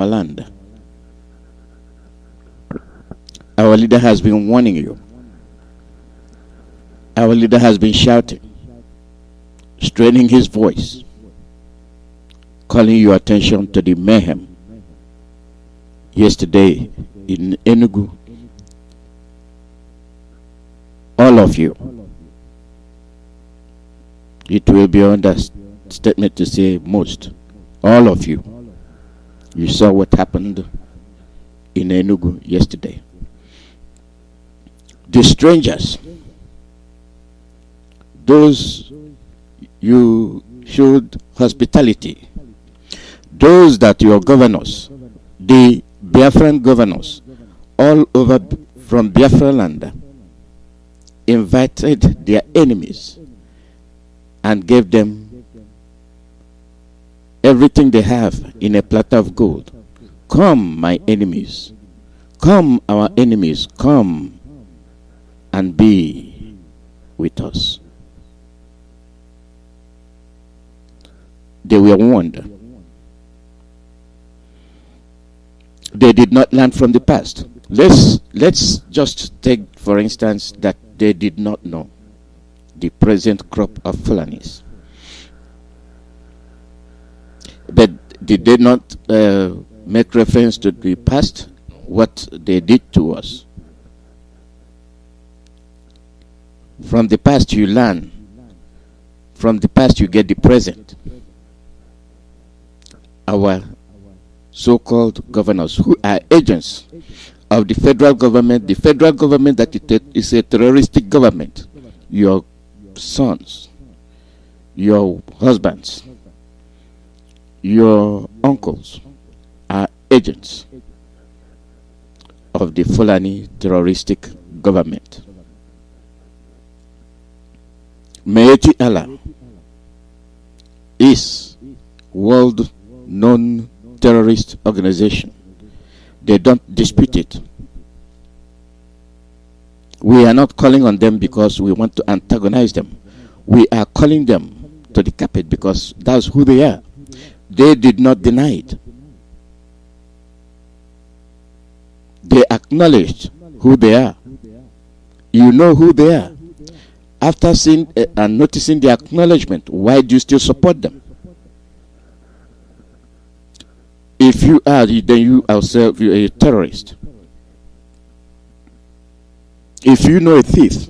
our land. Our leader has been warning you. Our leader has been shouting, straining his voice, calling your attention to the mayhem yesterday in Enugu. All of you. It will be an understatement to say most. All of you. You saw what happened in Enugu yesterday. The strangers, those you showed hospitality, those that your governors, the Biafran governors, all over from Biafra land, invited their enemies and gave them everything they have in a platter of gold. Come, my enemies. Come, our enemies. Come and be with us. They were warned. They did not learn from the past. Let's just take, for instance, that they did not know the present crop of Fulanis. But did they not make reference to the past, what they did to us? From the past you learn. From the past you get the present. Our so-called governors, who are agents of the federal government that it is a terroristic government, your sons, your husbands, your uncles are agents of the Fulani terroristic government. Mazi Allah is world-known terrorist organization. They don't dispute it. We are not calling on them because we want to antagonize them. We are calling them to the carpet because that's who they are. They did not deny it. They acknowledged who they are. You know who they are. After seeing and noticing the acknowledgement, why do you still support them? If you are, then you yourself, you're a terrorist. If you know a thief,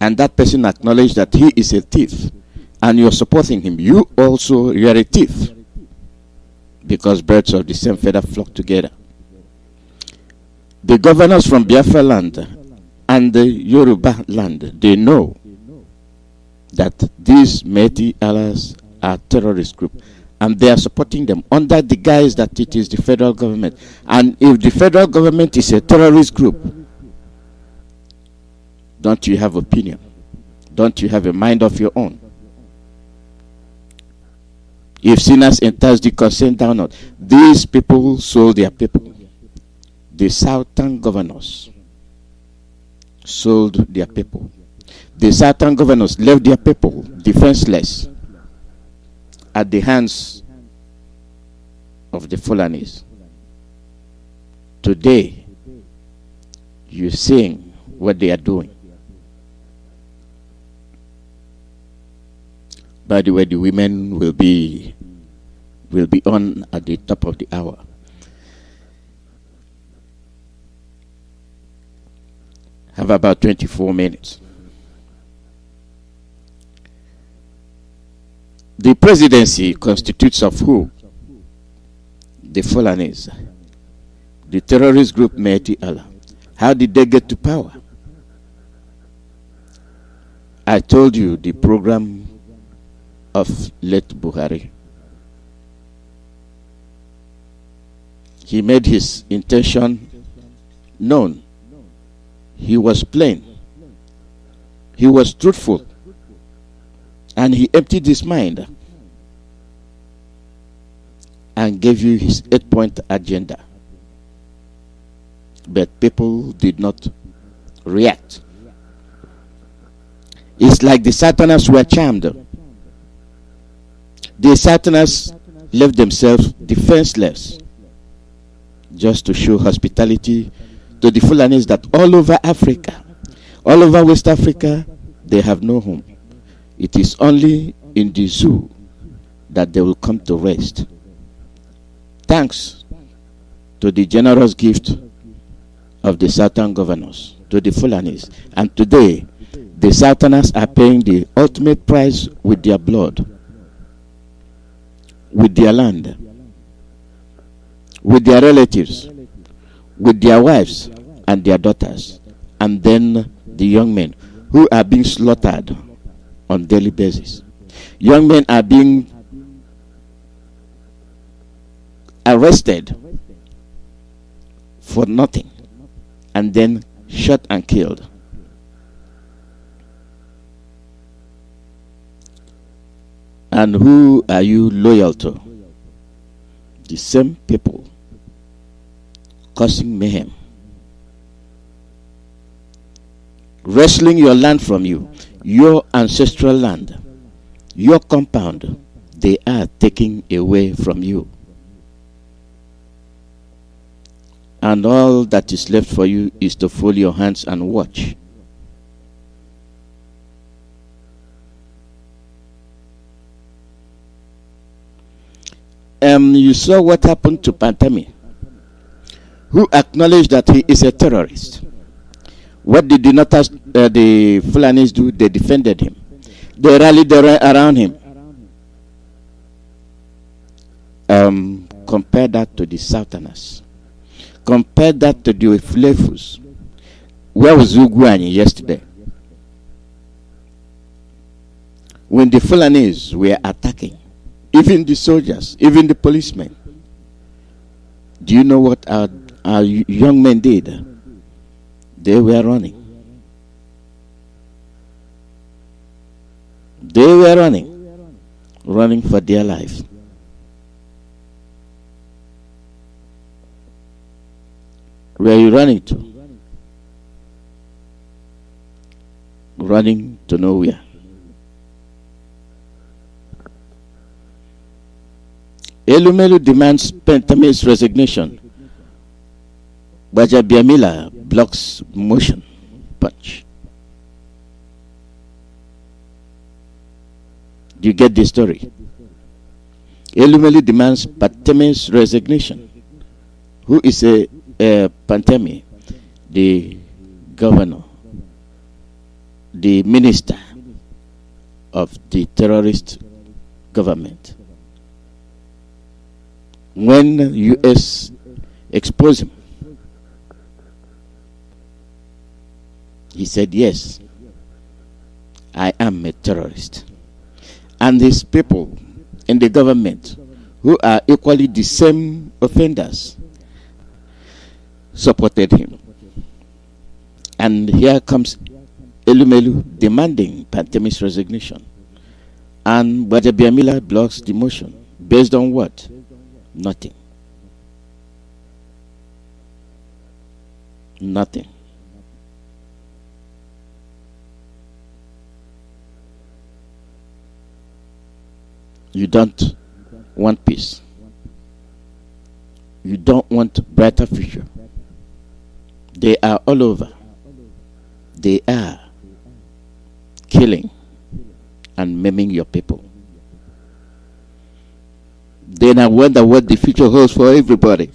and that person acknowledges that he is a thief, and you're supporting him, you are a thief. Because birds of the same feather flock together. The governors from Biafra land and the Yoruba land, they know that these Mazi Allahs are terrorist group. And they are supporting them under the guise that it is the federal government. And if the federal government is a terrorist group, don't you have opinion? Don't you have a mind of your own? If sinners enters the consent down not, these people sold their people. The southern governors sold their people. The southern governors left their people defenseless at the hands of the Fulanis. Today, you're seeing what they are doing. By the way, the women will be on at the top of the hour. Have about 24 minutes. The presidency constitutes of who? The Fulanis. The terrorist group Mazi Allah. How did they get to power? I told you the program of late Buhari. He made his intention known. He was plain. He was truthful. And he emptied his mind and gave you his 8-point agenda. But people did not react. It's like the Satanists were charmed. The Satanists left themselves defenseless just to show hospitality to the Fulanis that all over Africa, all over West Africa, they have no home. It is only in the zoo that they will come to rest. Thanks to the generous gift of the Southern governors, to the Fulanis. And today, the Southerners are paying the ultimate price with their blood, with their land, with their relatives, with their wives and their daughters, and then the young men who are being slaughtered on daily basis. Young men are being arrested for nothing and then shot and killed. And who are you loyal to? The same people causing mayhem, wresting your land from you, your ancestral land, your compound. They are taking away from you. And all that is left for you is to fold your hands and watch. You saw what happened to Pantami, who acknowledged that he is a terrorist. What did the Fulanis do? They defended him. They rallied around him. Compare that to the Southerners. Compare that to the Fulefus. Where was Uguanyi yesterday? When the Fulanis were attacking, even the soldiers, even the policemen, do you know what our young men did? They were running. They were running for their lives. Where are you running to? Running to nowhere. Elumelu demands Pantami's resignation. Bajabiamila blocks motion. Punch. Do you get the story? Elumelu demands Pantami's resignation. Who is Pantami? The governor, the minister of the terrorist government. When U.S. exposed him, he said, yes, I am a terrorist. And these people in the government who are equally the same offenders supported him. And here comes Elumelu demanding Pantami's resignation. And Bajabiamila blocks the motion. Based on what? Nothing. Nothing. You don't want peace. You don't want brighter future. They are all over. They are killing and maiming your people. Then I wonder what the future holds for everybody.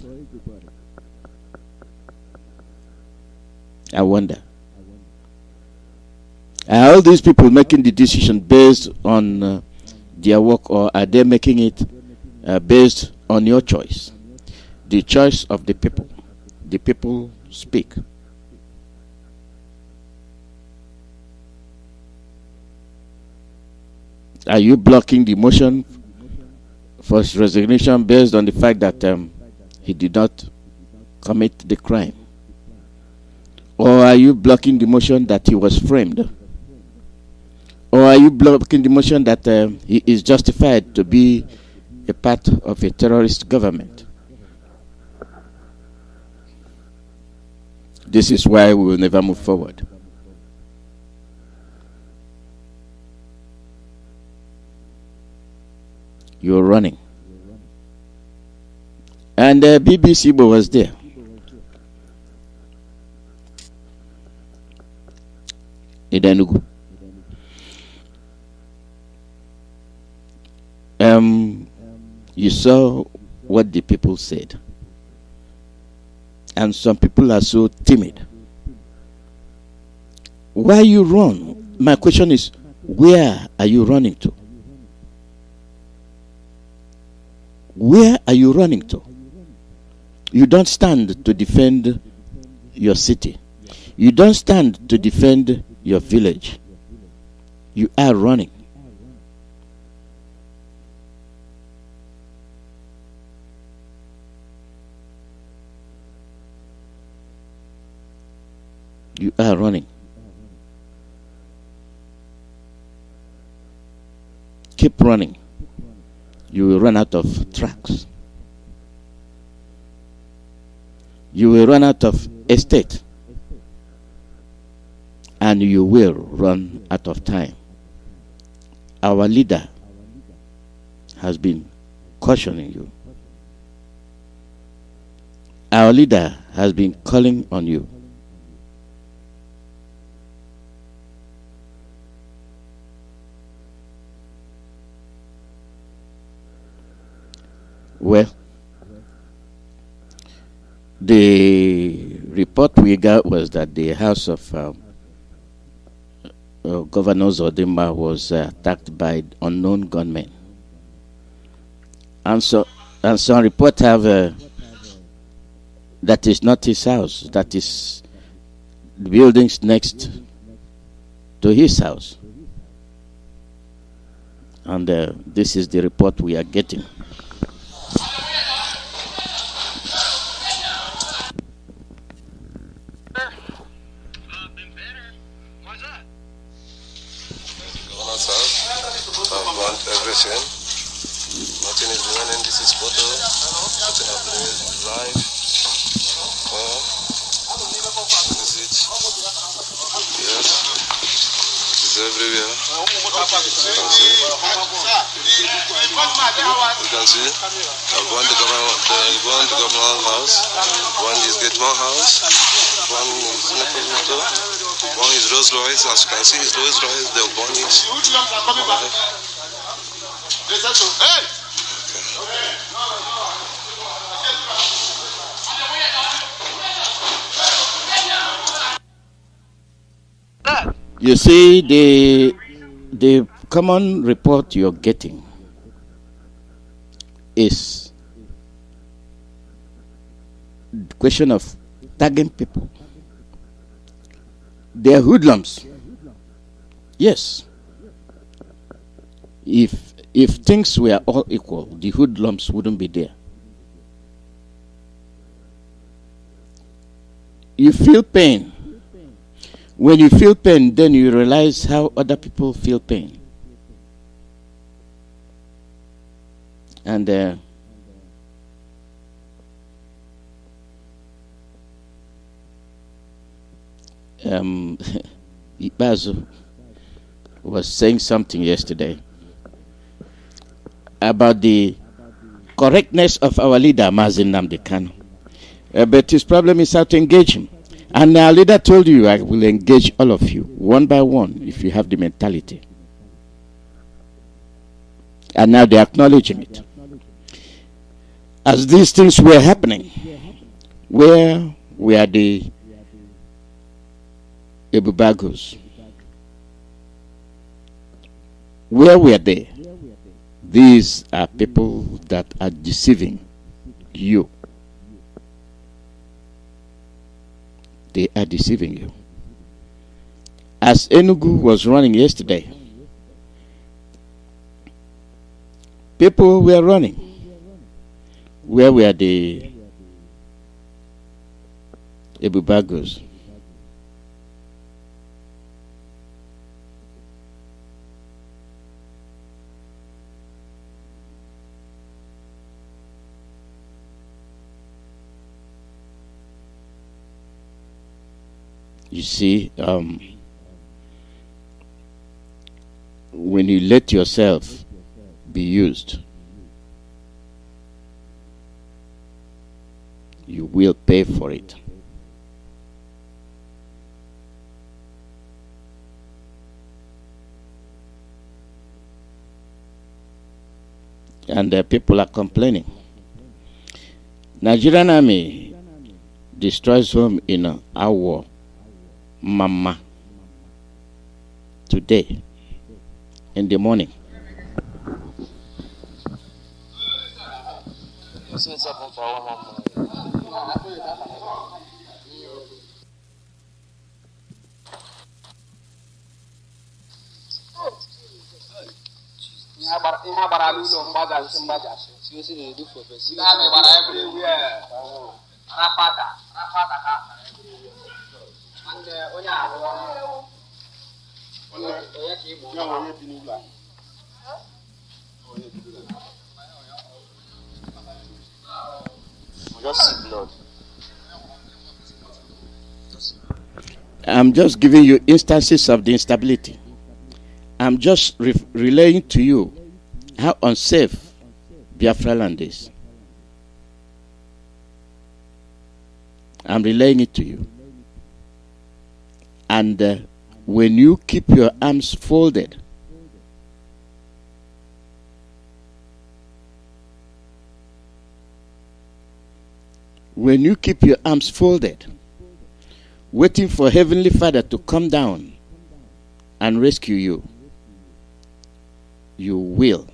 I wonder. Are all these people making the decision based on their work, or are they making it based on your choice? The choice of the people. The people speak. Are you blocking the motion for his resignation based on the fact that he did not commit the crime? Or are you blocking the motion that he was framed? Or are you blocking the motion that he is justified to be a part of a terrorist government? This is why we will never move forward. You're running. And BBC was there. In Enugu. You saw what the people said. And some people are so timid. Why you run? My question is, where are you running to? Where are you running to? You don't stand to defend your city. You don't stand to defend your village. You are running. You are running. Keep running. You will run out of tracks. You will run out of estate. And you will run out of time. Our leader has been cautioning you. Our leader has been calling on you. Well, the report we got was that the House of Governors Odimba was attacked by unknown gunmen. And some report have that is not his house, that is the buildings next to his house. And this is the report we are getting. Nothing is running. This is photo. Nothing happening live. This is it. Yes. It's everywhere. You can see. I've gone to the governor's house. One is Gateman house. One is Nekomoto. One is Rolls Royce. As you can see, it's Rolls Royce. The one is. Hey! You see, the common report you're getting is the question of tagging people. They're hoodlums. Yes. If things were all equal, the hoodlums wouldn't be there. You feel pain. When you feel pain, then you realize how other people feel pain. And Ipob was saying something yesterday about the correctness of our leader, Mazi NNAMDI'S. But his problem is how to engage him. And our leader told you, I will engage all of you, one by one, if you have the mentality. And now they're acknowledging it. As these things were happening, where were the Ebubagos? Where were they? These are people that are deceiving you. They are deceiving you. As Enugu was running yesterday, people were running. Where were the Ebubagos? You see, when you let yourself be used, You will pay for it. And people are complaining. Nigerian army destroys home in our mama today in the morning. I'm just giving you instances of the instability. I'm just relaying to you how unsafe Biafra land is. I'm relaying it to you. And when you keep your arms folded, waiting for Heavenly Father to come down and rescue you, you will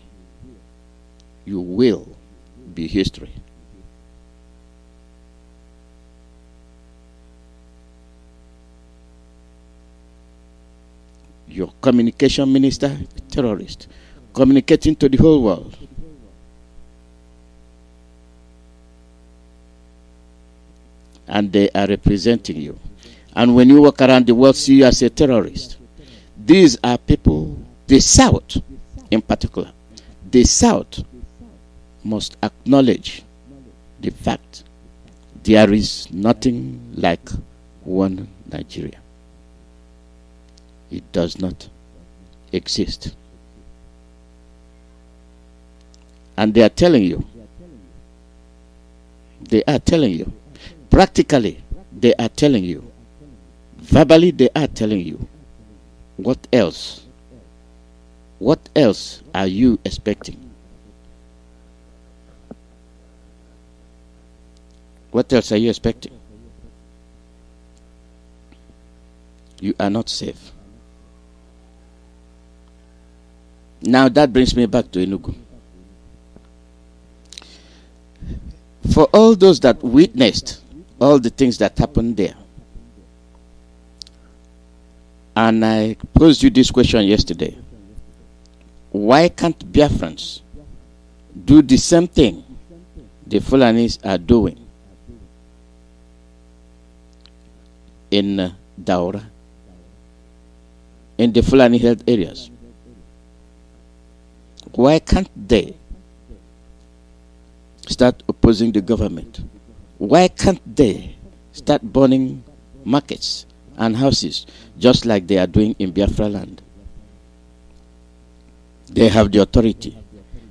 be history. Your communication minister, terrorist, communicating to the whole world. And they are representing you. And when you walk around the world, see you as a terrorist. These are people, the South in particular. The South must acknowledge the fact there is nothing like one Nigeria. It does not exist. And they are telling you. Practically, they are telling you. Verbally, they are telling you. What else? What else are you expecting? What else are you expecting? You are not safe. Now that brings me back to Enugu. For all those that witnessed all the things that happened there, and I posed you this question yesterday, why can't Biafrans do the same thing the Fulanis are doing in Daura, in the Fulani held areas? Why can't they start opposing the government? Why can't they start burning markets and houses just like they are doing in Biafra land? They have the authority.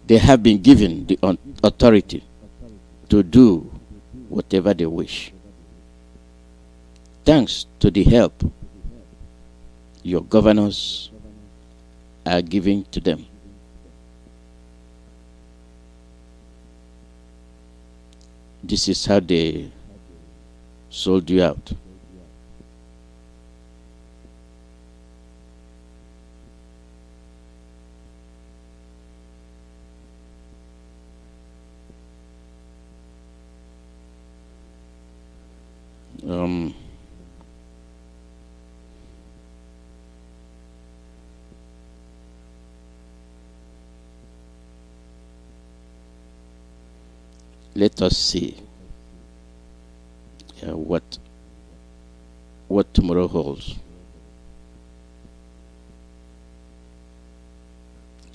They have been given the authority to do whatever they wish. Thanks to the help your governors are giving to them. This is how they sold you out. Let us see what tomorrow holds.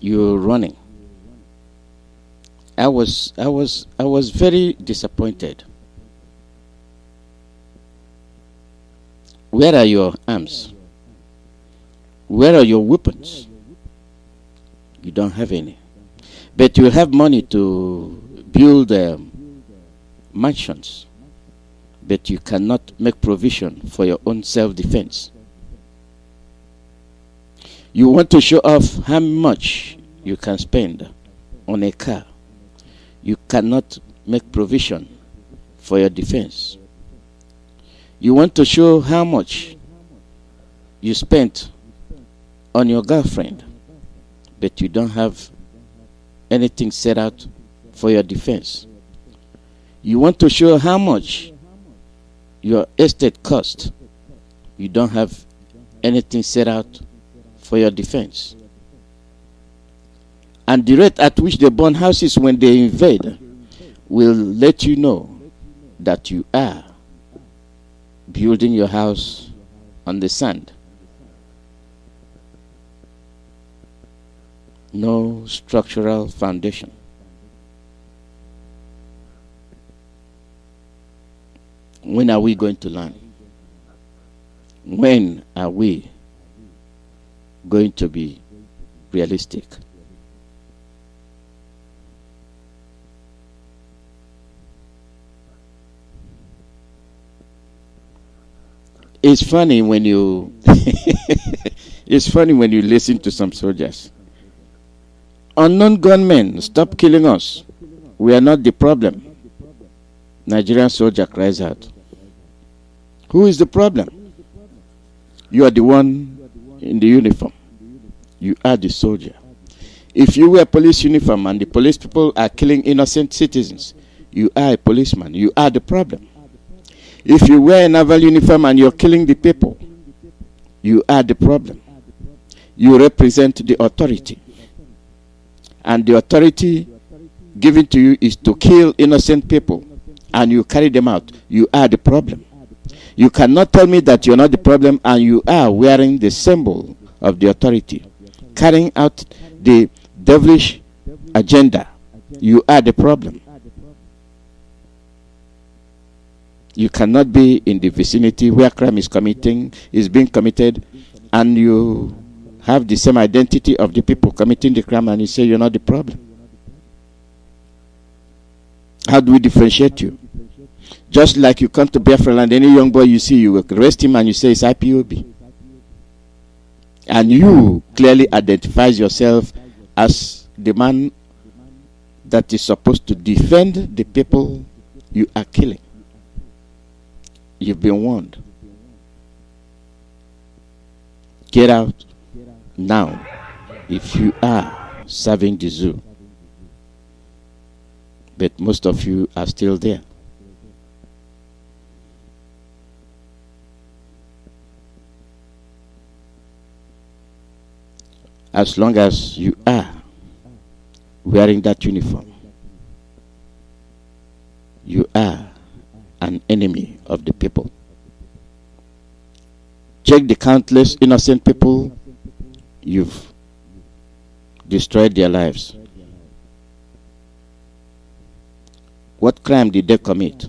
You're running. I was very disappointed. Where are your arms? Where are your weapons? You don't have any. But you have money to build mansions but you cannot make provision for your own self-defense. You want to show off how much you can spend on a car. You cannot make provision for your defense. You want to show how much you spent on your girlfriend, but you don't have anything set out for your defense. You want to show how much your estate cost. You don't have anything set out for your defense. And the rate at which they burn houses when they invade will let you know that you are building your house on the sand. No structural foundation. When are we going to learn? When are we going to be realistic? It's funny when you it's funny when you listen to some soldiers. Unknown gunmen, stop killing us. We are not the problem. Nigerian soldier cries out. Who is the problem? You are the one in the uniform. You are the soldier. If you wear police uniform and the police people are killing innocent citizens, you are a policeman. You are the problem. If you wear a naval uniform and you're killing the people, you are the problem. You represent the authority. And the authority given to you is to kill innocent people, and you carry them out. You are the problem. You cannot tell me that you're not the problem and you are wearing the symbol of the authority, carrying out the devilish agenda. You are the problem. You cannot be in the vicinity where crime is being committed, and you have the same identity of the people committing the crime, and you say you're not the problem. How do we differentiate you? Just like you come to Biafra land, any young boy you see, you arrest him and you say it's Ipob. And you clearly identifies yourself as the man that is supposed to defend the people you are killing. You've been warned. Get out now if you are serving the zoo. But most of you are still there. As long as you are wearing that uniform, you are an enemy of the people. Check the countless innocent people you've destroyed their lives. What crime did they commit?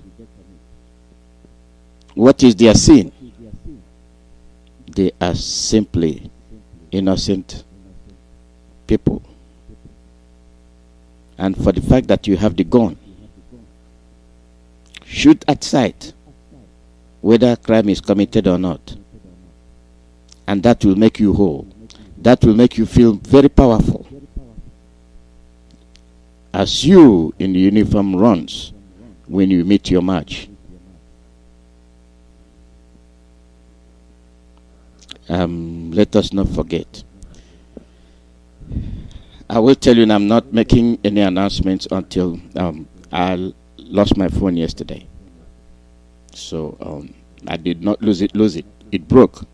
What is their sin? They are simply innocent people. And for the fact that you have the gun, shoot at sight whether crime is committed or not. And that will make you whole. That will make you feel very powerful. As you in the uniform runs when you meet your match. Let us not forget. I will tell you, I'm not making any announcements until I lost my phone yesterday. So I did not lose it. It broke.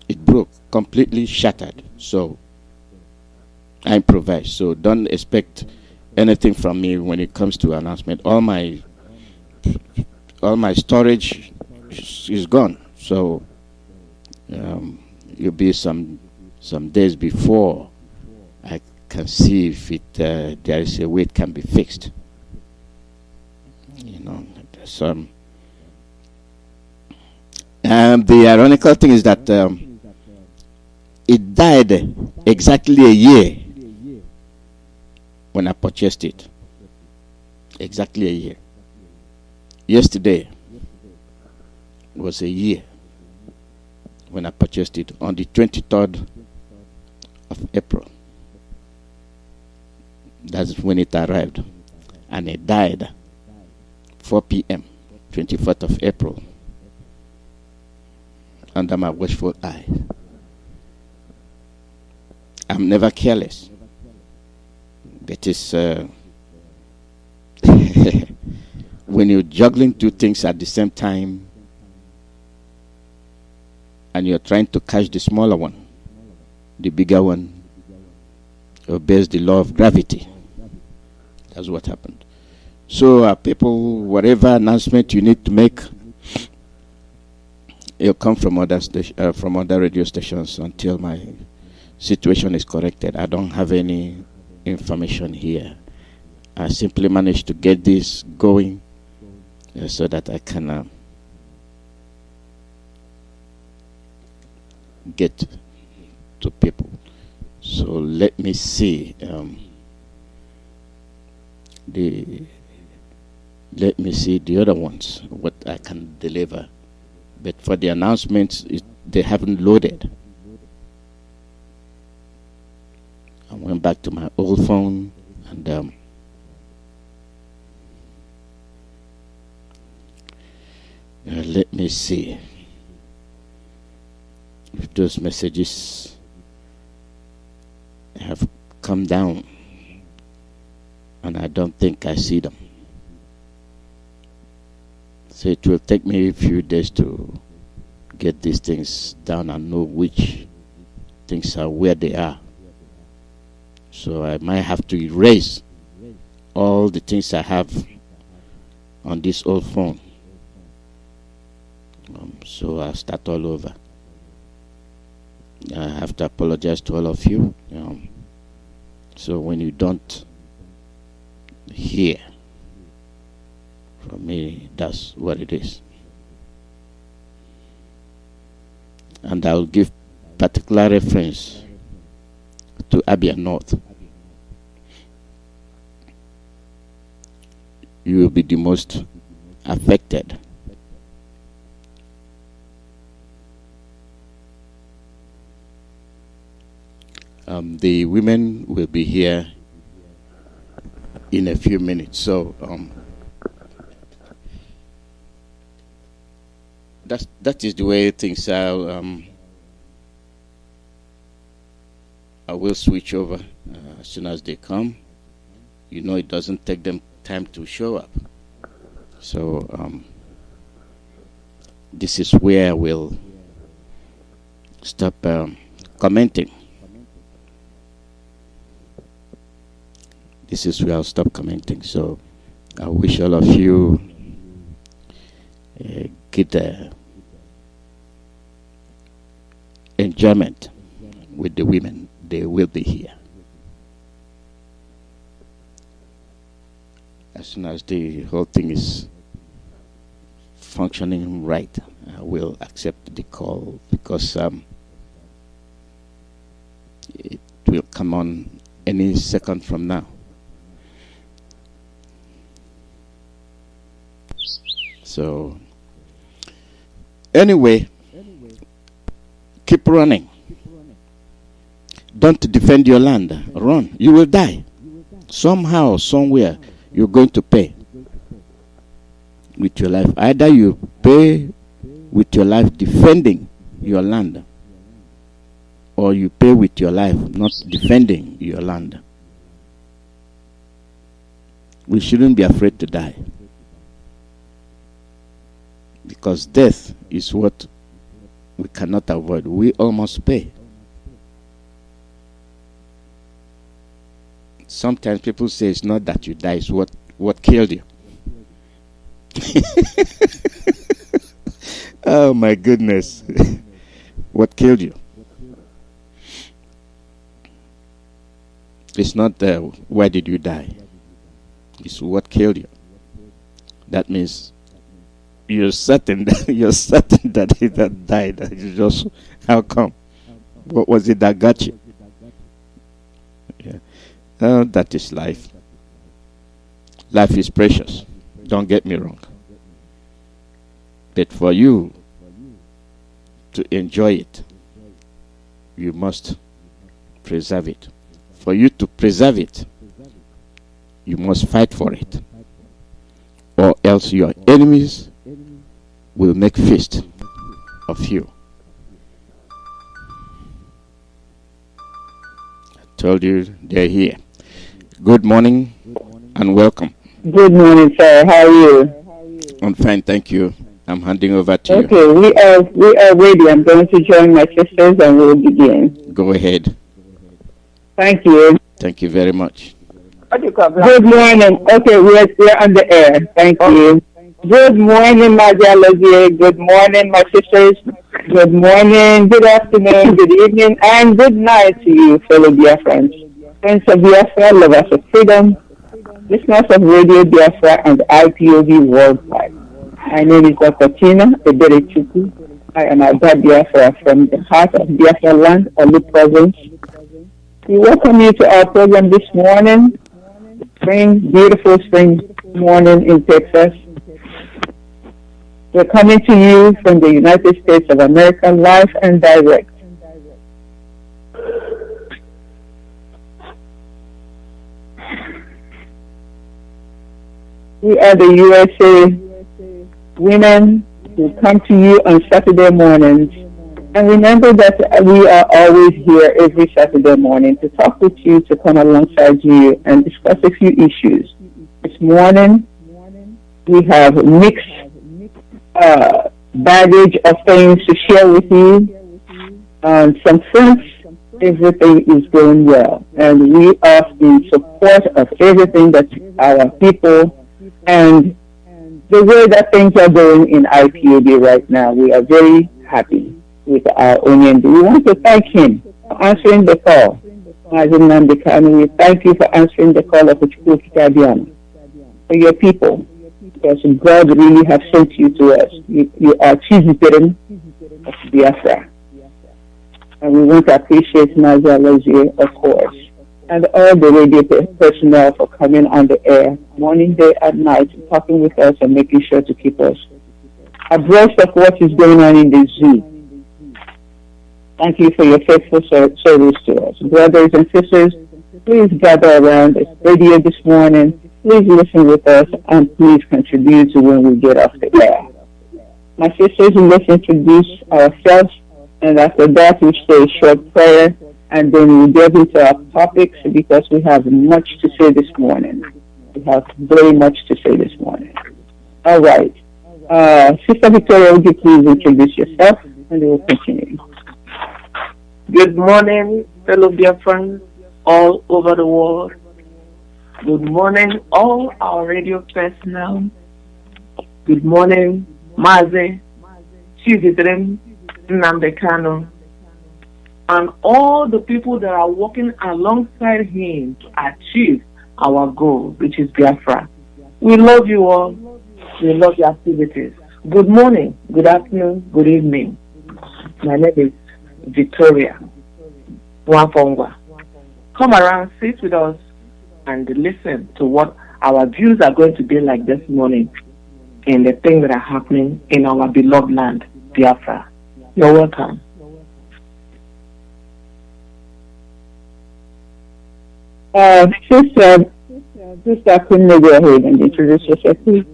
It broke, completely shattered. So I improvise. So don't expect anything from me when it comes to announcement. All my storage is gone. So it'll be some days before I can see if there is a way it can be fixed. You know, the ironical thing is that it died exactly a year when I purchased it. Exactly a year. Yesterday was a year when I purchased it on the 23rd of April. That's when it arrived. And it died 4 p.m., 24th of April, under my watchful eye. I'm never careless. That is, when you're juggling two things at the same time and you're trying to catch the smaller one, the bigger one obeys the law of gravity. That's what happened. So people, whatever announcement you need to make, it'll come from other radio stations until my situation is corrected. I don't have any information here. I simply managed to get this going so that I can get to people. So let me see the other ones, what I can deliver. But for the announcements, they haven't loaded. I went back to my old phone and let me see if those messages have come down, and I don't think I see them. So it will take me a few days to get these things down and know which things are where they are. So I might have to erase all the things I have on this old phone. So I'll start all over. I have to apologize to all of you. So when you don't hear from me, that's what it is. And I'll give particular reference to Abia North. You will be the most affected. The women will be here in a few minutes. So that is the way things are. I will switch over as soon as they come. You know, it doesn't take them time to show up. So this is where I will stop commenting. This is where I'll stop commenting. So I wish all of you good enjoyment with the women. They will be here. As soon as the whole thing is functioning right, I will accept the call, because it will come on any second from now. So anyway, keep running. Don't defend your land. Run. You will die. Somehow, somewhere, you're going to pay with your life. Either you pay with your life defending your land, or you pay with your life not defending your land. We shouldn't be afraid to die, because death is what we cannot avoid. We all must pay. Sometimes people say it's not that you die, it's what killed you. Oh my goodness. What killed you? It's not why did you die? It's what killed you. That means you're certain that he that died. It's just, how come? What was it that got you? Yeah. That is life. Life is precious. Don't get me wrong. But for you to enjoy it, you must preserve it. For you to preserve it, you must fight for it. Or else your enemies will make feast of you. I told you they're here. Good morning and welcome. Good morning, sir. How are you? I'm fine, thank you. I'm handing over to you. Okay, we are ready. I'm going to join my sisters and we'll begin. Go ahead. Thank you. Thank you very much. Good morning. Okay, we're on the air. Thank you. Good morning, Mazi, Alozie. Good morning, my sisters. Good morning, good afternoon, good evening, and good night to you, fellow Biafrans. Friends of Biafra, lovers of freedom, listeners of Radio Biafra and IPOB worldwide. My name is Dr. Tina Ebere-Chukwu. I am Abba Biafra from the heart of Biafra land, Olu province. We welcome you to our program this morning. Beautiful spring morning in Texas. We're coming to you from the United States of America, live and direct. We are the USA women who come to you on Saturday mornings. And remember that we are always here every Saturday morning to talk with you, to come alongside you and discuss a few issues. This morning, we have mixed baggage of things to share with you. Some friends, everything is going well. And we are in support of everything that our people and the way that things are going in IPOB right now. We are very happy with our onion. We want to thank him for answering the call. Mazi NNAMDI'S, we thank you for answering the call of the Chukwukabian for your people. Because God really has sent you to us. You are children of Biafra. And we want to appreciate Mazi Alozie, of course, and all the radio personnel for coming on the air, morning, day, and night, talking with us and making sure to keep us abreast of what is going on in the zoo. Thank you for your faithful service to us. Brothers and sisters, please gather around the radio this morning. Please listen with us and please contribute to when we get off the air. My sisters, let's introduce ourselves, and after that we say a short prayer, and then we delve into our topics because we have much to say this morning. We have very much to say this morning. All right. Sister Victoria, would you please introduce yourself, and then we'll continue. Good morning, fellow Biafrans all over the world. Good morning, all our radio personnel. Good morning, Mazi, Chididrem, NNAMDI'S, and all the people that are working alongside him to achieve our goal, which is Biafra. We love you all. We love your activities. Good morning, good afternoon, good evening. My name is Victoria Wafongwa. Come around, sit with us, and listen to what our views are going to be like this morning in the things that are happening in our beloved land, Biafra. You're welcome. Sister, couldn't go ahead and introduce yourself, please?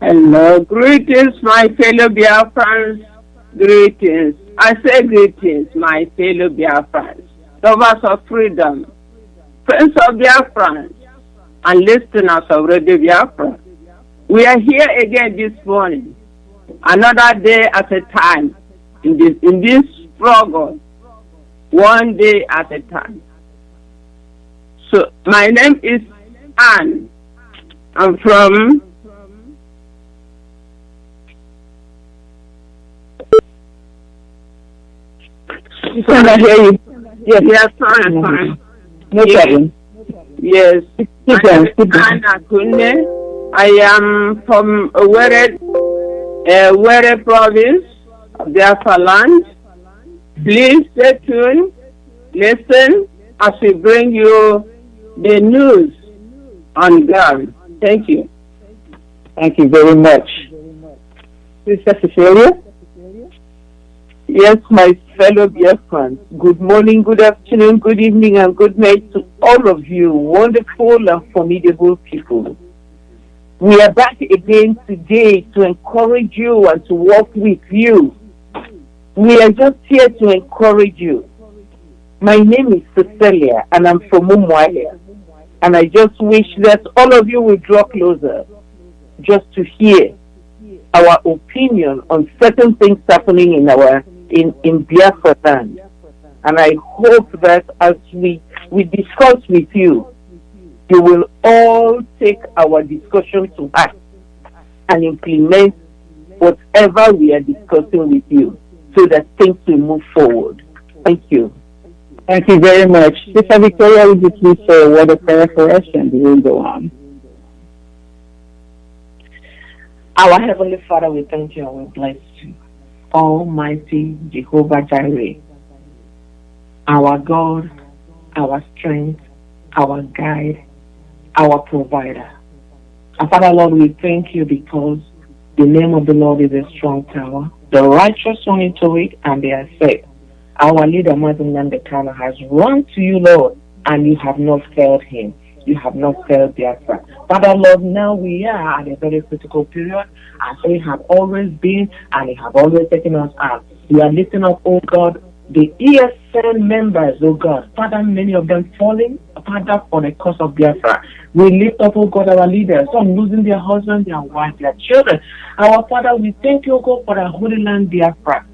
Hello, greetings, my fellow Biafrans. Greetings. I say greetings, my fellow Biafrans, lovers of freedom, friends of Biafrans, and listeners of Radio Biafra. We are here again this morning, another day at a time, in this struggle, one day at a time. So, my name is Anne. I'm from Can I hear you? Yes, sorry. No problem. Yes. Keep going. Anna Kunde. I am from Were province of Biafra land. Please stay tuned, listen as we bring you the news on ground. Thank you. Thank you very much. Sister Cecilia? Yes, my fellow Biafrans. Good morning, good afternoon, good evening, and good night to all of you, wonderful and formidable people. We are back again today to encourage you and to work with you. We are just here to encourage you. My name is Cecilia, and I'm from Umuahia. And I just wish that all of you will draw closer just to hear our opinion on certain things happening in Biafra land. And I hope that as we discuss with you, you will all take our discussion to heart and implement whatever we are discussing with you so that things will move forward. Thank you. Thank you very much. Sister Victoria, would you please say a word of prayer for us and we will go on? Our Heavenly Father, we thank you and we bless you. Almighty Jehovah Jireh, our God, our strength, our guide, our provider. And Father, Lord, we thank you because the name of the Lord is a strong tower. The righteous run into it and they are saved. Our leader, Mazi, has run to you, Lord, and you have not failed him. You have not failed Biafra. Father, Lord, now we are at a very critical period, as we have always been, and you have always taken us out. We are lifting up, oh God, the ESN members, oh God. Father, many of them falling, Father, for the cause of Biafra. We lift up, oh God, our leaders, some losing their husbands, their wives, their children. Our Father, we thank you, oh God, for the Holy Land Biafra.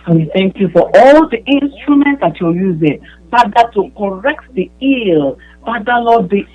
And we thank you for all the instruments that you're using, Father, to correct the ill, Father, Lord, the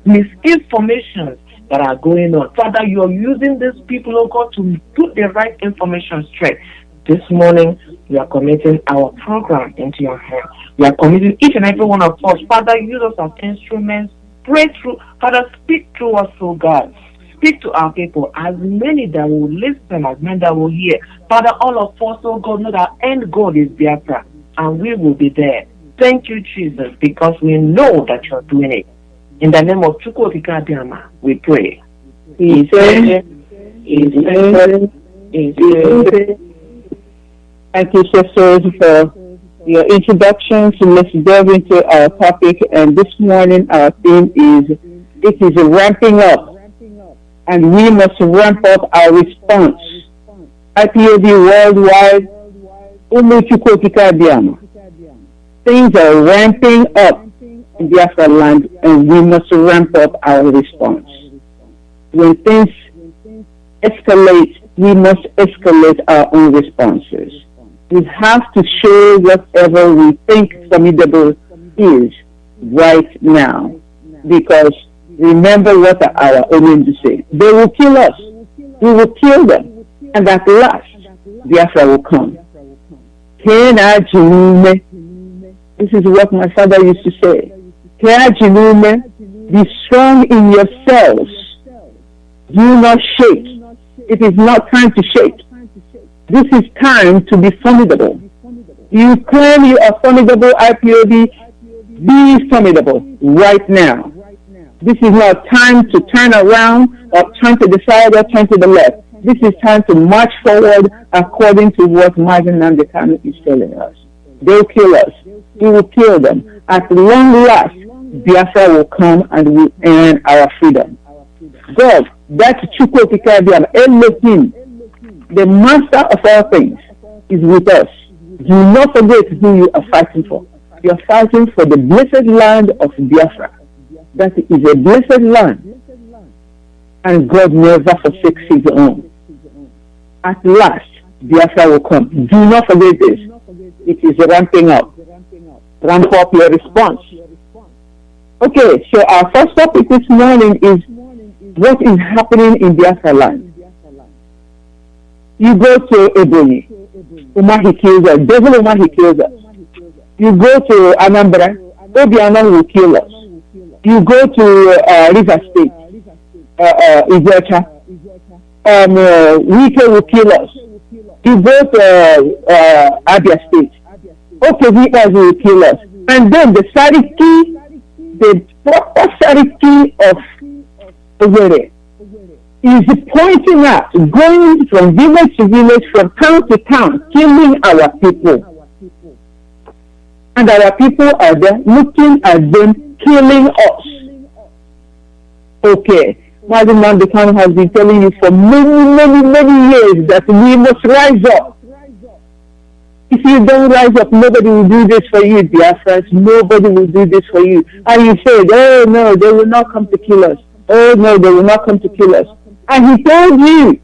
misinformation that are going on. Father, you're using these people, oh God, to put the right information straight. This morning, we are committing our program into your hands. We are committing each and every one of us. Father, use us as instruments. Pray through. Father, speak through us, oh God. Speak to our people, as many that will listen, as many that will hear. Father, all of us, oh God, know that end goal is Biafra, and we will be there. Thank you, Jesus, because we know that you're doing it. In the name of Chukwuokike, we pray. Amen. Thank you, sisters, for your introduction. So let's delve into our topic. And this morning, our theme is, it is a ramping up. And we must ramp up our response. IPOB worldwide, things are ramping up in Biafra land, and we must ramp up our response. When things escalate, we must escalate our own responses. We have to show whatever we think formidable is right now, because remember what our omens say. They will kill us. We will kill them. And at last, Biafra will come. This is what my father used to say. Be strong in yourselves. Do not shake. It is not time to shake. This is time to be formidable. You claim you are formidable, IPOB. Be formidable right now. This is not time to turn around or turn to the side or turn to the left. This is time to march forward according to what Mazi NNAMDI'S is telling us. They'll kill us. We will kill them. At long last, Biafra will come and we earn our freedom. God, that's Chukwuokike, Elohim, the master of all things, is with us. Do not forget who you are fighting for. You are fighting for the blessed land of Biafra. That is a blessed land, and God never forsakes his own. At last, Biafra will come. Do not forget this. It is ramping up. Ramp up your response. Okay, so our first topic this morning is what is happening in Biafra land. You go to Ebonyi, Umahi kills us. Devil Umahi kills us. You go to Anambra, Obiano will kill us. You go to River State, Ijecha, Wike will kill us. You go to Abia State, Okevitas will kill us. And then the Sariki, the prosperity of Owerri is pointing out, going from village to village, from town to town, killing our people. And our people are there looking at them killing us. Okay, Mazi Nnamdi has been telling you for many years that we must rise up. If you don't rise up, nobody will do this for you, Biafrans. Nobody will do this for you. And you said, oh no, they will not come to kill us. Oh no, they will not come to kill us. And he told you,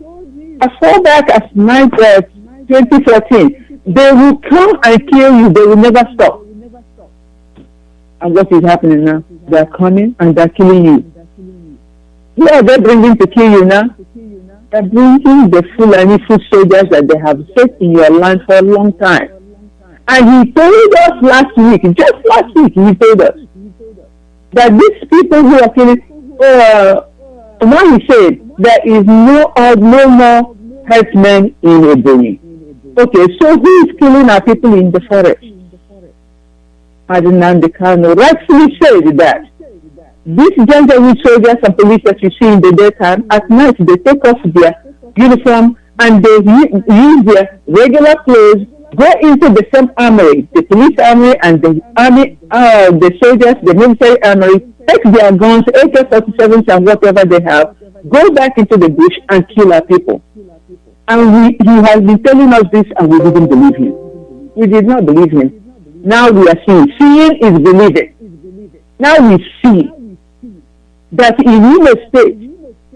as far back as 2014, they will come and kill you. They will never stop. And what is happening now? They are coming and they are killing you. Who are they bringing to kill you now? They are bringing the Fulani foot soldiers that they have set in your land for a long time. And he told us last week, just last week, he told us that these people who are killing, now he said, there is no more herdsmen in Ebonyi. Okay, so who is killing our people in the forest? Mazi Nnamdi rightfully said that these Janjaweed soldiers and police that you see in the daytime, at night they take off their uniform and they use their regular clothes, go into the same armory, the police armory and the army, the soldiers, the military armory, take their guns, AK-47s and whatever they have, go back into the bush and kill our people. And he has been telling us this and we didn't believe him. We did not believe him. Now we are seeing. Seeing is believing. Now we see that in Imo State,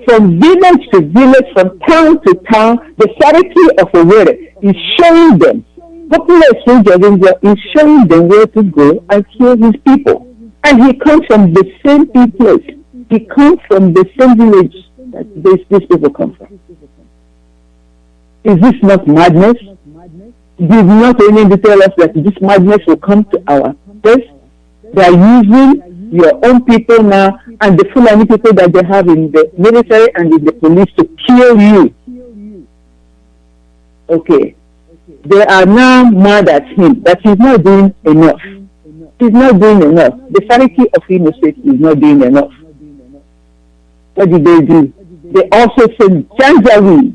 from village to village, from town to town, the charity of Owerri is showing them, popular soldier is showing them where to go and kill his people. And he comes from the same place. He comes from the same village that these people come from. Is this not madness? Did not only tell us that this madness will come to our place? They are using your own people now and the Fulani people that they have in the military and in the police to kill you. Okay. They are now mad at him that he's not doing enough. He's not doing enough. The charity of Imo State is not doing enough. What did they do? They also sent Janjaweed.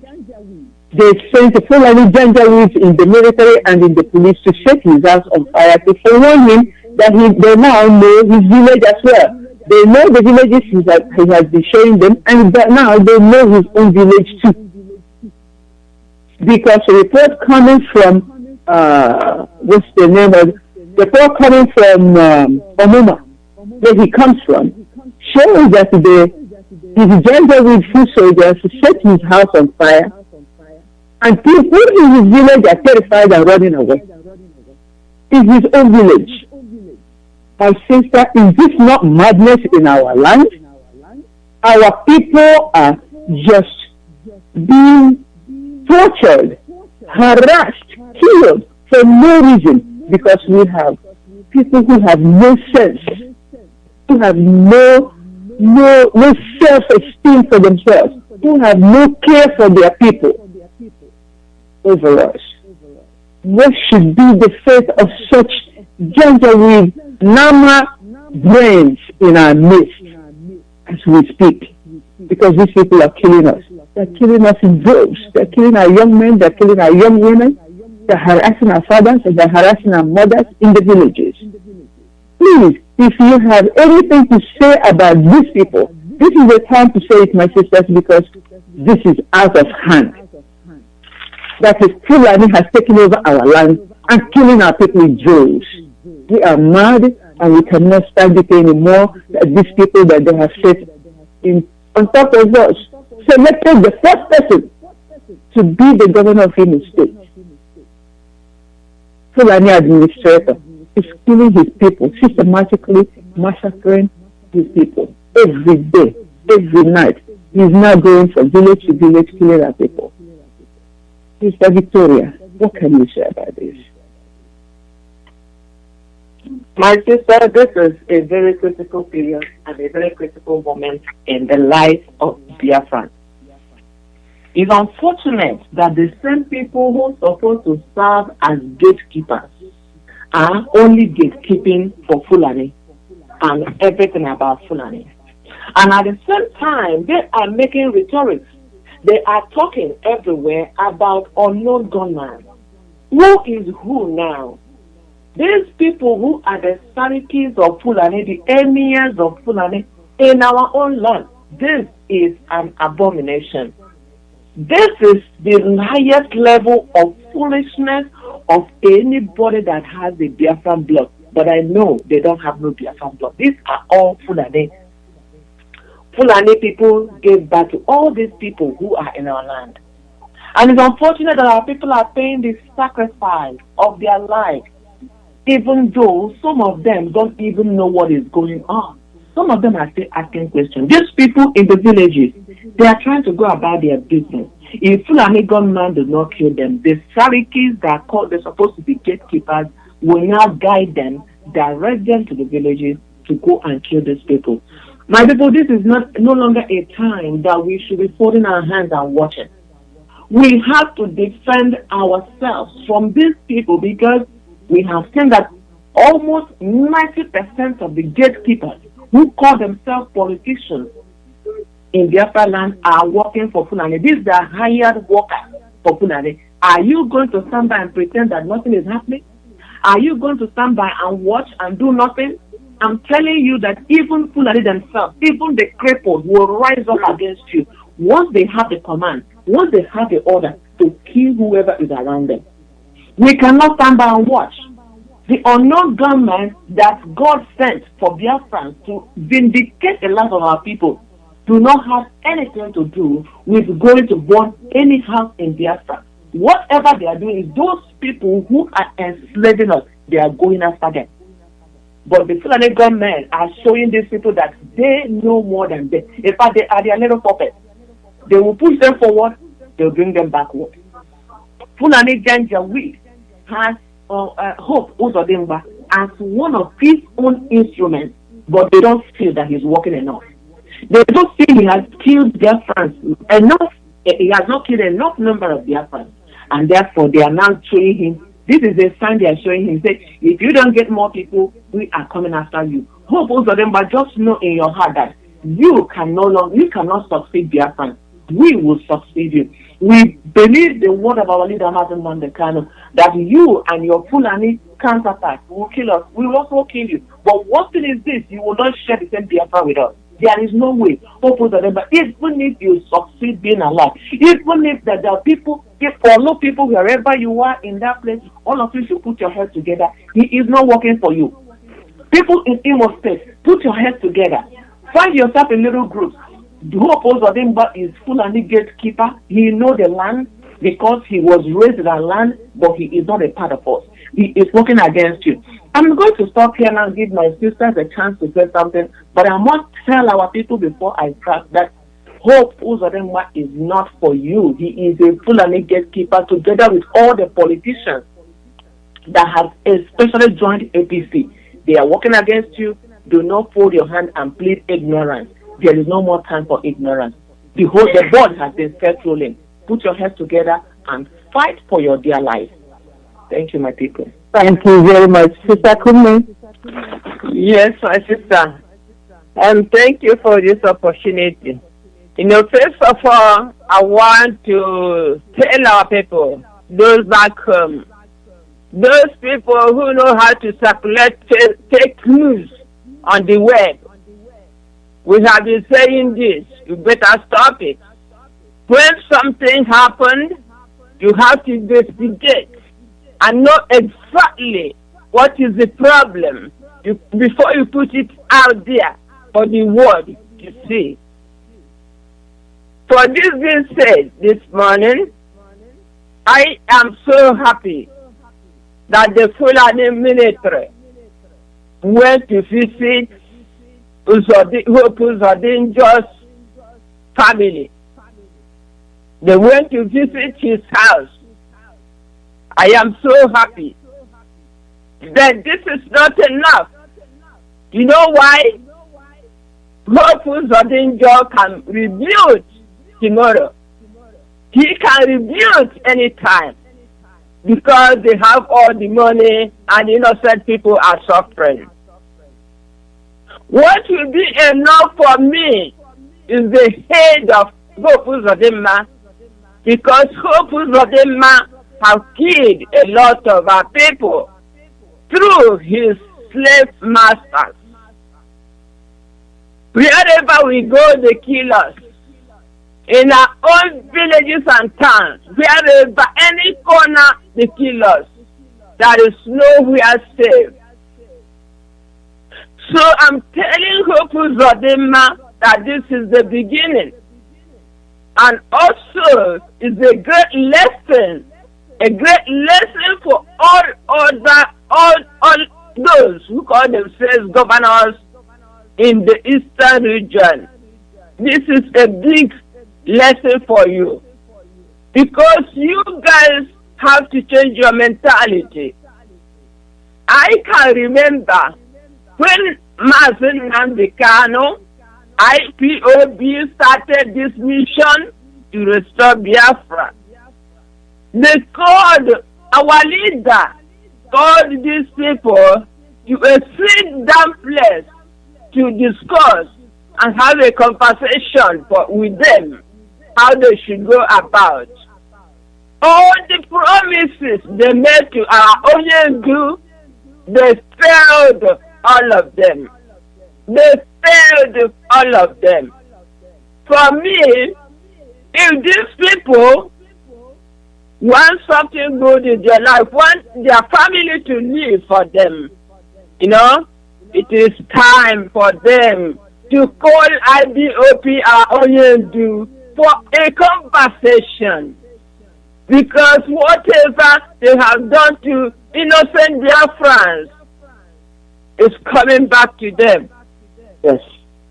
They sent the Fulani Janjaweeds in the military and in the police to set his house on fire to warn him that they now know his village as well. They know the villages he has been showing them, and that now they know his own village too. Because a report coming from, what's the name of, the report coming from Omuma, where he comes from, shows that his Janjaweed foot soldiers set his house on fire, and people in his village are terrified and running away. In his own village. My sister, is this not madness in our land? Our people are just being tortured, harassed, killed for no reason, because we have people who have no sense, who have no self-esteem for themselves, who have no care for their people over us. What should be the fate of such Janjaweed Nama brains in our midst as we speak? Because these people are killing us. They're killing us in droves. They're killing our young men. They're killing our young women. They're harassing our fathers and they're harassing our mothers in the villages. Please, if you have anything to say about these people, this is the time to say it, my sisters, because this is out of hand. That is, Fulani has taken over our land and killing our people in droves. We are mad and we cannot stand it anymore that these people that they have set on top of us selected the first person to be the governor of Imo State. Fulani administrator is killing his people, systematically massacring his people every day, every night. He is now going from village to village killing our people. Sister Victoria, what can you say about this? My sister, this is a very critical period and a very critical moment in the life of Biafra. It's unfortunate that the same people who are supposed to serve as gatekeepers are only gatekeeping for Fulani. and everything about Fulani. And at the same time, they are making rhetoric. They are talking everywhere about unknown gunmen. Who is who now? These people who are the Sarikis of Fulani, the emirs of Fulani in our own land. This is an abomination. This is the highest level of foolishness of anybody that has the Biafran blood. But I know they don't have no Biafran blood. These are all Fulani. Fulani people gave birth to all these people who are in our land. And it's unfortunate that our people are paying the sacrifice of their life, even though some of them don't even know what is going on. Some of them are still asking questions. These people in the villages, they are trying to go about their business. If Fulani gunman does not kill them, the Sarikis that they're supposed to be gatekeepers will now guide them, direct them to the villages to go and kill these people. My people, this is no longer a time that we should be folding our hands and watching. We have to defend ourselves from these people because we have seen that almost 90% of the gatekeepers who call themselves politicians in Biafra land are working for Fulani. These are hired workers for Fulani. Are you going to stand by and pretend that nothing is happening? Are you going to stand by and watch and do nothing? I'm telling you that even Fulani themselves, even the cripples will rise up against you once they have the command, once they have the order to kill whoever is around them. We cannot stand by and watch. The unknown gunmen that God sent for Biafrans to vindicate the lives of our people do not have anything to do with going to burn any house in Biafra. Whatever they are doing is those people who are enslaving us, they are going after them. But the Fulani gunmen are showing these people that they know more than them. In fact, they are their little puppets. They will push them forward, they will bring them backward. Fulani Janjaweed has Hope Uzodimba as one of his own instruments, but they don't feel that he's working enough. They don't feel he has killed Biafrans enough. He has not killed enough number of Biafrans, and therefore they are now showing him. This is a sign they are showing him. Say, if you don't get more people, we are coming after you. Hope Uzodimba, just know in your heart that you cannot succeed Biafrans. We will succeed you. We believe the word of our leader, Mazi Kano, that you and your Fulani counterparts will kill us. We will also kill you. But one thing is this, you will not share the same Biafra with us. There is no way. But even if you succeed being alive, even if there are people, if follow people wherever you are in that place, all of you should put your heads together. He is not working for you. People in Imo State, put your heads together. Find yourself in little groups. The Hope Uzodimba is Fulani gatekeeper. He knows the land because he was raised in that land, but he is not a part of us. He is working against you. I'm going to stop here now and give my sisters a chance to say something, but I must tell our people before I crack that Hope Uzodimba is not for you. He is a Fulani gatekeeper together with all the politicians that have especially joined APC. They are working against you. Do not fold your hand and plead ignorance. There is no more time for ignorance. The board has been set rolling. Put your heads together and fight for your dear life. Thank you, my people. Thank you very much. Sister Kumi. Yes, my sister. And thank you for this opportunity. First of all, I want to tell our people, those back home, those people who know how to circulate fake news on the web. We have been saying this, you better stop it. When something happened, you have to investigate and know exactly what is the problem before you put it out there for the world to see. For this being said this morning, I am so happy that the Fulani military went to visit Hope Uzodimba's family. They went to visit his house. I am so happy. But this is not enough. You know why? Hope Uzodimba can rebuild tomorrow. He can rebuild anytime because they have all the money and innocent people are suffering. What will be enough for me is the head of Hope Uzodimma, because Hope Uzodimma have killed a lot of our people through his slave masters. Wherever we go, they kill us. In our own villages and towns, wherever, any corner, they kill us. There is nowhere safe. So I'm telling Hope Uzodimma that this is the beginning. And also is a great lesson for all those who call themselves governors in the eastern region. This is a big lesson for you, because you guys have to change your mentality. I can remember when Mazi NNAMDI'S Ipob started this mission to restore Biafra. They called our leader, called these people to a sit-down place to discuss and have a conversation with them, how they should go about. All the promises they made to our Onyendu, they failed all of them. They failed all of them. For me, if these people want something good in their life, want their family to live for them, it is time for them to call IBOP our Onyendu for a conversation. Because whatever they have done to innocent Biafrans is coming back to them. Yes.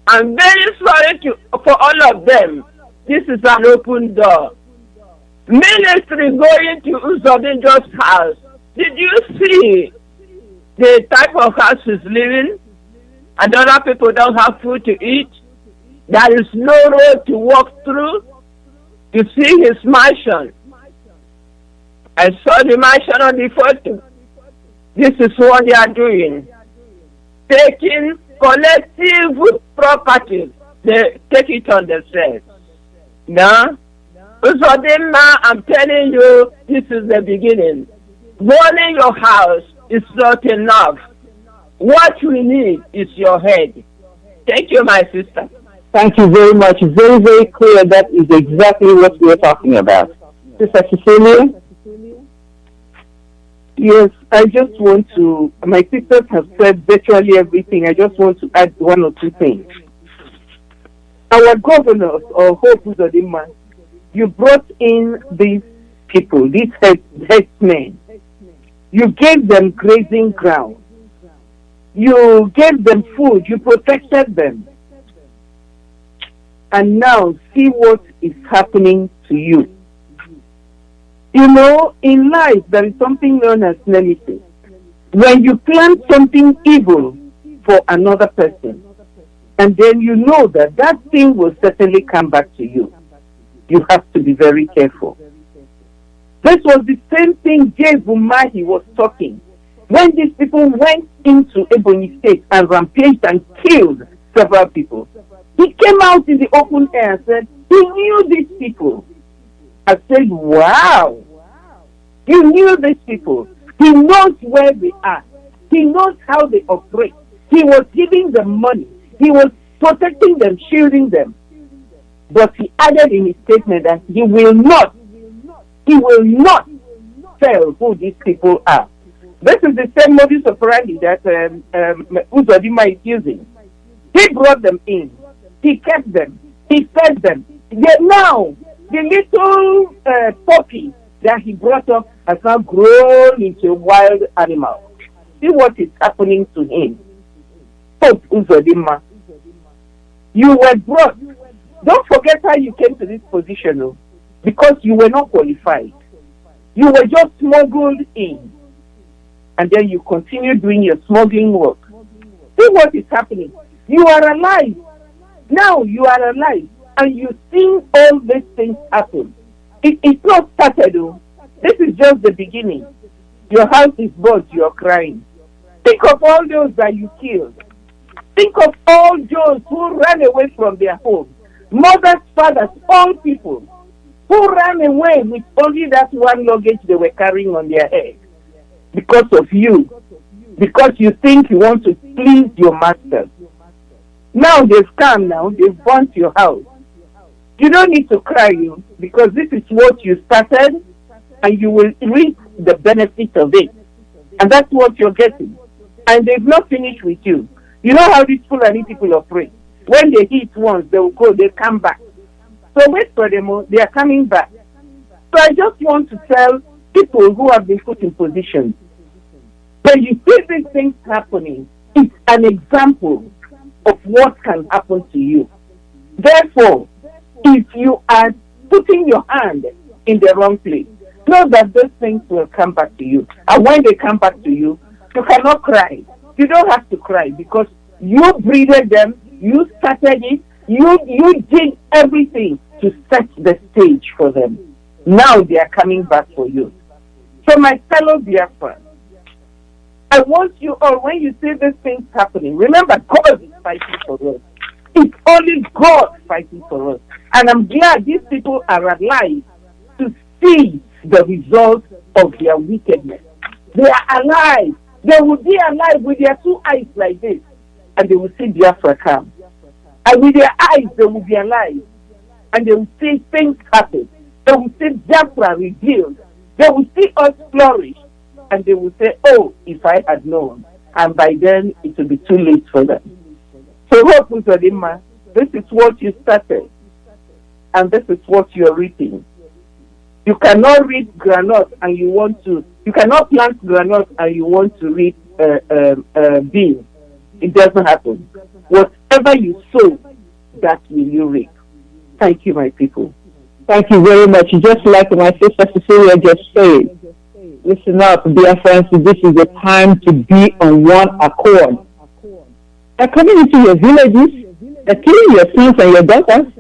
I'm very sorry for all of them. This is an open door. Ministry going to Uzodimma's house. Did you see the type of house he's living? And other people don't have food to eat. There is no road to walk through. You see his mansion. I saw the mansion on the photo. This is what they are doing. Taking collective property. They take it on themselves. Now, Uzodimma, I'm telling you, this is the beginning. Burning your house is not enough. What we need is your head. Thank you, my sister. Thank you very much. Very, very clear. That is exactly what we are talking about. Sister Cecilia? Yes, I just want to, my sisters have said virtually everything. I just want to add one or two things. Our governors, or Hope Uzodimma, you brought in these people, these headsmen. You gave them grazing ground. You gave them food. You protected them. And now see what is happening to you. In life, there is something known as nemesis. When you plan something evil for another person, and then you know that that thing will certainly come back to you, you have to be very careful. This was the same thing Jay Bumahi was talking. When these people went into Ebonyi State and rampaged and killed several people, he came out in the open air and said, he knew these people. I said, wow, you knew these people. He knows where they are. He knows how they operate. He was giving them money. He was protecting them, shielding them. But he added in his statement that he will not tell who these people are. This is the same modus operandi that Uzodimma is using. He brought them in. He kept them. He fed them. Yet now, the little puppy that he brought up has now grown into a wild animal. See what is happening to him. Hope Uzodimma, you were brought. Don't forget how you came to this position, because you were not qualified. You were just smuggled in. And then you continue doing your smuggling work. See what is happening. You are alive. Now you are alive. And you've seen all these things happen. It's not started. This is just the beginning. Your house is burnt. You're crying. Think of all those that you killed. Think of all those who ran away from their homes, mothers, fathers, all people who ran away with only that one luggage they were carrying on their head because of you, because you think you want to please your master. Now they've come now, they've burnt your house. You don't need to cry, because this is what you started, and you will reap the benefit of it. And that's what you're getting. And they've not finished with you. You know how these Fulani people operate. When they hit once, they will go, they come back. So wait for them, they are coming back. So I just want to tell people who have been put in position, when you see these things happening, it's an example of what can happen to you. Therefore, if you are putting your hand in the wrong place, know that those things will come back to you. And when they come back to you, you cannot cry. You don't have to cry, because you breeded them, you started it, you did everything to set the stage for them. Now they are coming back for you. So my fellow Biafra, I want you all, when you see these things happening, remember God is fighting for us. It's only God fighting for us. And I'm glad these people are alive to see the results of their wickedness. They are alive. They will be alive with their two eyes like this, and they will see Biafra come. And with their eyes, they will be alive, and they will see things happen. They will see Biafra revealed. They will see us flourish, and they will say, oh, if I had known. And by then, it will be too late for them. So, this is what you started, and this is what you are reaping. You cannot reap granite and you want to. You cannot plant granite and you want to reap beans. It doesn't happen. Whatever you sow, that will you reap. Thank you, my people. Thank you very much. Just like my sister Cecilia just said, listen up, dear friends. This is the time to be on one accord. They're coming into your villages. They're killing your sons and your daughters.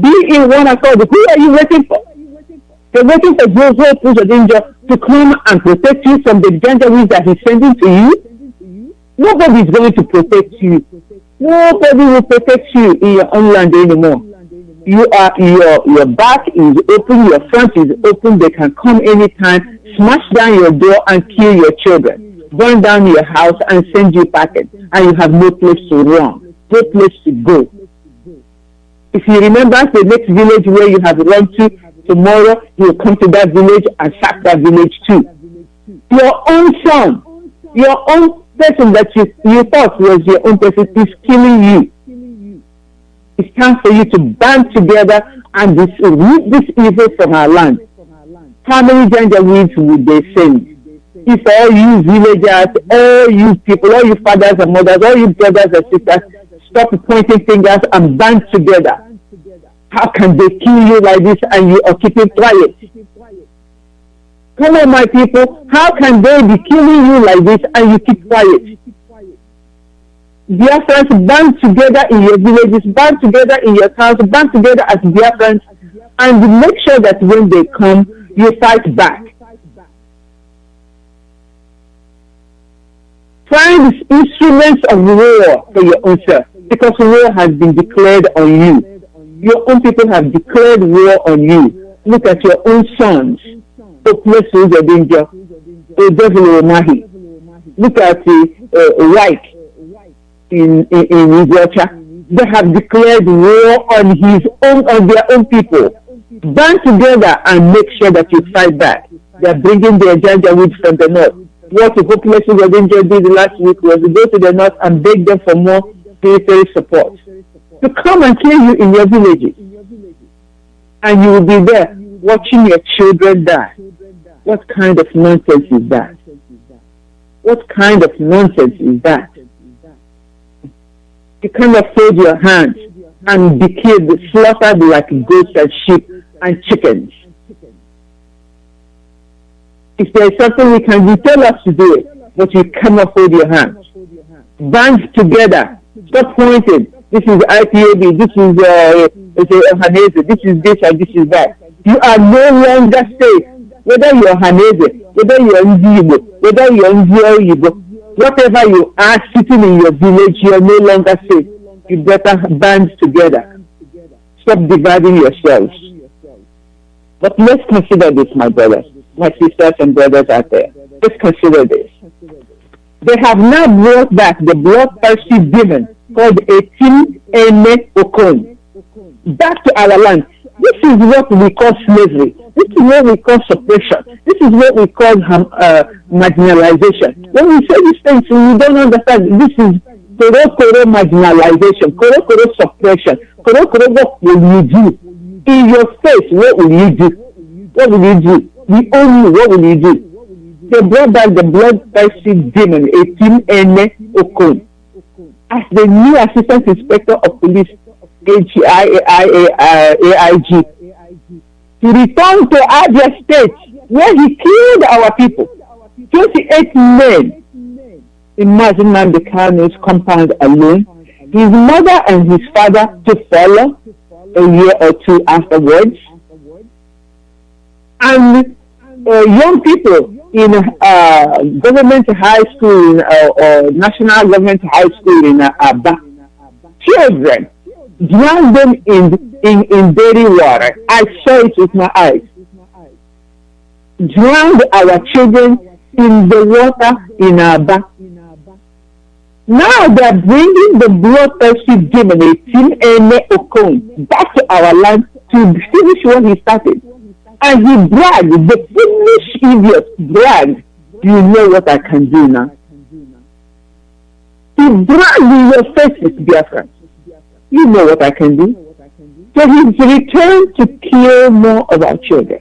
Be in one accord. Who are you waiting for? They're waiting for Joseph to come and protect you from the danger that he's sending to you. Nobody is going to protect you. Nobody will protect you in your own land anymore. You are your back is open, your front is open. They can come anytime, smash down your door and kill your children, burn down your house and send you packets, and you have no place to run, no place to go. If you remember the next village where you have run to, tomorrow you will come to that village and sack that village too. Your own son, your own person that you thought was your own person is killing you. It's time for you to band together and root this evil from our land. How many Janjaweeds would they send? If all you villagers, all you people, all you fathers and mothers, all you brothers and sisters, stop pointing fingers and band together. How can they kill you like this and you are keeping quiet? Come on, my people. How can they be killing you like this and you keep quiet? Biafrans, band together in your villages, band together in your towns, band together as Biafrans, and make sure that when they come, you fight back. Find instruments of war for your own self, because war has been declared on you. Your own people have declared war on you. Look at your own sons. Look at the White in Israel. They have declared war on their own people. Band together and make sure that you fight back. They are bringing their Janjaweed from the north. What the population of India did last week was to go to the north and beg them for more military support to come and kill you in your villages. And you will be there watching your children die. What kind of nonsense is that? What kind of nonsense is that? You cannot fold your hands and be killed, slaughtered like goats and sheep and chickens. If there is something we can do, tell us to do it, but you cannot hold your hands. Band together. Stop pointing. This is IPOB, this is Hanese, this is this and this is that. You are no longer safe. Whether you're Hanese, whether you're Nzibo, whether you're Nzioyibo, whatever you are sitting in your village, you're no longer safe. You better band together. Stop dividing yourselves. But let's consider this, my brothers, my sisters and brothers out there. Let's consider this. They have now brought back the bloodthirsty demon called NNAMDI'S back to our land. This is what we call slavery. This is what we call suppression. This is what we call marginalization. When we say these things, we don't understand. This is koro marginalization, koro suppression. Koro, what will you do? In your face, what will you do? What will you do? We own you, what will you do? They brought back the bloodthirsty demon, NNAMDI'S, as the new Assistant Inspector of Police, AIG, to return to Abia State, where he killed our people. 28 men in Mazi NNAMDI'S compound alone. His mother and his father to follow a year or two afterwards. And young people in government high school or national government high school in Aba, children, drowned them in dirty water. I saw it with my eyes. Drowned our children in the water in Aba. Now they are bringing the bloodthirsty demon, NNAMDI'S, back to our land to finish what he started. And he bragged, the foolish idiot bragged, you know what I can do now. He bragged in your faces, Biafra. You know what I can do. So he's returned to kill more of our children,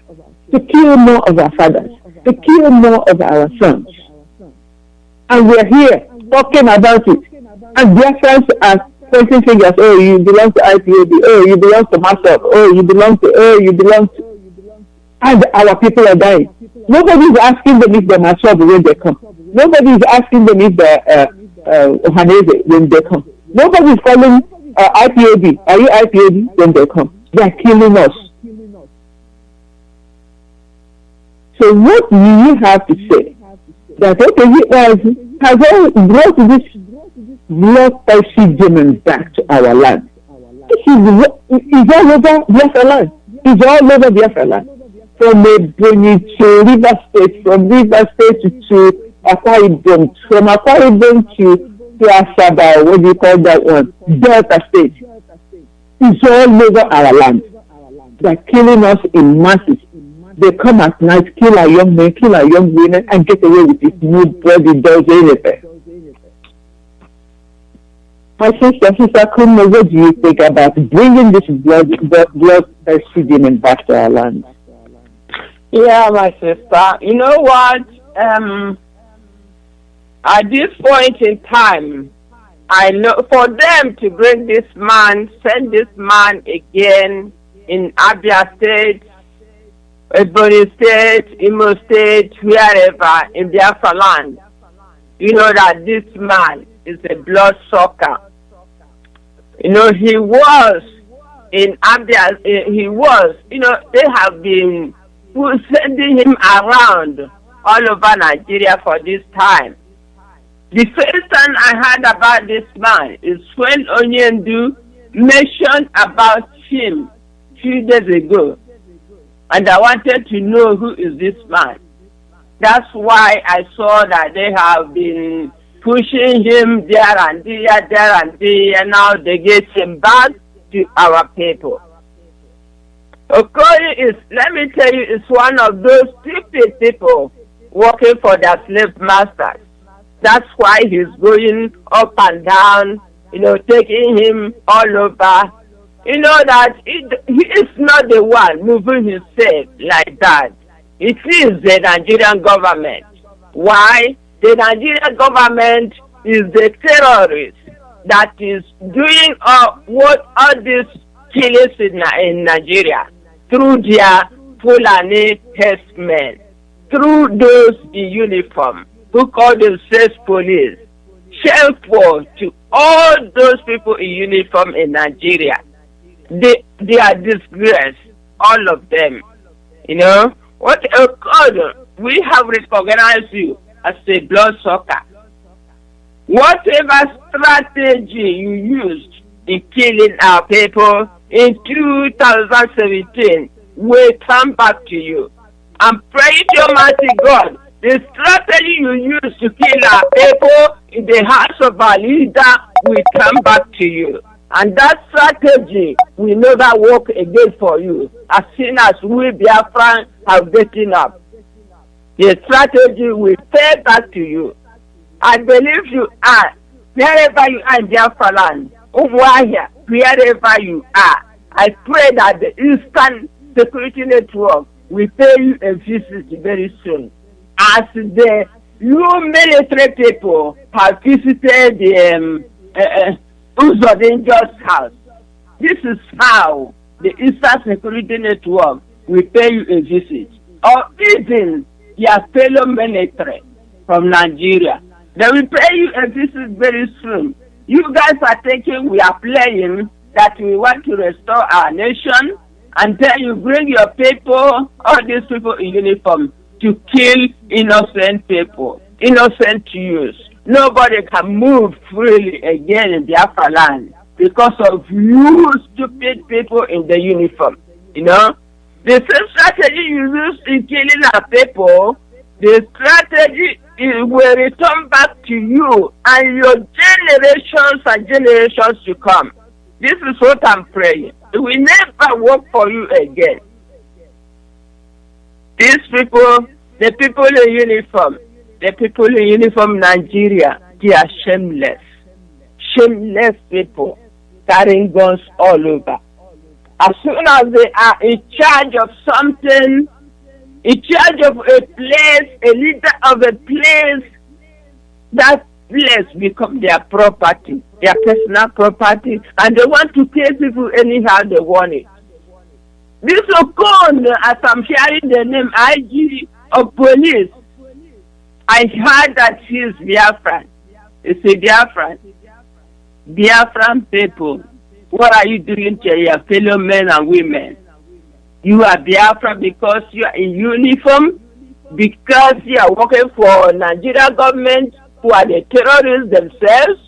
to kill more of our fathers, to kill more of our sons. And we're here talking about it. And Biafrans are pointing fingers, oh, you belong to IPOB, oh, you belong to myself, oh, you belong to. And our people are dying. Nobody is asking them if they're Maswab when they come. Nobody is asking them if they're Ohanese when they come. Nobody is calling IPOB. Are you IPOB when they come? They are killing us. So what do you have to say? That okay, has brought this bloodthirsty demon back to our land. This is all over Biafra land. It's all over Biafra land. From Ebonyi to River State, from River State to Akwa Ibom, from Akwa Ibom to Asaba, what do you call that one? Delta State. It's all over our land. They're killing us in masses. They come at night, kill our young men, kill our young women, and get away with it. Nobody does anything. My sister Kuma, what do you think about bringing this bloodthirsty demon back to our land? Yeah, my sister. You know what? At this point in time, I know for them to bring this man, send this man again in Abia State, Ebonyi State, Imo State, wherever in Biafra land, you know that this man is a blood sucker. You know, he was in Abia, they have been sending him around all over Nigeria for this time. The first time I heard about this man is when Onyendu mentioned about him 2 days ago. And I wanted to know who is this man. That's why I saw that they have been pushing him there and there, and now they get him back to our people. Okoye is, let me tell you, is one of those stupid people working for their slave masters. That's why he's going up and down, taking him all over. You know that he is not the one moving himself like that. It is the Nigerian government. Why? The Nigerian government is the terrorist that is doing all these killings in Nigeria through their Fulani herdsmen, through those in uniform who call themselves police. Shameful to all those people in uniform in Nigeria. They are disgraced, all of them. What a God, we have recognized you as a blood sucker. Whatever strategy you used in killing our people in 2017 will come back to you. I'm praying to Almighty God, the strategy you used to kill our people in the house of our leader will come back to you. And that strategy will never work again for you as soon as we Biafran have gotten up. The strategy will pay back to you. I believe you are, wherever you are in Biafra land, wherever you are, I pray that the Eastern Security Network will pay you a visit very soon. As the new military people have visited the Uzodinjo's house. This is how the Eastern Security Network will pay you a visit. Or even your fellow military from Nigeria. They will pay you a visit very soon. You guys are thinking we are playing that we want to restore our nation, and then you bring your people, all these people in uniform, to kill innocent people, innocent youths. Nobody can move freely again in Biafra land because of you stupid people in the uniform. You know? The same strategy you used in killing our people, the strategy will return back to you and your generations and generations to come. This is what I'm praying. It will never work for you again. These people, the people in uniform, the people in uniform in Nigeria, they are shameless. Shameless people carrying guns all over. As soon as they are in charge of something, in charge of a place, a leader of a place, that place becomes their property, their personal property, and they want to pay people anyhow they want it. This Okon, as I'm hearing the name IG of police, I heard that he is Biafran. It's a Biafran. Biafran people, what are you doing to your fellow men and women? You are Biafra because you are in uniform, because you are working for Nigeria government who are the terrorists themselves.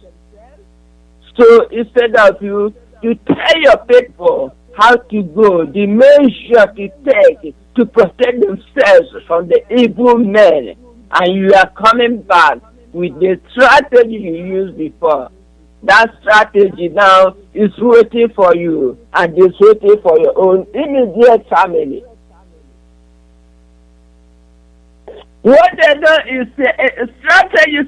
So instead of you tell your people how to go, the measure to take to protect themselves from the evil men, and you are coming back with the strategy you used before. That strategy now is waiting for you, and is waiting for your own immediate family. What they do is a strategy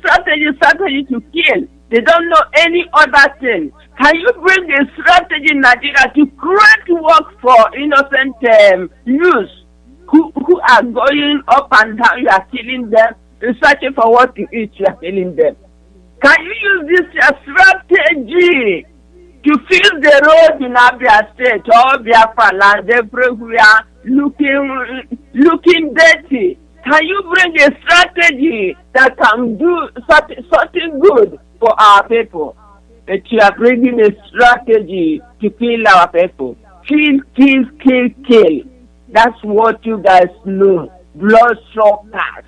to kill. They don't know any other thing. Can you bring a strategy in Nigeria to create work for innocent youths who are going up and down? You are killing them. You're searching for what to eat. You are killing them. Can you use this strategy to fill the road in Abia State or Biafra land everywhere looking dirty? Can you bring a strategy that can do something good for our people? But you are bringing a strategy to kill our people. Kill. That's what you guys know. Bloodsuckers.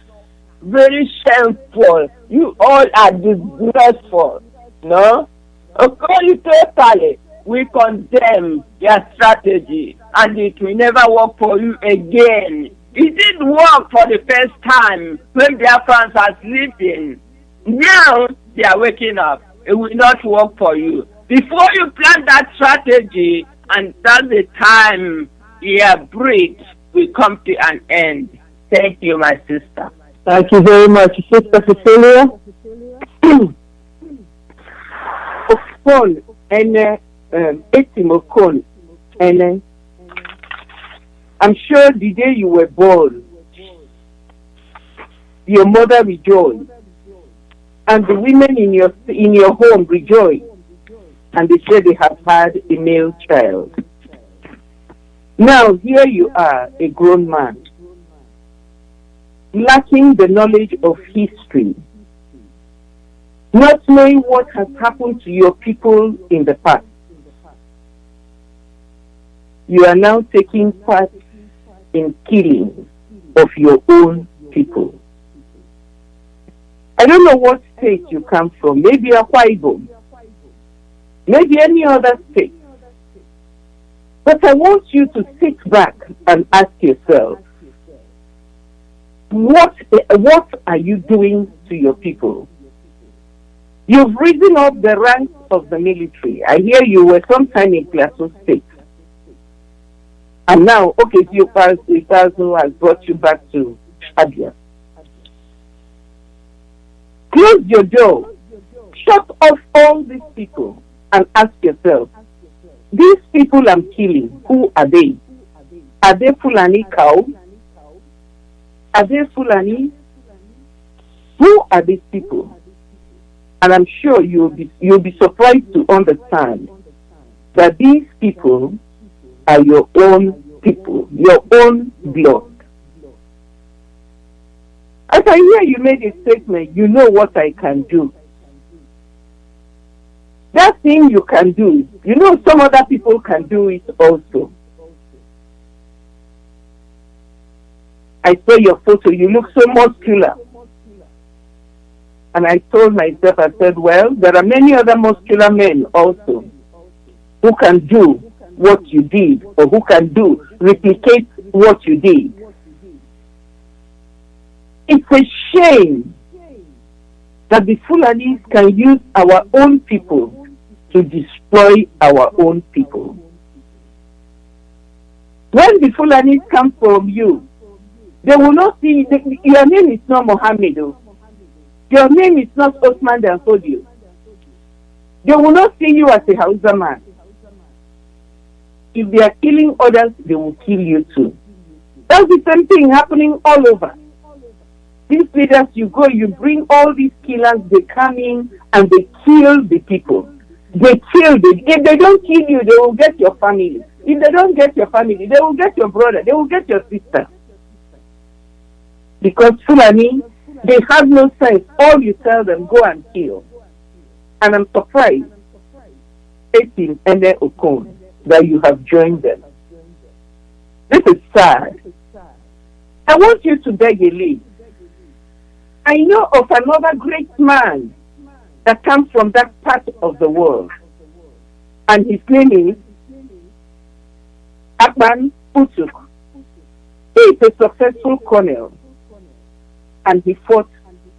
Very shameful. You all are disgraceful. No? According totally, we condemn your strategy, and it will never work for you again. It didn't work for the first time when Biafrans are sleeping. Now they are waking up. It will not work for you. Before you plan that strategy, and that's the time your breed will come to an end. Thank you, my sister. Thank you very much, Sister Cecilia. Okon and Etimokon, and I'm sure the day you were born, your mother rejoiced, and the women in your home rejoiced, and they said they have had a male child. Now here you are, a grown man, lacking the knowledge of history, not knowing what has happened to your people in the past. You are now taking part in killing of your own people. I don't know what state you come from, maybe Ipob, maybe any other state. But I want you to sit back and ask yourself, what are you doing to your people? You've risen up the ranks of the military. I hear you were sometime in Plateau State. And now, okay, Ipob has brought you back to Shabbat. Close your door. Shut off all these people and ask yourself, these people I'm killing, who are they? Are they Fulani cow? Are they Fulani? Who are these people? And I'm sure you'll be surprised to understand that these people are your own people, your own blood. As I hear you made a statement, you know what I can do. That thing you can do, you know some other people can do it also. I saw your photo, you look so muscular. And I told myself, I said, well, there are many other muscular men also who can do what you did, or who can replicate what you did. It's a shame that the Fulanis can use our own people to destroy our own people. When the Fulanis come from you, they will not see, your name is not Mohammed. Your name is not Osman Danfodio. They will not see you as a Hausa man. If they are killing others, they will kill you too. That's the same thing happening all over. These leaders, you go, you bring all these killers, they come in and they kill the people. They kill them. If they don't kill you, they will get your family. If they don't get your family, they will get your brother, they will get your sister. Because Fulani, they have no sense. All you tell them, go and kill. And I'm surprised, 18 NNAMDI'S, that you have joined them. This is sad. I want you to beg a leave. I know of another great man that comes from that part of the world. And his name is Akban Utuk. He is a successful colonel. And he fought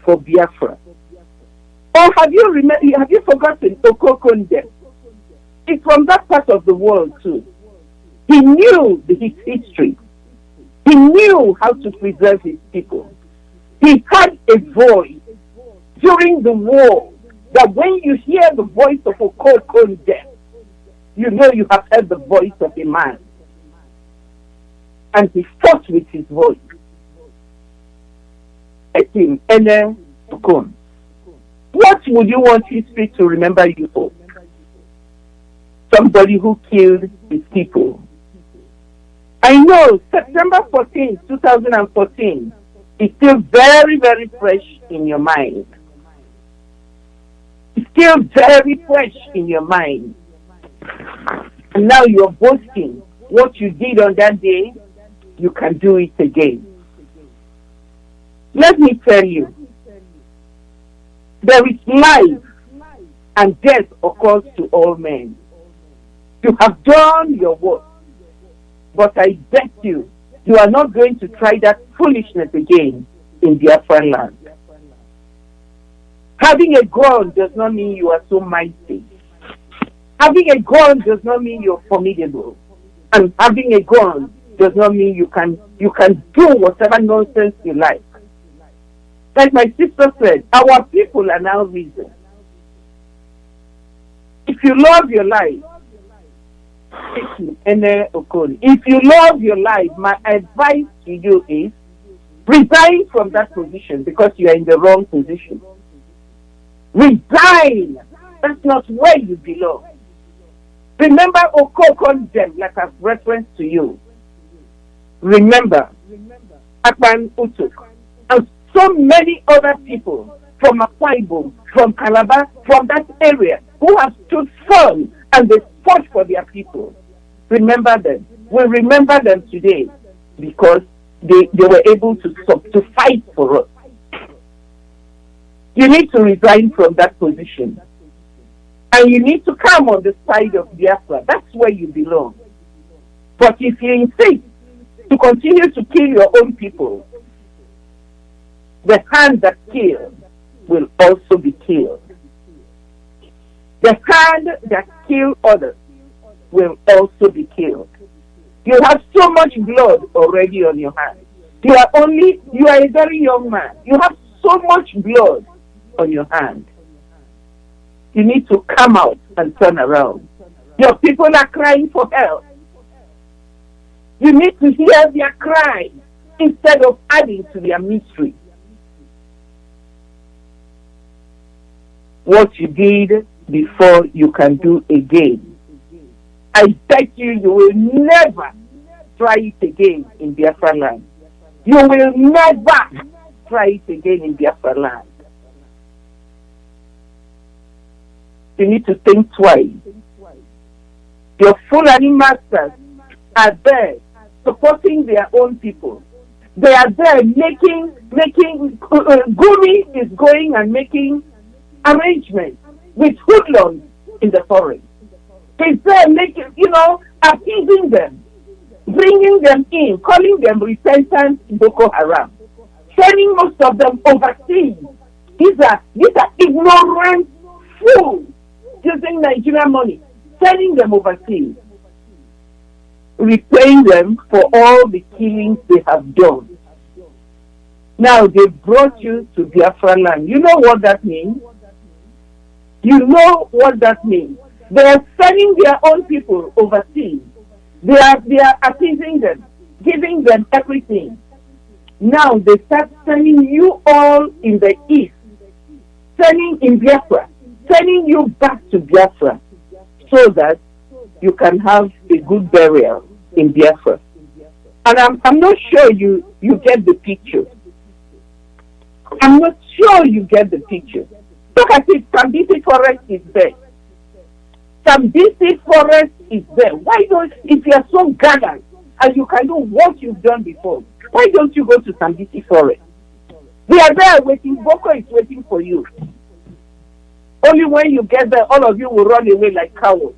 for Biafra. Or have you forgotten Okokonde? He's from that part of the world too. He knew his history. He knew how to preserve his people. He had a voice during the war that when you hear the voice of Okokonde, you know you have heard the voice of a man. And he fought with his voice. What would you want history to remember you for? Somebody who killed his people. I know September 14, 2014 is still very, very fresh in your mind. It's still very fresh in your mind. And now you're boasting what you did on that day, you can do it again. Let me tell you, there is life and death occurs to all men. You have done your work, but I bet you are not going to try that foolishness again in Biafra land. Having a gun does not mean you are so mighty. Having a gun does not mean you're formidable. And having a gun does not mean you can do whatever nonsense you like. Like my sister said, our people are now risen. If you love your life, if you love your life, my advice to you is resign from that position because you are in the wrong position. Resign. That's not where you belong. Remember Okokondem, like I've referenced to you. Remember Akban Utuk and so many other people from Ipob, from Calabar, from that area who have stood firm and they fought for their people. Remember them. We remember them today because they were able to fight for us. You need to resign from that position. And you need to come on the side of Biafra. That's where you belong. But if you insist to continue to kill your own people, the hand that kills will also be killed. The hand that kills others will also be killed. You have so much blood already on your hands. You are a very young man. You have so much blood on your hands. You need to come out and turn around. Your people are crying for help. You need to hear their cry instead of adding to their misery. What you did before, you can do again. I bet you will never try it again in Biafra land. You will never try it again in Biafra land. You need to think twice. Your Fulani masters are there supporting their own people. They are there making Gumi is going and making arrangements with hoodlums in the forest. He's there making, appeasing them, bringing them in, calling them repentant Boko Haram, sending most of them overseas. These are ignorant fools using Nigerian money, sending them overseas, repaying them for all the killings they have done. Now they brought you to Biafra land. You know what that means? You know what that means. They are sending their own people overseas. They are appeasing them, giving them everything. Now they start sending you all in the east, sending in Biafra, sending you back to Biafra so that you can have a good burial in Biafra. And I'm not sure you get the picture. I'm not sure you get the picture. Look at it, Sambisi Forest is there. Sambisi Forest is there. Why don't, if you are so gallant and you can do what you've done before, why don't you go to Sambisi Forest? They are there waiting. Boko is waiting for you. Only when you get there, all of you will run away like cowards.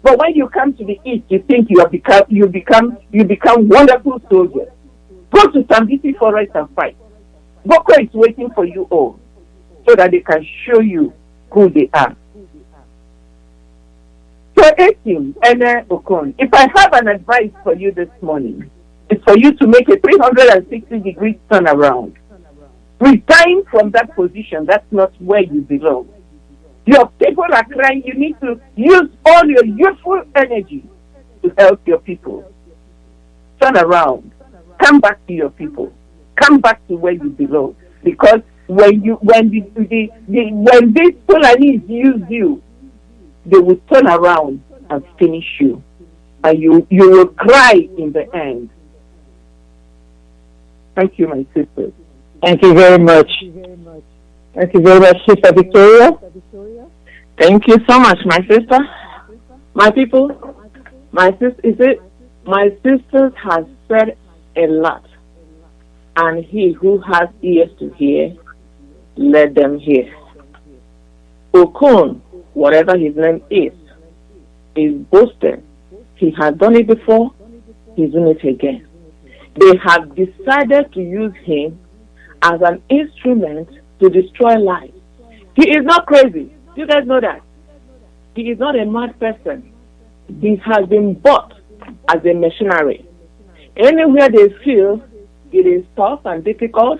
But when you come to the east, you think you become wonderful soldiers. Go to Sambisi Forest and fight. Boko is waiting for you all, so that they can show you who they are. So, Ekim, Okon, if I have an advice for you this morning, it's for you to make a 360-degree turnaround. Resign from that position. That's not where you belong. Your people are crying. You need to use all your youthful energy to help your people. Turn around. Come back to your people. Come back to where you belong. Because when these Fulanis use you, they will turn around and finish you. And you will cry in the end. Thank you, my sisters. Thank you very much. Thank you very much, Sister Victoria. Thank you so much, my sister. My people, my sisters has said a lot. And he who has ears to hear, let them hear. Okon, whatever his name is boasting. He has done it before, he's doing it again. They have decided to use him as an instrument to destroy lives. He is not crazy. You guys know that. He is not a mad person. He has been bought as a missionary. Anywhere they feel it is tough and difficult,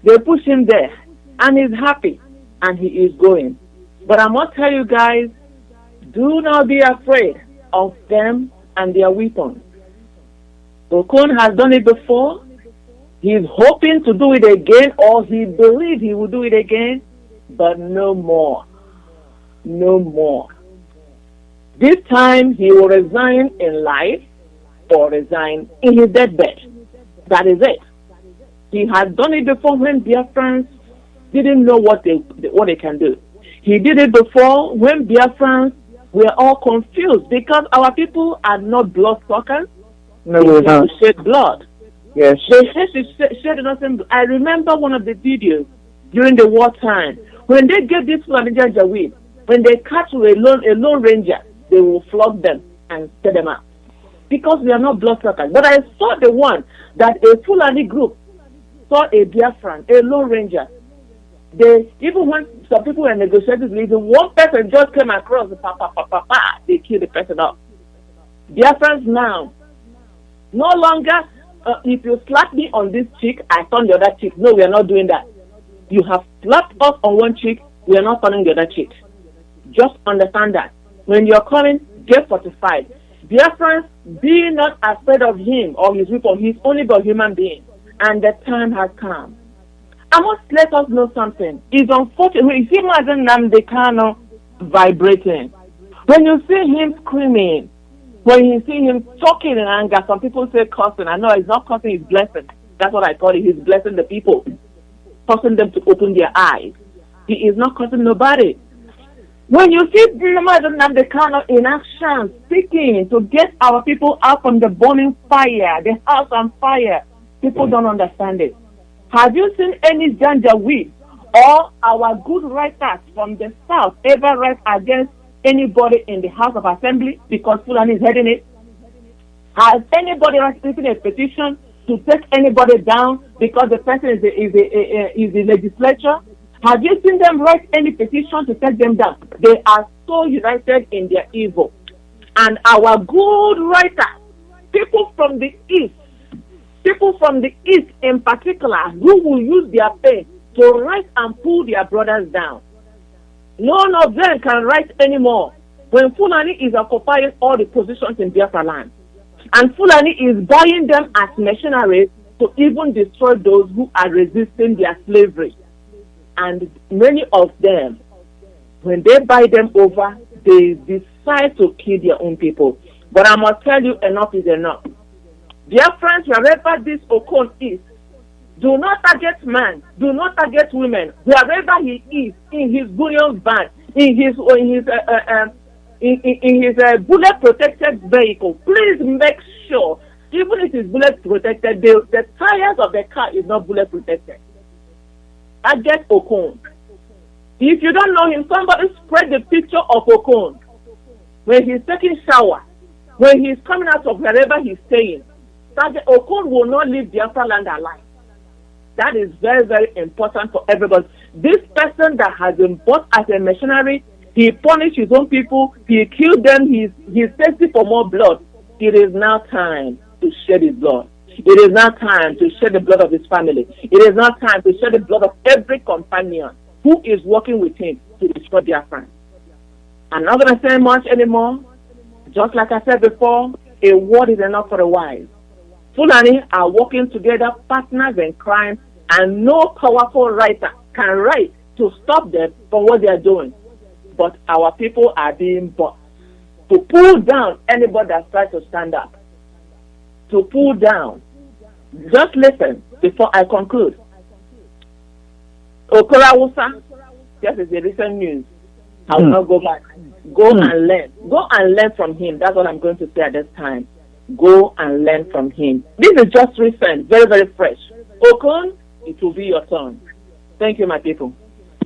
they push him there. And he's happy. And he is going. But I must tell you guys, do not be afraid of them and their weapons. Okon has done it before. He's hoping to do it again, or he believes he will do it again, but no more. No more. This time he will resign in life or resign in his deathbed. That is it. He has done it before when Biafrans didn't know what they can do. He did it before when Biafrans were all confused because our people are not bloodsuckers. No, we're not. They shed blood. Yes. They had to shed innocent blood. I remember one of the videos during the wartime. When they get this Fulani Janjaweed, when they catch a lone ranger, they will flog them and set them out. Because we are not bloodsuckers. But I saw the one that a Fulani group saw a Biafran, a lone ranger. They, even when some people were negotiating, even one person just came across, they killed the person up. Biafrans now, no longer, if you slap me on this cheek, I turn the other cheek. No, we are not doing that. You have slapped us on one cheek, we are not turning the other cheek. Just understand that. When you're coming, get fortified. Biafrans, be not afraid of him or his weapon. He's only but human being. And the time has come. I must let us know something. It's unfortunate. When you see Mazi NNAMDI'S vibrating, when you see him screaming, when you see him talking in anger, some people say cursing. I know he's not cursing, he's blessing. That's what I call it. He's blessing the people, causing them to open their eyes. He is not cursing nobody. When you see Mazi NNAMDI'S in action, speaking to get our people out from the burning fire, the house on fire, people don't understand it. Have you seen any Janjaweed or our good writers from the south ever write against anybody in the House of Assembly because Fulani is heading it? Has anybody written a petition to take anybody down because the person is the legislature? Have you seen them write any petition to take them down? They are so united in their evil. And our good writers, people from the east in particular, who will use their pen to write and pull their brothers down. None of them can write anymore when Fulani is occupying all the positions in Biafra land. And Fulani is buying them as mercenaries to even destroy those who are resisting their slavery. And many of them, when they buy them over, they decide to kill their own people. But I must tell you, enough is enough. Dear friends, wherever this Okon is, do not target man, do not target women. Wherever he is, in his bullion van, in his bullet protected vehicle, please make sure, even if it's bullet protected, the tires of the car is not bullet protected. Target Okon. If you don't know him, somebody spread the picture of Okon when he's taking shower, when he's coming out of wherever he's staying. Okon will not leave Biafra land alive. That is very, very important for everybody. This person that has been bought as a mercenary, he punished his own people, he killed them, he's thirsty for more blood. It is now time to shed his blood. It is now time to shed the blood of his family. It is now time to shed the blood of every companion who is working with him to destroy Biafra. I'm not going to say much anymore. Just like I said before, a word is enough for a wise. Fulani are working together, partners in crime, and no powerful writer can write to stop them from what they are doing. But our people are being bought to pull down anybody that tries to stand up. To pull down. Just listen before I conclude. Okorawusa, this is the recent news. I will not go back. Go and learn. Go and learn from him. That's what I'm going to say at this time. Go and learn from him. This is just recent, very, very fresh. Okon, it will be your turn. Thank you, my people.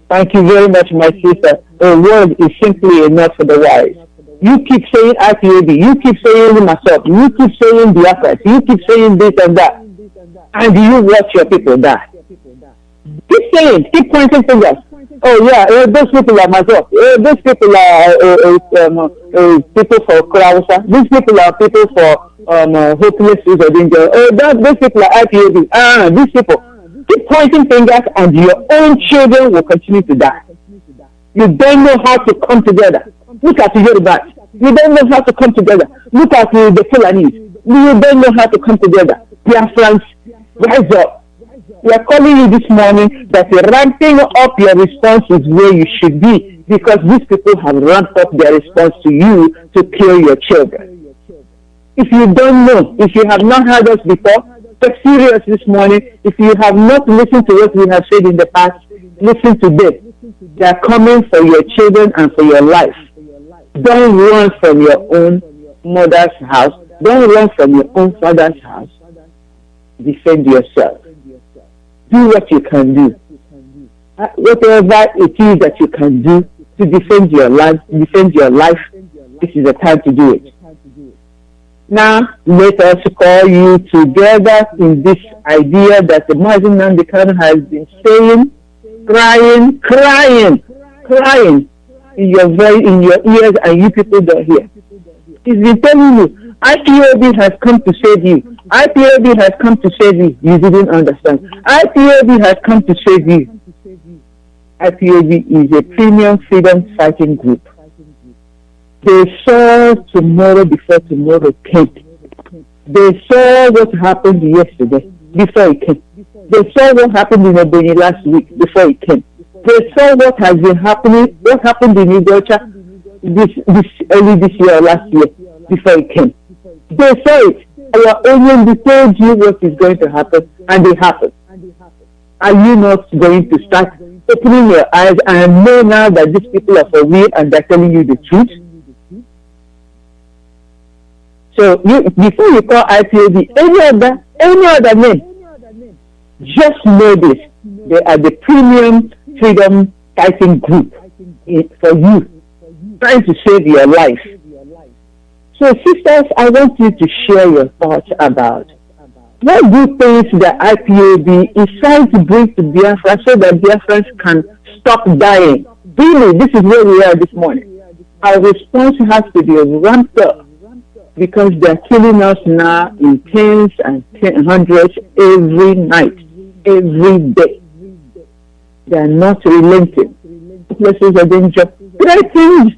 Thank you very much, my sister. A word is simply enough for the wise. You keep saying IPOB, you keep saying myself, you keep saying Biafra, you keep saying this and that. And you watch your people die. Keep saying, keep pointing fingers. Oh yeah, those people are myself. Those people are people for Krausa. These people are people for hopeless or danger. Those people are IPOB. These people. Keep pointing fingers and your own children will continue to die. You don't know how to come together. Look at the Yorubas. You don't know how to come together. Look at the Fulanis. You don't know how to come together. Biafrans, rise up. We are calling you this morning that ramping up your response is where you should be, because these people have ramped up their response to you to kill your children. If you don't know, if you have not heard us before, get serious this morning. If you have not listened to what we have said in the past, listen to this. They are coming for your children and for your life. Don't run from your own mother's house. Don't run from your own father's house. Defend yourself. Do what you can do. whatever it is that you can do to defend your life, this is the time to do it. Now, let us call you together in this idea that the Mazi NNAMDI'S has been saying, crying in your ears, and you people don't hear. He's been telling you, IPOB has come to save you. IPOB has come to save you. You didn't understand. IPOB has come to save you. IPOB is a premium freedom fighting group. They saw tomorrow before tomorrow came. They saw what happened yesterday before it came. They saw what happened in Ebonyi last week before it came. They saw what has been happening, what happened in Idocha early this year or last year before it came. They saw it. Our onion told you what is going to happen, and it happened. Are you not going to start opening your eyes and know now that these people are for real and they're telling you the truth? So before you call IPOB any other name, just know this: they are the premium freedom fighting group for you, trying to save your life. So, sisters, I want you to share your thoughts about what good things the IPOB is trying to bring to Biafra so that Biafrans can stop dying. Really, this is where we are this morning. Our response has to be ramped up because they're killing us now in tens and hundreds every night, every day. They are not relenting. Places are being just threatened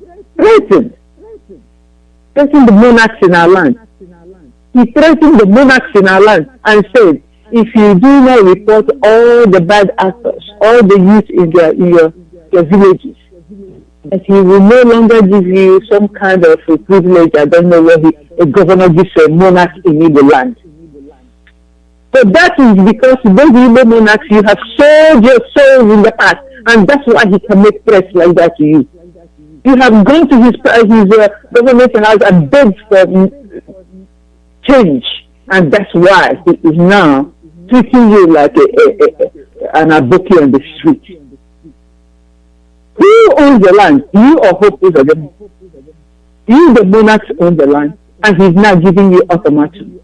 the monarchs in our land. He threatened the monarchs in our land and said, if you do not report all the bad actors, all the youth in your villages, that he will no longer give you some kind of a privilege. I don't know where a governor gives a monarch in the land. But that is because those Igbo monarchs, you have sold your souls in the past, and that's why he can make threats like that to you. You have gone to his government house and begged for change, and that's why he is now treating you like an aboki on the street. Who owns the land? You or Hope is them? You, the monarchs, own the land, and he's now giving you ultimatum.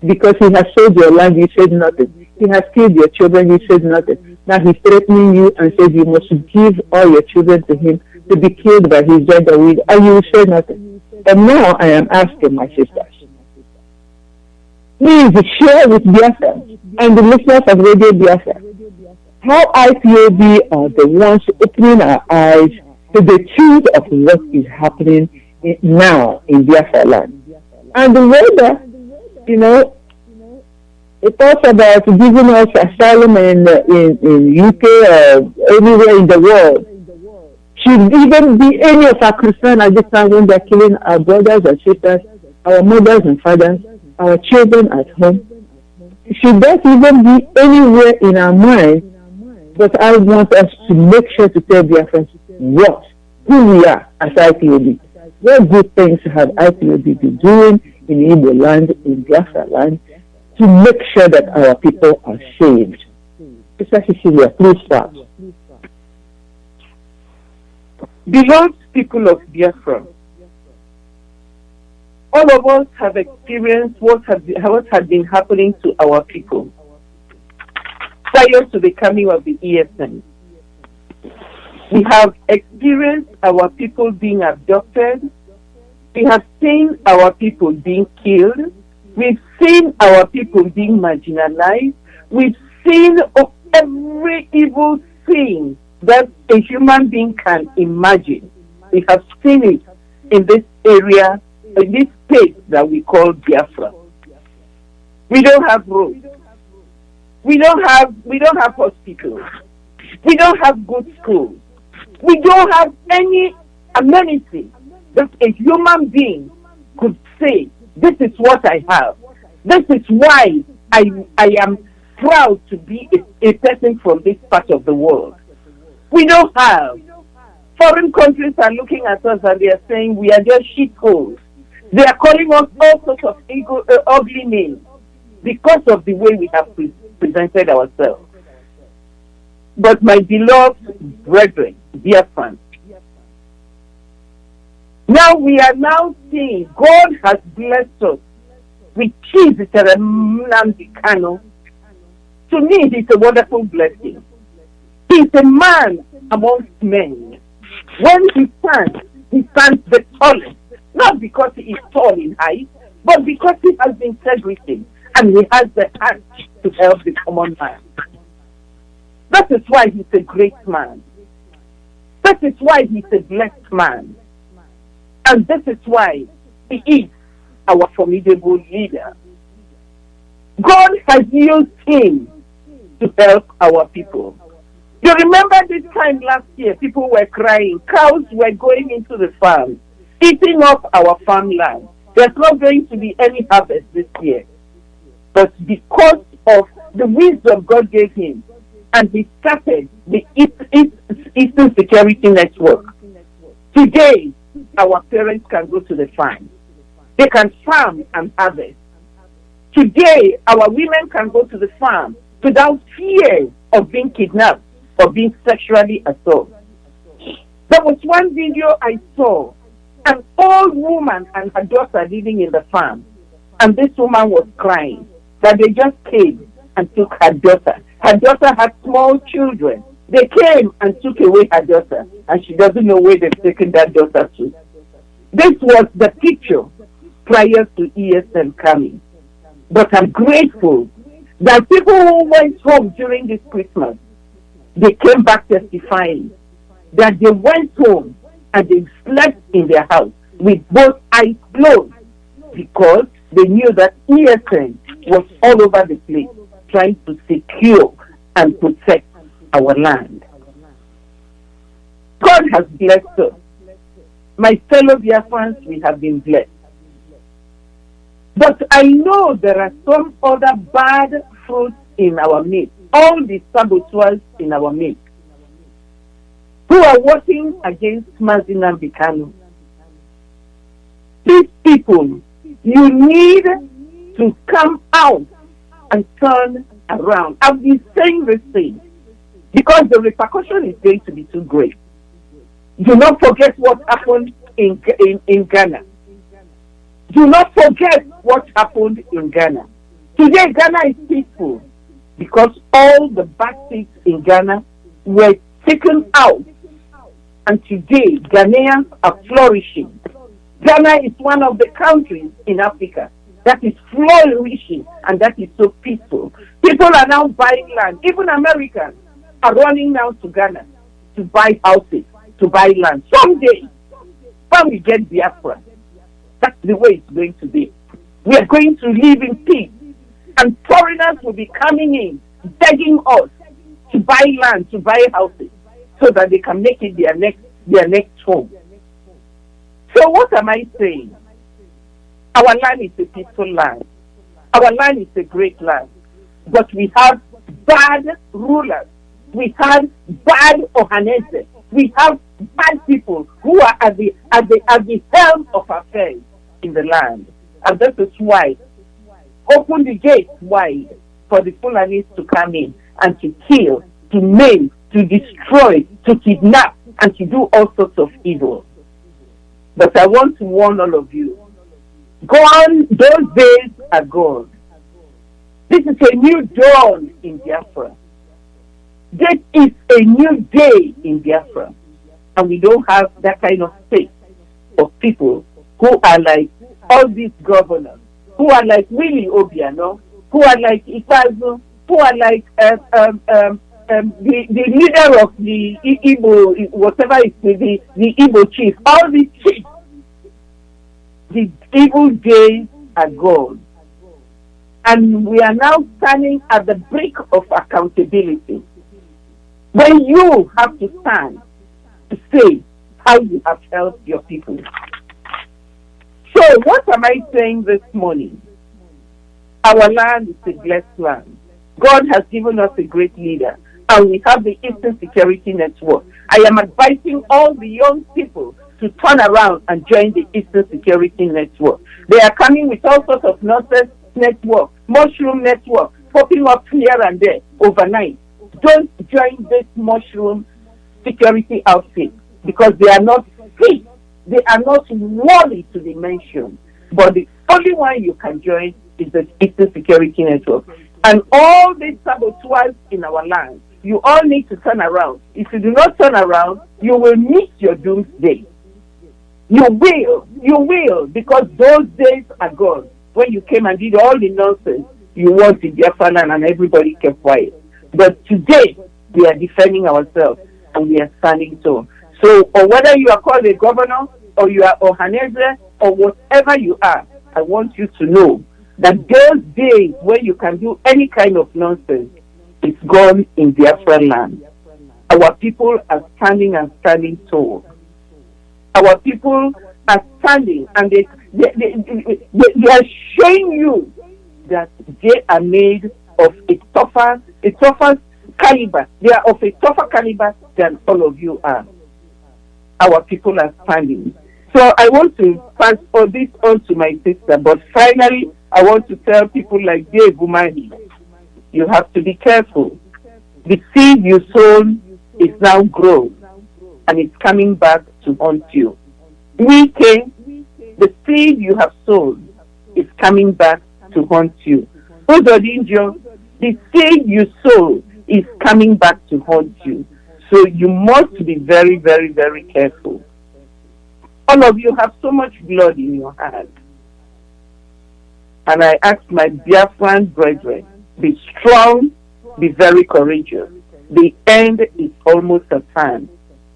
Because he has sold your land, you said nothing. He has killed your children, you said nothing. Now he's threatening you and says you must give all your children to him to be killed by his gender will, and you say nothing. And now I am asking my sisters, please share with Biafra and the listeners of Radio Biafra how IPOB are the ones opening our eyes to the truth of what is happening now in Biafra land. And the weather, it talks about giving us asylum in UK or anywhere in the world. Should even be any of our Christians at this time when they're killing our brothers and sisters, our mothers and fathers, our children at home. Should that even be anywhere in our mind? But I want us to make sure to tell Biafrans who we are as IPOB. What good things have IPOB been doing in Igbo land, in Biafra land, to make sure that our people are saved? Sister Cecilia, please start. Beloved people of Biafra, all of us have experienced what has been happening to our people prior to the coming of the ESN. We have experienced our people being abducted. We have seen our people being killed. We've seen our people being marginalized. We've seen every evil thing that a human being can imagine. We have seen it in this area, in this space that we call Biafra. We don't have roads. We don't have hospitals. We don't have good schools. We don't have any amenity that a human being could say, this is what I have. This is why I am proud to be a person from this part of the world. We don't have. Foreign countries are looking at us and they are saying we are just shitholes. They are calling us all sorts of ugly names because of the way we have presented ourselves. But my beloved brethren, dear friends, now we are now seeing God has blessed us with chief NNAMDI'S. To me, it's a wonderful blessing. He's a man amongst men. When he stands the tallest, not because he is tall in height, but because he has the integrity and he has the heart to help the common man. That is why he's a great man. That is why he's a blessed man. And this is why he is our formidable leader. God has used him to help our people. You remember this time last year, people were crying. Cows were going into the farm, eating up our farmland. There's not going to be any harvest this year. But because of the wisdom God gave him, and he started the Eastern Security Network, today our parents can go to the farm. They can farm and harvest. Today our women can go to the farm without fear of being kidnapped or being sexually assaulted. There was one video I saw, an old woman and her daughter living in the farm, and this woman was crying that they just came and took her daughter. Her daughter had small children. They came and took away her daughter, and she doesn't know where they've taken that daughter to. This was the picture prior to ESN coming. But I'm grateful that people who went home during this Christmas, they came back testifying that they went home and they slept in their house with both eyes closed because they knew that ESN was all over the place trying to secure and protect our land. God has blessed us. My fellow Biafrans, we have been blessed. But I know there are some other bad fruits in our midst, all the saboteurs in our midst, who are working against Mazi NNAMDI'S. These people, you need to come out and turn around. I've been saying this thing because the repercussion is going to be too great. Do not forget what happened in Ghana. Do not forget what happened in Ghana. Today, Ghana is peaceful because all the bad things in Ghana were taken out. And today, Ghanaians are flourishing. Ghana is one of the countries in Africa that is flourishing and that is so peaceful. People are now buying land. Even Americans are running now to Ghana to buy houses, to buy land. Someday, when we get Biafra, that's the way it's going to be. We are going to live in peace. And foreigners will be coming in, begging us to buy land, to buy houses, so that they can make it their next home. So what am I saying? Our land is a peaceful land. Our land is a great land. But we have bad rulers. We have bad Ohanese. We have bad people who are at the helm of affairs in the land. And that is why open the gates wide for the Fulanis to come in and to kill, to maim, to destroy, to kidnap, and to do all sorts of evil. But I want to warn all of you. Gone, those days are gone. This is a new dawn in Biafra. This is a new day in Biafra. And we don't have that kind of faith of people who are like all these governors, who are like Willie Obiano, who are like Ipob, who are like the leader of the Igbo, whatever it may be, the Igbo chief. All these chiefs, the evil days are gone. And we are now standing at the brink of accountability. When you have to stand to say how you have helped your people. So what am I saying this morning? Our land is a blessed land. God has given us a great leader, and we have the Eastern Security Network. I am advising all the young people to turn around and join the Eastern Security Network. They are coming with all sorts of nonsense network, mushroom network, popping up here and there overnight. don't join this mushroom security outfit because they are not fit. They are not worthy to be mentioned. But the only one you can join is the Eastern Security Network. And all these saboteurs in our land, you all need to turn around. If you do not turn around, you will miss your doomsday. You will, because those days are gone. When you came and did all the nonsense you want in Biafra land and everybody kept quiet. But today, we are defending ourselves and we are standing tall. So, or whether you are called a governor, or you are Ohaneze, or whatever you are, I want you to know that those days where you can do any kind of nonsense is gone in Biafra land. Our people are standing and standing tall. Our people are standing and they are showing you that they are made of a tougher caliber. They are of a tougher caliber than all of you are. Our people are standing. So I want to pass all this on to my sister, but finally I want to tell people like Dave Umani, you have to be careful. The seed you sown is now grown and it's coming back to haunt you. The seed you have sown is coming back to haunt you. Uzodinjo, the seed you sow is coming back to haunt you. So you must be very, very, very careful. All of you have so much blood in your hand. And I ask my Biafran brethren, be strong, be very courageous. The end is almost at hand.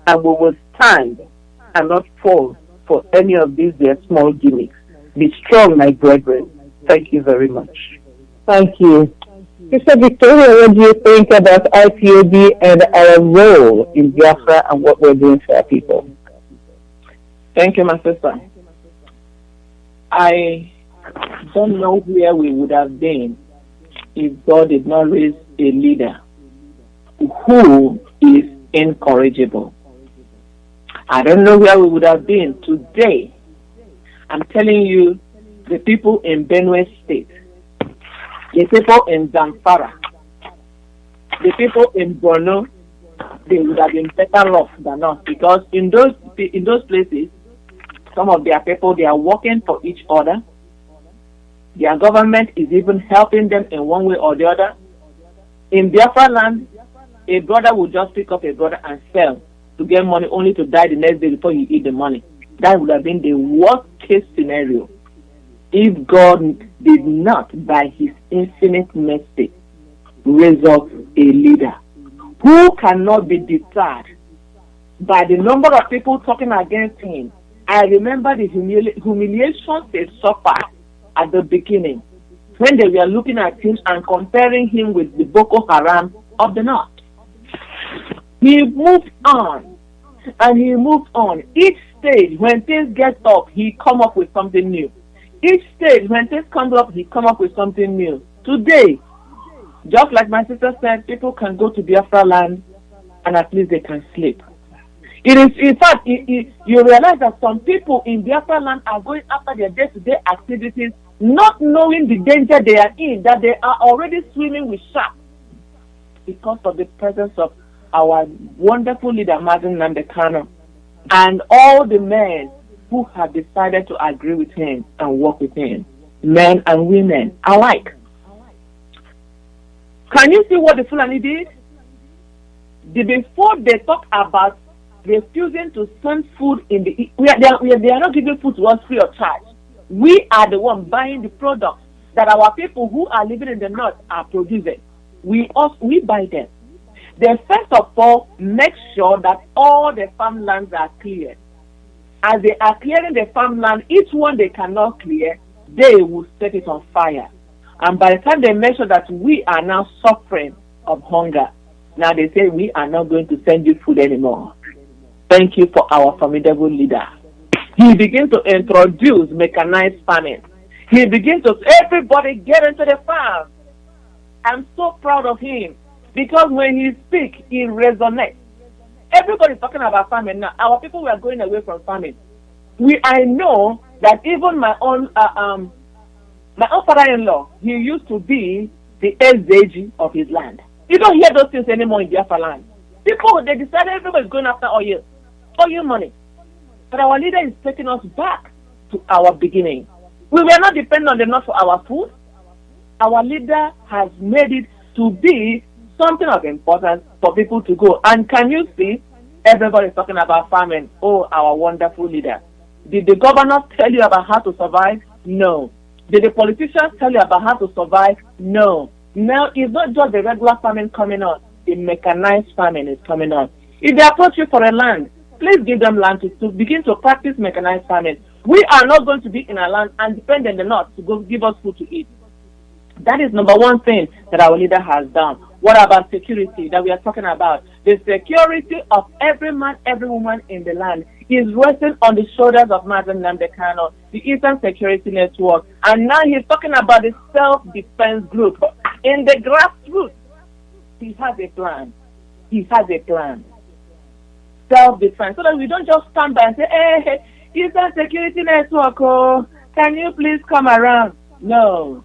And we will stand and not fall for any of these their small gimmicks. Be strong, my brethren. Thank you very much. Thank you. Sister Victoria, what do you think about IPOB and our role in Biafra and what we're doing for our people? Thank you, my sister. I don't know where we would have been if God did not raise a leader who is incorrigible. I don't know where we would have been today. I'm telling you, the people in Benue State, the people in Zamfara, the people in Borno, they would have been better off than us, because in those places, some of their people, they are working for each other. Their government is even helping them in one way or the other. In Biafra land, a brother will just pick up a brother and sell to get money, only to die the next day before you eat the money. That would have been the worst case scenario if God did not, by his infinite mercy, raise up a leader who cannot be deterred by the number of people talking against him. I remember the humiliations they suffered at the beginning when they were looking at him and comparing him with the Boko Haram of the north. He moved on, and he moved on. Each stage, when things get up, he come up with something new. Each stage, when things come up, he come up with something new. Today, just like my sister said, people can go to Biafra land and at least they can sleep. It is, in fact, you realize that some people in Biafra land are going after their day-to-day activities, not knowing the danger they are in, that they are already swimming with sharks because of the presence of our wonderful leader, Mazi NNAMDI'S, and all the men who have decided to agree with him and work with him, men and women alike. Can you see what the Fulani did? Before they talk about refusing to send food in the... They are not giving food to us free of charge. We are the one buying the products that our people who are living in the north are producing. We buy them. They first of all make sure that all the farmlands are cleared. As they are clearing the farmland, each one they cannot clear, they will set it on fire. And by the time they make sure that we are now suffering of hunger, now they say we are not going to send you food anymore. Thank you for our formidable leader. He begins to introduce mechanized farming. He begins to say, everybody get into the farm. I'm so proud of him, because when he speaks, he resonates. Everybody's talking about farming now. Our people were going away from farming. I know that even my own father-in-law, he used to be the SDG of his land. You don't hear those things anymore in Biafra land. People, they decided everybody's going after oil money. But our leader is taking us back to our beginning. We were not dependent on the North for our food. Our leader has made it to be something of importance for people to go. And can you see, everybody's talking about farming. Oh, our wonderful leader. Did the governor tell you about how to survive? No. Did the politicians tell you about how to survive? No. Now, it's not just the regular farming coming on. The mechanized farming is coming on. If they approach you for a land, please give them land to begin to practice mechanized farming. We are not going to be in our land and depend on the North to go give us food to eat. That is number one thing that our leader has done. What about security that we are talking about? The security of every man, every woman in the land is resting on the shoulders of Mazi NNAMDI'S, the Eastern Security Network. And now he's talking about the self-defense group. In the grassroots, he has a plan. He has a plan. Self-defense. So that we don't just stand by and say, hey, Eastern Security Network, oh, can you please come around? No.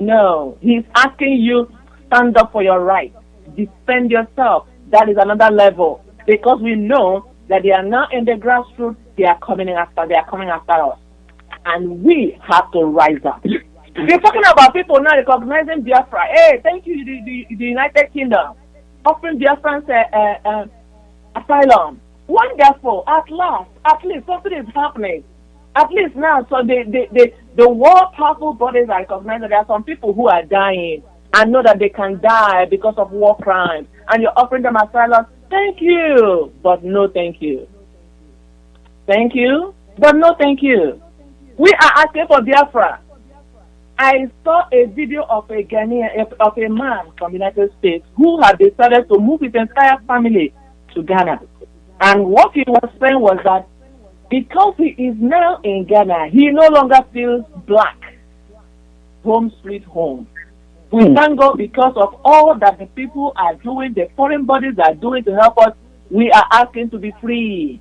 No. He's asking you, stand up for your rights. Defend yourself. That is another level. Because we know that they are now in the grassroots, they are coming after us. And we have to rise up. We're talking about people now recognizing Biafra. Hey, thank you, the United Kingdom, offering Biafrans asylum. Wonderful. At least something is happening. At least now, so the world powerful bodies are recognizing that there are some people who are dying and know that they can die because of war crimes. And you're offering them asylum. Thank you, but no thank you. Thank you, but no thank you. We are asking for Biafra. I saw a video of a Ghanaian, of a man from the United States who had decided to move his entire family to Ghana. And what he was saying was that because he is now in Ghana, he no longer feels black. Home sweet home. We thank God because of all that the people are doing, the foreign bodies are doing to help us. We are asking to be free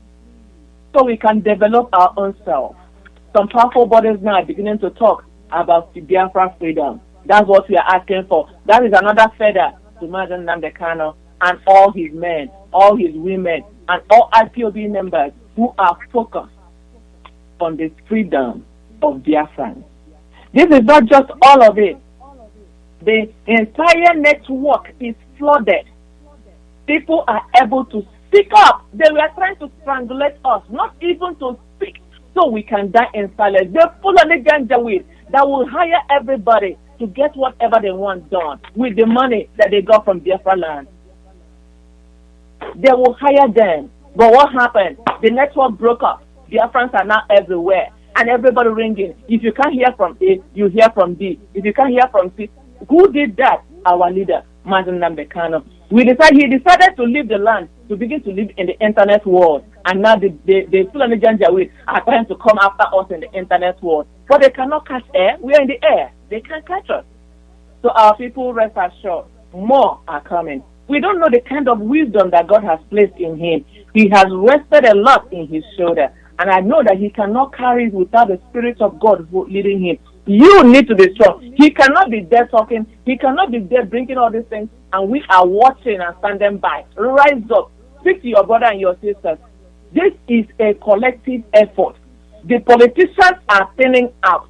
so we can develop our own self. Some powerful bodies now are beginning to talk about the Biafra freedom. That's what we are asking for. That is another feather to Mazi NNAMDI'S and all his men, all his women, and all IPOB members who are focused on the freedom of Biafrans. This is not just all of it. The entire network is flooded. People are able to speak up. They were trying to strangulate us, not even to speak, so we can die in silence. They're full of Janjaweed that will hire everybody to get whatever they want done with the money that they got from Biafra land. They will hire them. But what happened? The network broke up. Biafrans are now everywhere. And everybody ringing. If you can't hear from A, you hear from B. If you can't hear from C. Who did that? Our leader, Mazi NNAMDI'S. He decided to leave the land to begin to live in the internet world. And now the Fulani Janjaweed are trying to come after us in the internet world. But they cannot catch air. We are in the air. They can't catch us. So our people, rest assured, more are coming. We don't know the kind of wisdom that God has placed in him. He has rested a lot in his shoulder. And I know that he cannot carry it without the Spirit of God leading him. You need to be strong. He cannot be there talking. He cannot be there bringing all these things. And we are watching and standing by. Rise up. Speak to your brother and your sisters. This is a collective effort. The politicians are thinning out.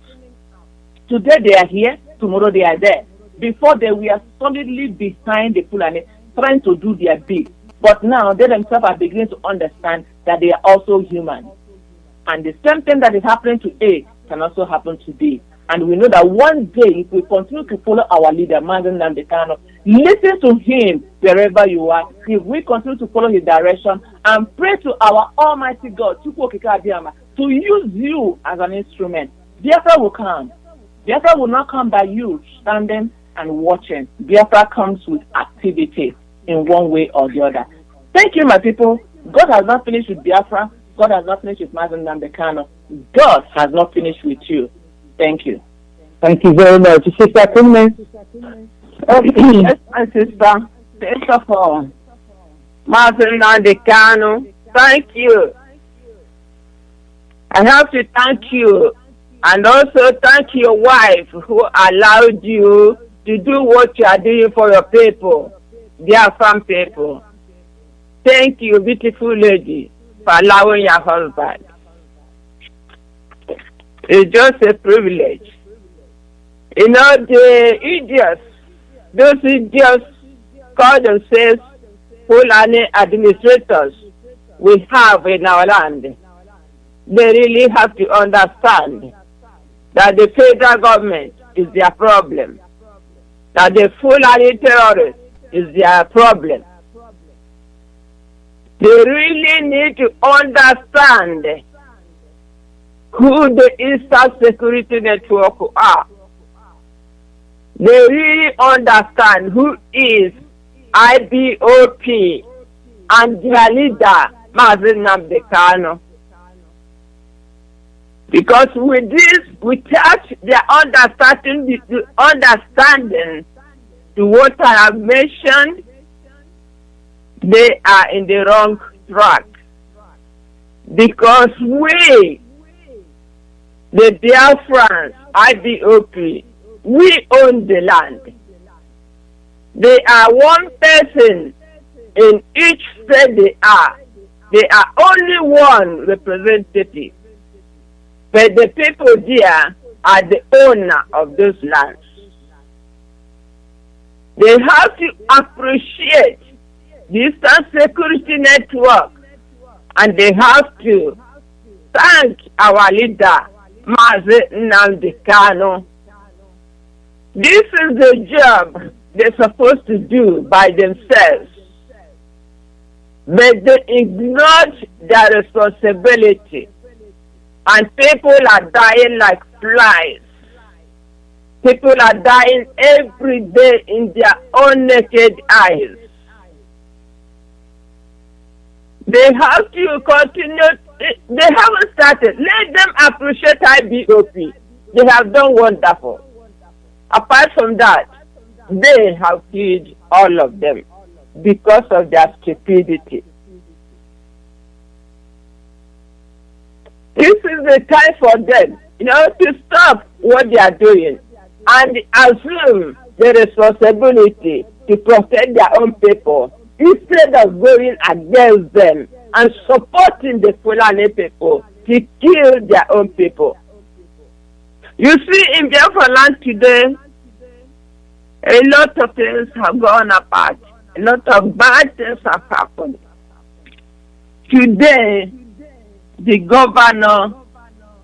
Today they are here. Tomorrow they are there. Before they were solidly behind the Fulani, trying to do their bit. But now they themselves are beginning to understand that they are also human. And the same thing that is happening to A can also happen to B. And we know that one day, if we continue to follow our leader, Mazi NNAMDI'S, listen to him wherever you are. If we continue to follow his direction and pray to our Almighty God, to use you as an instrument, Biafra will come. Biafra will not come by you standing and watching. Biafra comes with activity in one way or the other. Thank you, my people. God has not finished with Biafra. God has not finished with Mazi NNAMDI'S. God has not finished with you. Thank you. Thank you very much. Sister Kume. Yes, my sister. First of all, Mazi NNAMDI'S, thank you. I have to thank you and also thank your wife who allowed you to do what you are doing for your people. Biafran people. Thank you, beautiful lady, for allowing your husband. It's just a privilege. You know, the idiots, those idiots call themselves Fulani administrators we have in our land. They really have to understand that the federal government is their problem, that the Fulani terrorists is their problem. They really need to understand who the Eastern Security Network are. They really understand who is IPOB and their leader, Mazi NNAMDI'S. Because with this, without their understanding to what I have mentioned, they are in the wrong track. Because we, the Biafrans, IPOB, we own the land. They are one person in each state they are. They are only one representative. But the people there are the owner of those lands. They have to appreciate the Eastern Security Network, and they have to thank our leader, Mazi NNAMDI'S. This is the job they're supposed to do by themselves. But they ignored their responsibility. And people are dying like flies. People are dying every day in their own naked eyes. They have to continue. They haven't started. Let them appreciate IPOB. They have done wonderful. Apart from that, they have killed all of them because of their stupidity. This is the time for them, to stop what they are doing and assume the responsibility to protect their own people instead of going against them and supporting the Fulani people to kill their own people. You see, in Biafra land today, a lot of things have gone apart. A lot of bad things have happened. Today, the governor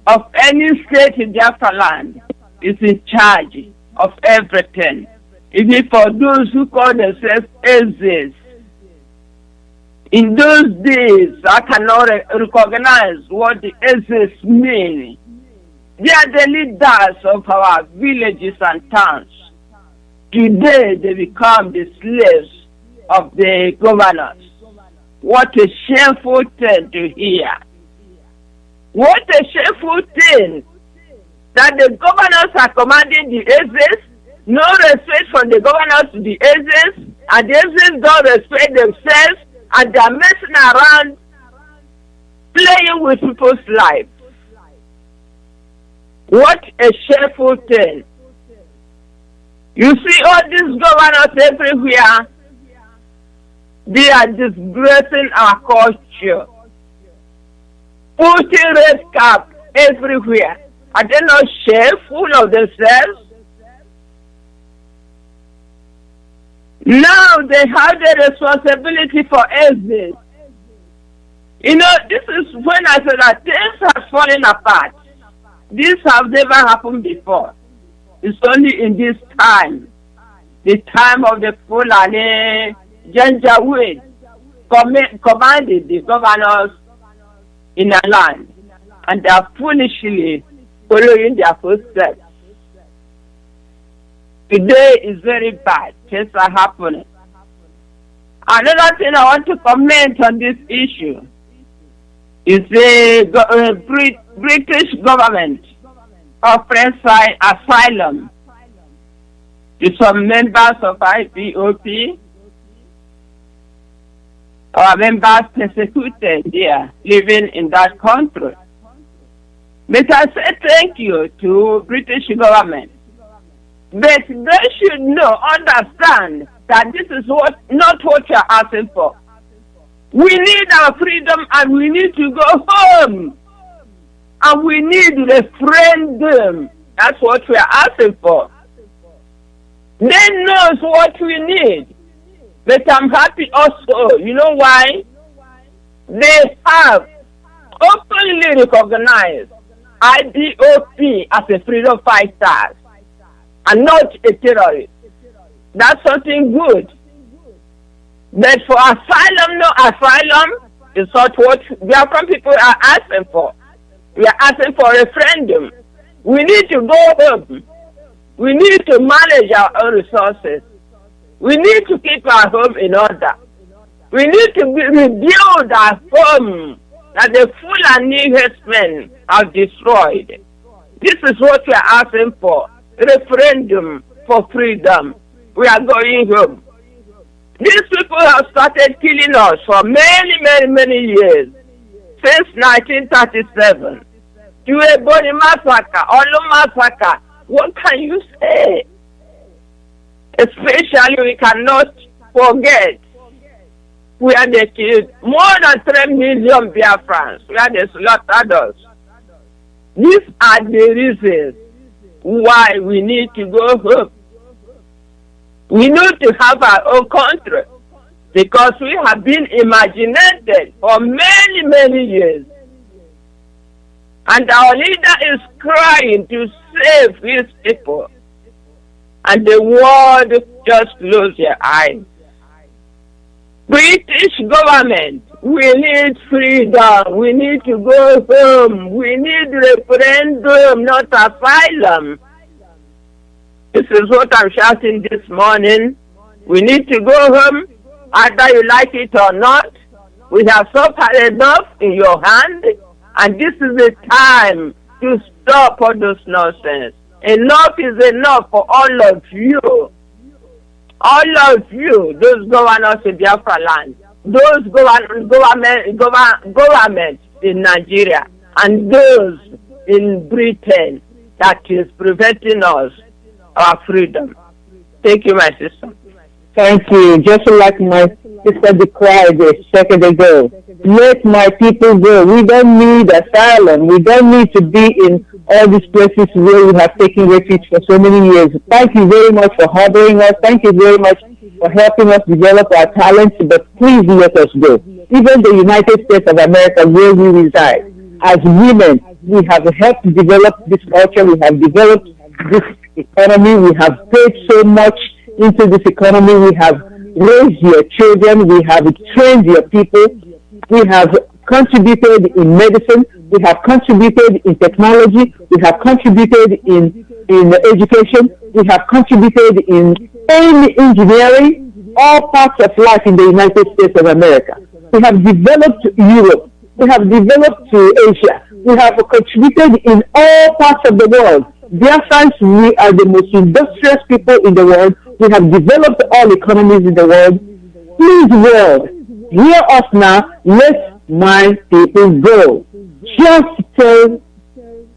of any state in Biafra land is in charge of everything. Even for those who call themselves Alozie. In those days, I cannot recognize what the Alozie mean. They are the leaders of our villages and towns. Today, they become the slaves of the governors. What a shameful thing to hear. What a shameful thing that the governors are commanding the Alozie, no respect from the governors to the Alozie, and the Alozie don't respect themselves, and they are messing around, playing with people's lives. What a shameful thing. You see all these governors everywhere, they are disgracing our culture, putting red cap everywhere. Are they not shameful of themselves? Now they have the responsibility for Alozie. This is when I said that things are falling apart. This has never happened before. It's only in this time, the time of the Fulani Janjaweed commanded the governors in a land, and they are foolishly following their footsteps. Today is very bad. Things are happening. Another thing I want to comment on this issue is the British government offering asylum to some members of IPOB, or members persecuted there living in that country. But I say thank you to British government But they should understand that this is not what you're asking for. We need our freedom and we need to go home. And we need referendum. That's what we are asking for. They knows what we need. But I'm happy also. You know why? They have openly recognized IPOB as a freedom fighter and not a terrorist. That's something good. But for asylum, no asylum is not what Biafran people are asking for. We are asking for a referendum. We need to go home. We need to manage our own resources. We need to keep our home in order. We need to rebuild our home that the Fulani herdsmen have destroyed. This is what we are asking for. Referendum for freedom. We are going home. These people have started killing us for many years. Since 1937. Body massacre, Olo massacre. What can you say? Especially we cannot forget where they killed more than 3 million Biafrans, where they slaughtered us. These are the reasons why we need to go home. We need to have our own country because we have been imaginated for many years. And our leader is crying to save his people. And the world just close their eyes. British government, we need freedom. We need to go home. We need referendum, not asylum. This is what I'm shouting this morning. We need to go home, either you like it or not. We have suffered enough in your hand, and this is the time to stop all those nonsense. Enough is enough for all of you. All of you, those governors in Biafra land, those governments in Nigeria, and those in Britain that is preventing us our freedom. Thank you, my sister. Thank you. Just like my sister declared a second ago, let my people go. We don't need asylum. We don't need to be in all these places where we have taken refuge for so many years. Thank you very much for harboring us. Thank you very much for helping us develop our talents, but please let us go. Even the United States of America, where we reside, as women, we have helped develop this culture. We have developed this economy. We have paid so much into this economy. We have raised your children. We have trained your people. We have contributed in medicine. We have contributed in technology. We have contributed in education. We have contributed in engineering, all parts of life in the United States of America. We have developed Europe. We have developed Asia. We have contributed in all parts of the world. Biafrans, we are the most industrious people in the world. We have developed all economies in the world. Please, world, hear us now. Let my people go. Just tell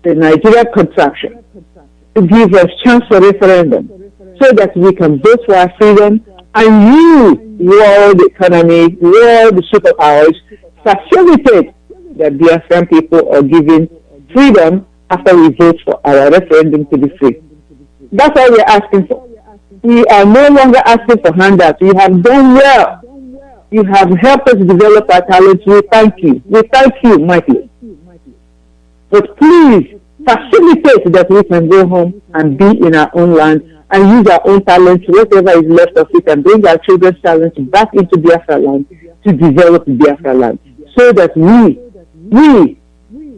the Nigeria contraction to give us chance for referendum so that we can vote for our freedom, and you, world economy, world superpowers, facilitate the Biafran people are given freedom after we vote for our referendum to be free. That's all we're asking for. We are no longer asking for handouts. You have done well. You have helped us develop our talents. We thank you. We thank you mightily. But please facilitate that we can go home and be in our own land and use our own talents, whatever is left of it, and bring our children's talents back into Biafra land to develop Biafra land, so that we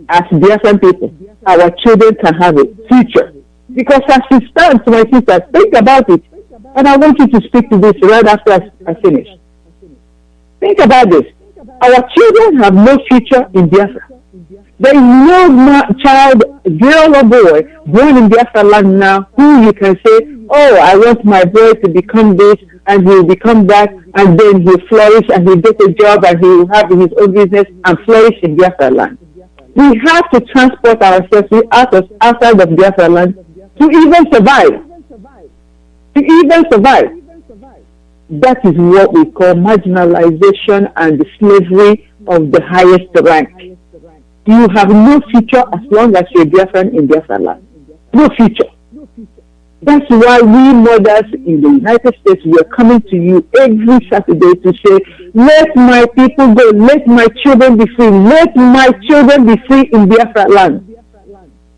as Biafran people, our children can have a future. Because as it stands, my sisters, think about it. And I want you to speak to this right after I finish. Think about this. Our children have no future in Biafra. There is no child, girl or boy, born in Biafra land now who you can say, oh, I want my boy to become this, and he will become that, and then he'll flourish, and he'll get a job, and he will have his own business and flourish in Biafra land. We have to transport ourselves outside of Biafra land to even survive. to even survive. That is what we call marginalization and the slavery of the highest rank. You have no future as long as you're Biafran in Biafra land. No future. That's why we mothers in the United States, we are coming to you every Saturday to say, let my people go, let my children be free, let my children be free in Biafra land.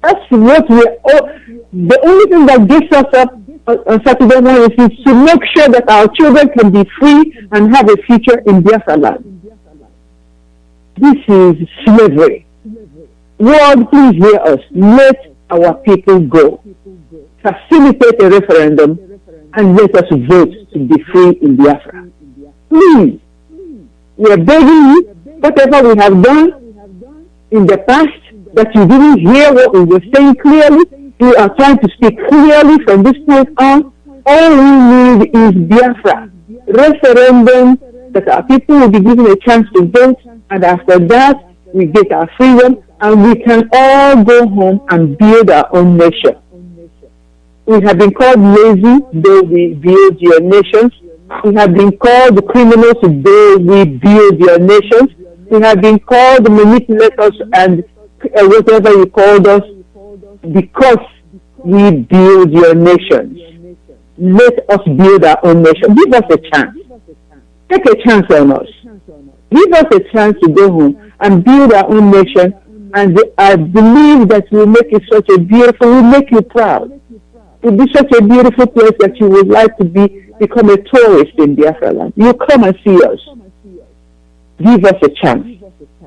That's what the only thing that gets us up on Saturday morning is to make sure that our children can be free and have a future in Biafra land. This is slavery. World, please hear us. Let our people go. Facilitate a referendum and let us vote to be free in Biafra. Please, we are begging you, whatever we have done in the past, that you didn't hear what we were saying clearly, we are trying to speak clearly from this point on. All we need is Biafra. Referendum, that our people will be given a chance to vote, and after that, we get our freedom, and we can all go home and build our own nation. We have been called lazy, though we build your nations. We have been called the criminals, though we build your nations. We have been called the manipulators and whatever you called us, because we build your nations. Let us build our own nation. Give us a chance. Take a chance on us. Give us a chance to go home and build our own nation. And I believe that we'll make it such a beautiful, we'll make you proud. It will be such a beautiful place that you would like to become a tourist in Biafra land. You come and see us. Give us a chance.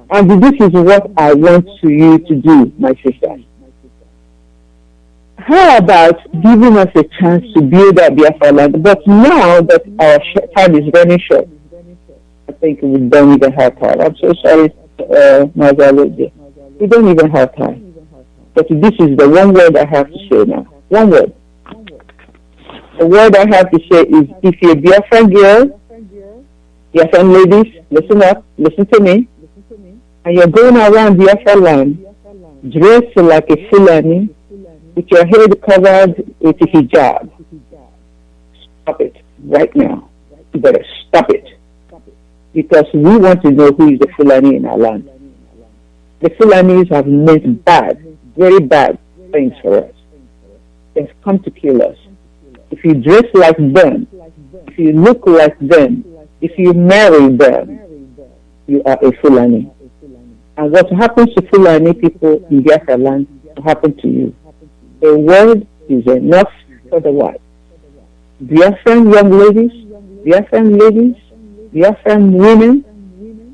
And this is what I want you to do, my sisters. How about giving us a chance to build our Biafra land? But now that our time is running short, I think we don't even have time. I'm so sorry, Mazi, Alozie. We don't even have time. But this is the one word I have to say now. One word. The word I have to say is, if you're a Biafran girl, Biafran ladies, listen up, listen to me, and you're going around Biafra land, dressed like a Fulani, with your head covered with a hijab. Stop it right now. You better stop it. Because we want to know who is the Fulani in our land. The Fulanis have meant bad, very bad things for us. They've come to kill us. If you dress like them, if you look like them, if you marry them, you are a Fulani. And what happens to Fulani people in Biafra land will happen to you. A word is enough for the wife. Biafran young ladies, Biafran ladies, Biafran women,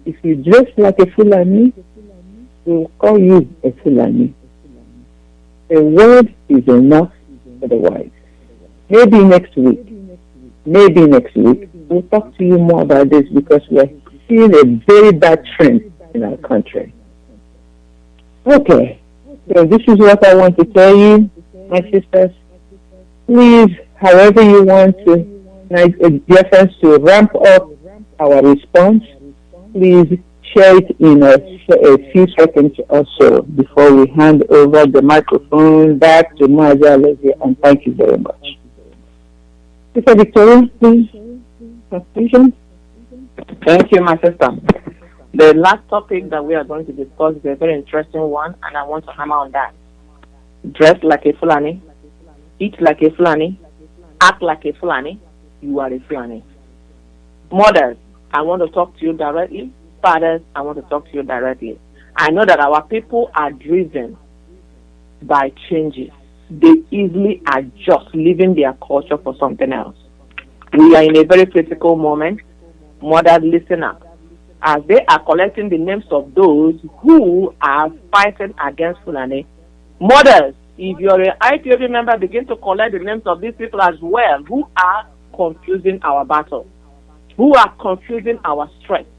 if you dress like a Fulani, we will call you a Fulani. A word is enough for the wife. Maybe next week, we'll talk to you more about this, because we're seeing a very bad trend in our country. Okay, so this is what I want to tell you, my sisters. Please, however you want to, difference to ramp up our response, please share it in a few seconds or so before we hand over the microphone back to Mazi, Alozie, and thank you very much. Sister Victoria, please, conclusion. Thank you, my sister. The last topic that we are going to discuss is a very interesting one, and I want to hammer on that. Dress like a Fulani, eat like a Fulani, act like a Fulani, you are a Fulani. Mothers, I want to talk to you directly. Fathers, I want to talk to you directly. I know that our people are driven by changes. They easily adjust, leaving their culture for something else. We are in a very critical moment. Mothers, listen up. As they are collecting the names of those who are fighting against Fulani, mothers, if you're an IPOB member, begin to collect the names of these people as well, who are confusing our battle, who are confusing our strength.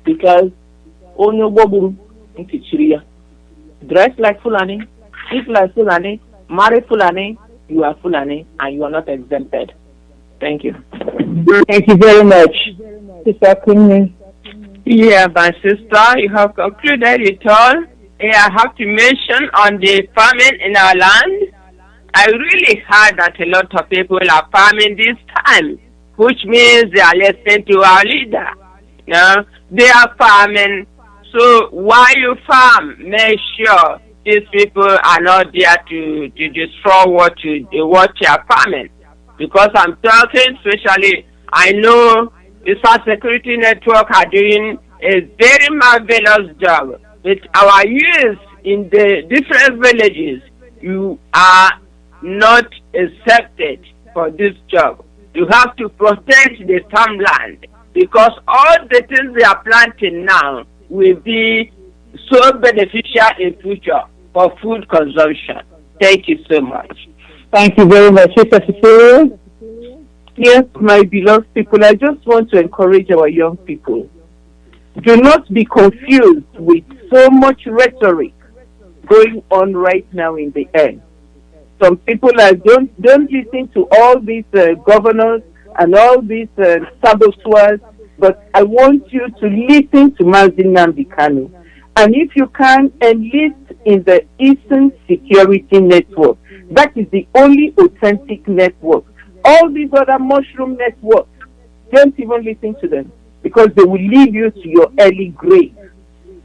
Because dress like Fulani, eat like Fulani, marry Fulani, you are Fulani, and you are not exempted. Thank you. Thank you very much. Sister Queen. Yeah, my sister, you have concluded it all. I have to mention on the famine in our land. I really heard that a lot of people are farming this time, which means they are listening to our leader. They are farming. So while you farm, make sure these people are not there to destroy what you are farming. Because I'm talking especially, I know the South Security Network are doing a very marvelous job with our youth in the different villages. You are not accepted for this job. You have to protect the farmland, because all the things they are planting now will be so beneficial in future for food consumption. Thank you so much. Thank you very much, Sister Cecilia. Yes, my beloved people, I just want to encourage our young people. Do not be confused with so much rhetoric going on right now in the air. Some people don't listen to all these governors and all these saboteurs, but I want you to listen to Mazi NNAMDI'S. And if you can, enlist in the Eastern Security Network. That is the only authentic network. All these other mushroom networks, don't even listen to them, because they will lead you to your early grave.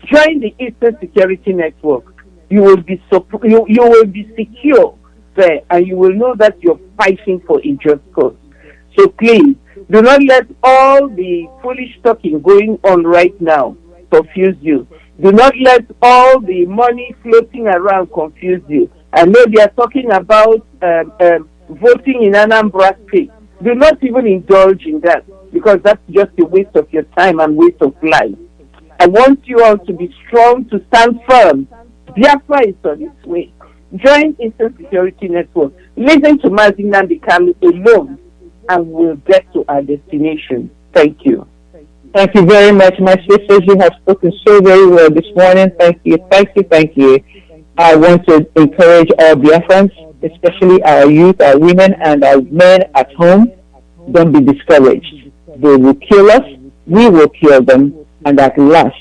Join the Eastern Security Network. You will be secure there, and you will know that you're fighting for a just cause. So please, do not let all the foolish talking going on right now confuse you. Do not let all the money floating around confuse you. I know they are talking about voting in Anambra State. Do not even indulge in that, because that's just a waste of your time and waste of life. I want you all to be strong, to stand firm. Biafra is on its way. Join Eastern Security Network. Listen to Mazi NNAMDI'S alone, and we'll get to our destination. Thank you. Thank you very much, my sisters. You have spoken so very well this morning. Thank you, thank you, thank you. I want to encourage our Biafrans, especially our youth, our women, and our men at home. Don't be discouraged. They will kill us, we will kill them, and at last,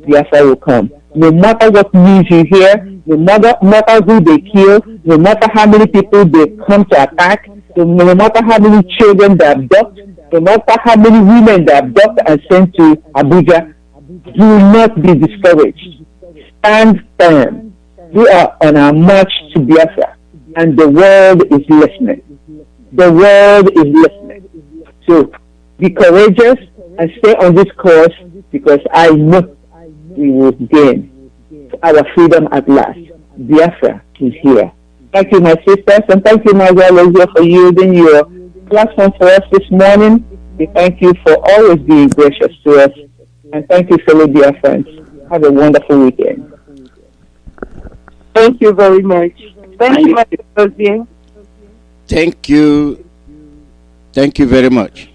Biafra will come. No matter what news you hear, no matter who they kill, no matter how many people they come to attack, no matter how many children they abduct, no matter how many women they abduct and send to Abuja, do not be discouraged. Stand firm. We are on our march to Biafra, and the world is listening. The world is listening. So be courageous and stay on this course, because I know we will gain our freedom at last. Biafra is here. Thank you, my sisters, and thank you, my Alozie, for using your platform for us this morning. We thank you for always being gracious to us, and thank you, fellow Biafrans. Have a wonderful weekend. Thank you very much. Thank you, my Alozie. Thank you. Thank you very much.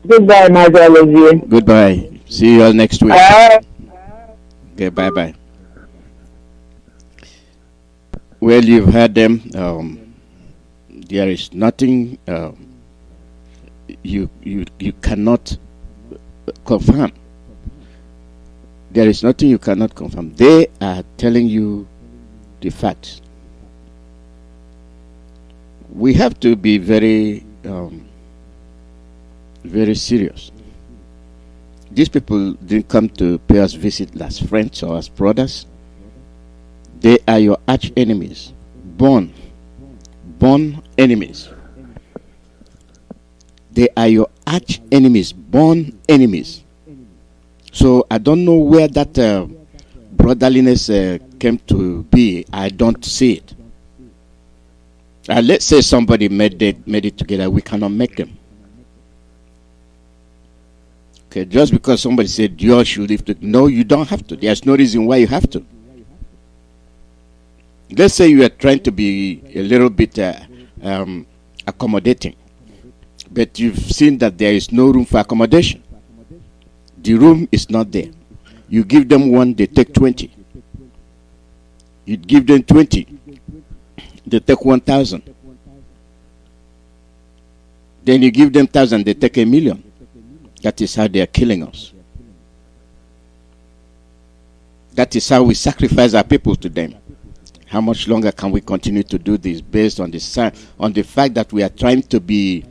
Goodbye, my Alozie. Goodbye. See you all next week. Okay, bye-bye. Well, you've heard them. There is nothing you cannot confirm. There is nothing you cannot confirm. They are telling you the facts. We have to be very, very serious. These people didn't come to pay us visit as friends or as brothers. They are your arch enemies, born enemies. They are your arch enemies, born enemies. So I don't know where that brotherliness came to be. I don't see it. Let's say somebody made it together. We cannot make them. Okay, just because somebody said you should live to, no, you don't have to. There's no reason why you have to. Let's say you are trying to be a little bit accommodating, but you've seen that there is no room for accommodation. The room is not there. You give them one, they take 20. You give them 20, they take 1,000. Then you give them 1,000, they take 1,000,000. That is how they are killing us. That is how we sacrifice our people to them. How much longer can we continue to do this based on the fact that we are trying to be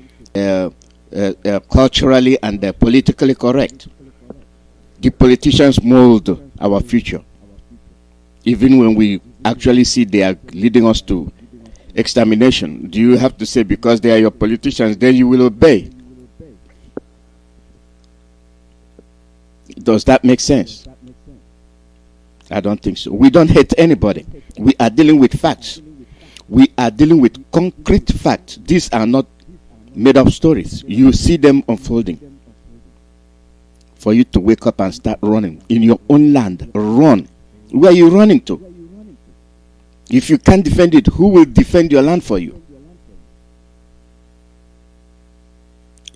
culturally and politically correct? The politicians mold our future, even when we actually see they are leading us to extermination. Do you have to say because they are your politicians, then you will obey? Does that make sense? I don't think so. We don't hate anybody. We are dealing with facts. We are dealing with concrete facts. These are not made up stories. You see them unfolding. For you to wake up and start running in your own land, run. Where are you running to? If you can't defend it, who will defend your land for you?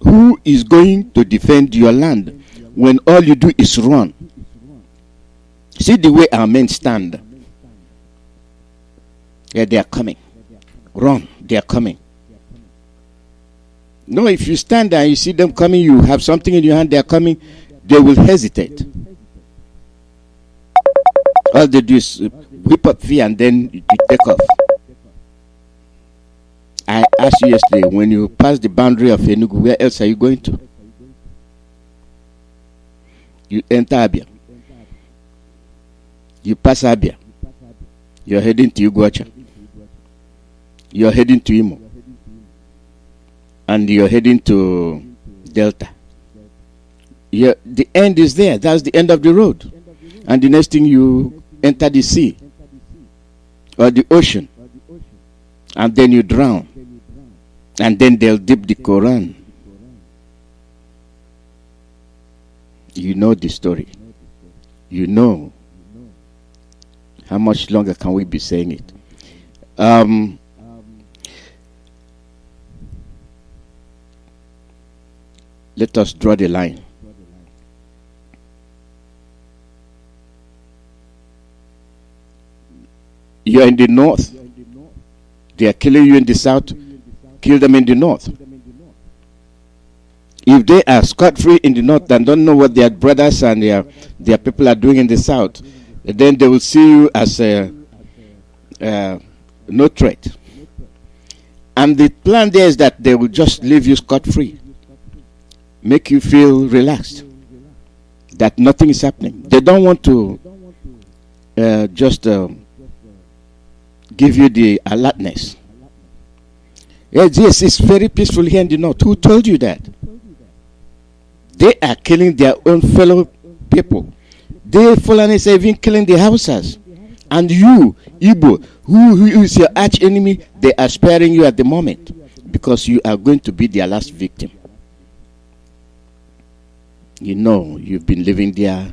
Who is going to defend your land when all you do is run? See the way our men stand. Yeah, they are coming. Run, they are coming. No, if you stand there and you see them coming, you have something in your hand, they are coming, they will hesitate. All they do is whip up fear and then you take off. I asked you yesterday, when you pass the boundary of Enugu, where else are you going to? You enter Abia. You pass Abia. You're heading to Iguacha. You're heading to Imo. And you're heading to Delta. The end is there. That's the end of the road. And the next thing, you enter the sea or the ocean. And then you drown. And then they'll dip the Quran. You know the story. You know. How much longer can we be saying it? Let us draw the line. You are in the north. They are killing you in the south. Kill them in the north. If they are scot-free in the north and don't know what their brothers and their people are doing in the south, then they will see you as no threat. And the plan there is that they will just leave you scot-free. Make you feel relaxed. That nothing is happening. They don't want to just give you the alertness. Yes, it's very peaceful here in the north. Who told you that? They are killing their own fellow people. The Fulanis are even killing the Hausas. And you, Igbo, who is your arch enemy, they are sparing you at the moment because you are going to be their last victim. You know, you've been living there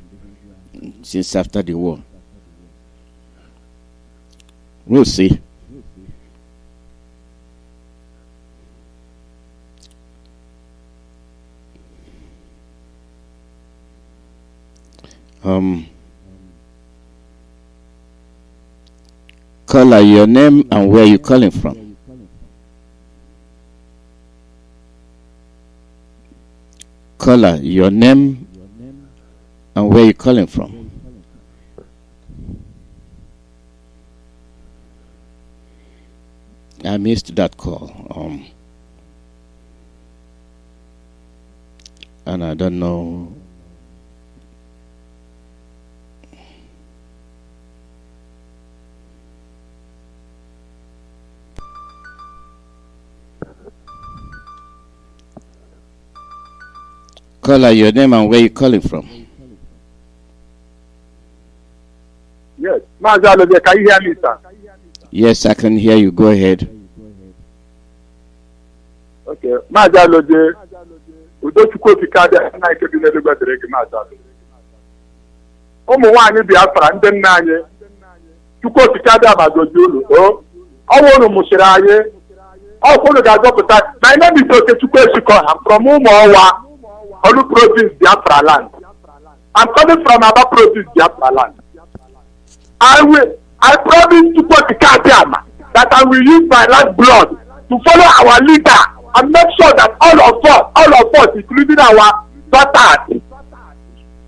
since after the war. We'll see. Caller, your name and where you calling from. Caller, your name and where you calling from. I missed that call. And I don't know. Caller, your name and where you calling from. Yes, Mazi Alozie, can you hear me, sir? Yes, I can hear you. Go ahead. Okay, Mazi Alozie, Udochukwu Fikade, na ike bi n'eluigwe dịrị gị, Mazi Alozie. Ụmụ nwaanyị Biafra ndị nna anyị, Chukwu Fikade amagozi unu. Ọnwụ unu mụchiri anyị. Ọkụ unu ga-azọpụta. My name is Okechukwu Esikoha. I'm from Umuowa, Olu Province, Biafra land. I'm coming from Aba Province, Biafra land. I promise to put the Kadiama that I will use my last blood to follow our leader and make sure that all of us, including our daughters,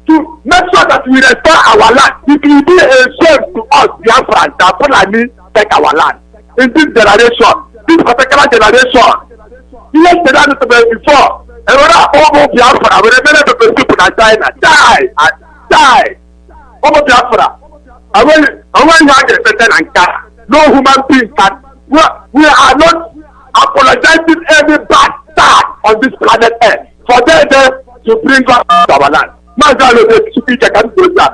to make sure that we restore our land. It will be a shame to us, Biafra, that Fulani take our land. In this generation, this particular generation, yesterday before, and when I over Biafra, when I met the people in China, die. Over Biafra. And when you have a certain no human being can, we are not apologizing any bastard on this planet Earth for them to bring us to our land. Mazi Alozie to speak against those that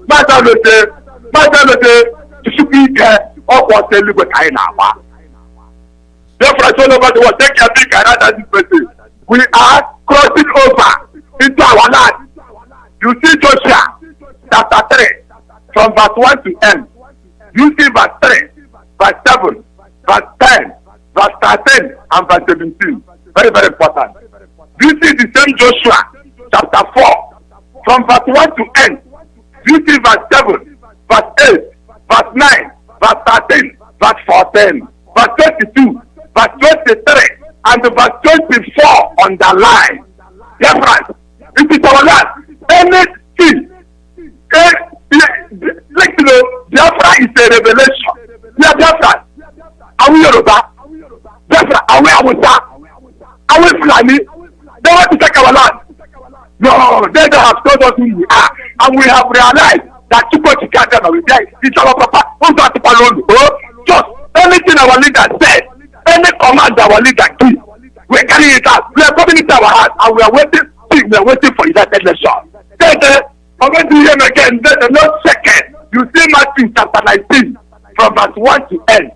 Mazi Alozie to speak of what they live with Kainawa. Therefore, I told over the world, take your big and this person. We are crossing over into our land. You see Joshua chapter 3, from verse 1 to end. You see verse 3, verse 7, verse 10, verse 13, and verse 17. Very, very important. You see the same Joshua chapter 4, from verse 1 to end. You see verse 7, verse 8, verse 9, verse 13, verse 14, verse 22, verse 23, and the verse 24 on the line. Difference. It is our land. Anything. Like you know, Biafra is a revelation. We are Biafra. Are we Yoruba? Biafra, are we Hausa? Are we Fulani? They want to take our land. No, they don't have told us who we are. And we have realized that Chukwuka Chikadana will die. It's our papa. Just anything our leader said, any command our leader gives, we are carrying it out. We are coming into our heart and we are waiting for United Nations. I'm going to hear again, there's no second. You see Matthew chapter 19, from verse 1 to end.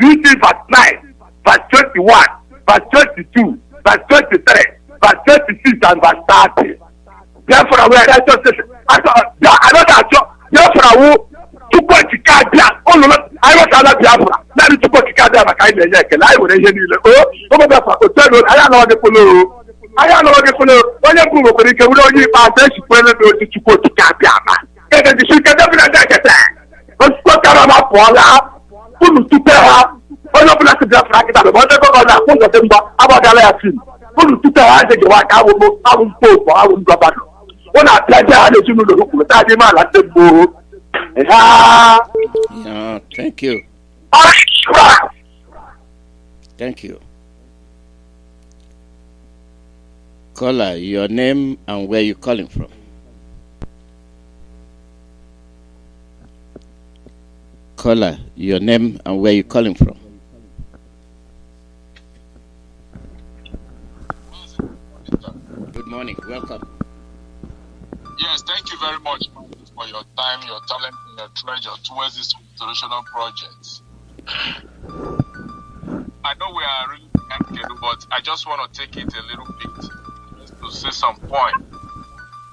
You see verse 9, verse 21, verse 22, verse 23, verse 26, and verse 30. Therefore, we are righteous. Therefore, Chukwuka Chikadana, oh no, I was not Biafra. That is Chukwuka Chikadana, I will hear you. Oh, Biafra, I don't know what to follow. I don't know what to follow. When you move over, you can only pass this when you go to Chukwuka Chikadana. And then you can never get that. But Spotarama Pola, who to tell her, when you bless the Biafra, what they go on that point of them about the last thing. Who to tell her that you want, I will go, I will go back. When I play the you know, the Tajima like the bull. Yeah, thank you. Thank you. Caller, your name and where you calling from? Caller, your name and where you calling from? Good morning, welcome. Yes, thank you very much for your time, your talent, and your treasure towards this restorational project. I know we are really behind, but I just want to take it a little bit just to say some point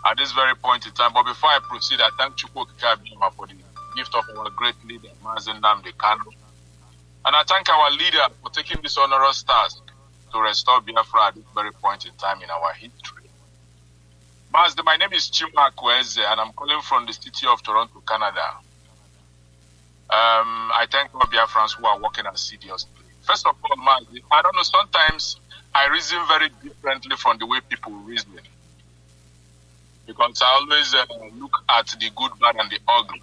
at this very point in time. But before I proceed, I thank Chukwuka for the gift of our great leader, Mazi NNAMDI'S. And I thank our leader for taking this onerous task to restore Biafra at this very point in time in our history. Mazi, my name is Chima Kweze, and I'm calling from the city of Toronto, Canada. I thank all Biafrans who are working assiduously. First of all, Mazi, I don't know, sometimes I reason very differently from the way people reason. Because I always look at the good, bad, and the ugly.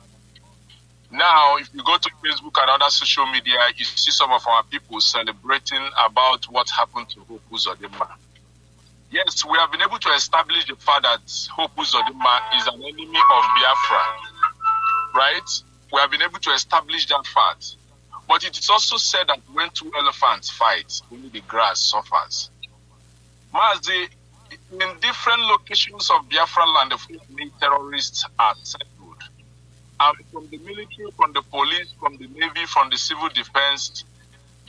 Now, if you go to Facebook and other social media, you see some of our people celebrating about what happened to Hope Uzodimma. Yes, we have been able to establish the fact that Hope Uzodimma is an enemy of Biafra, right? We have been able to establish that fact. But it is also said that when two elephants fight, only the grass suffers. Mazi, in different locations of Biafra land, the terrorists are settled. And from the military, from the police, from the navy, from the civil defense,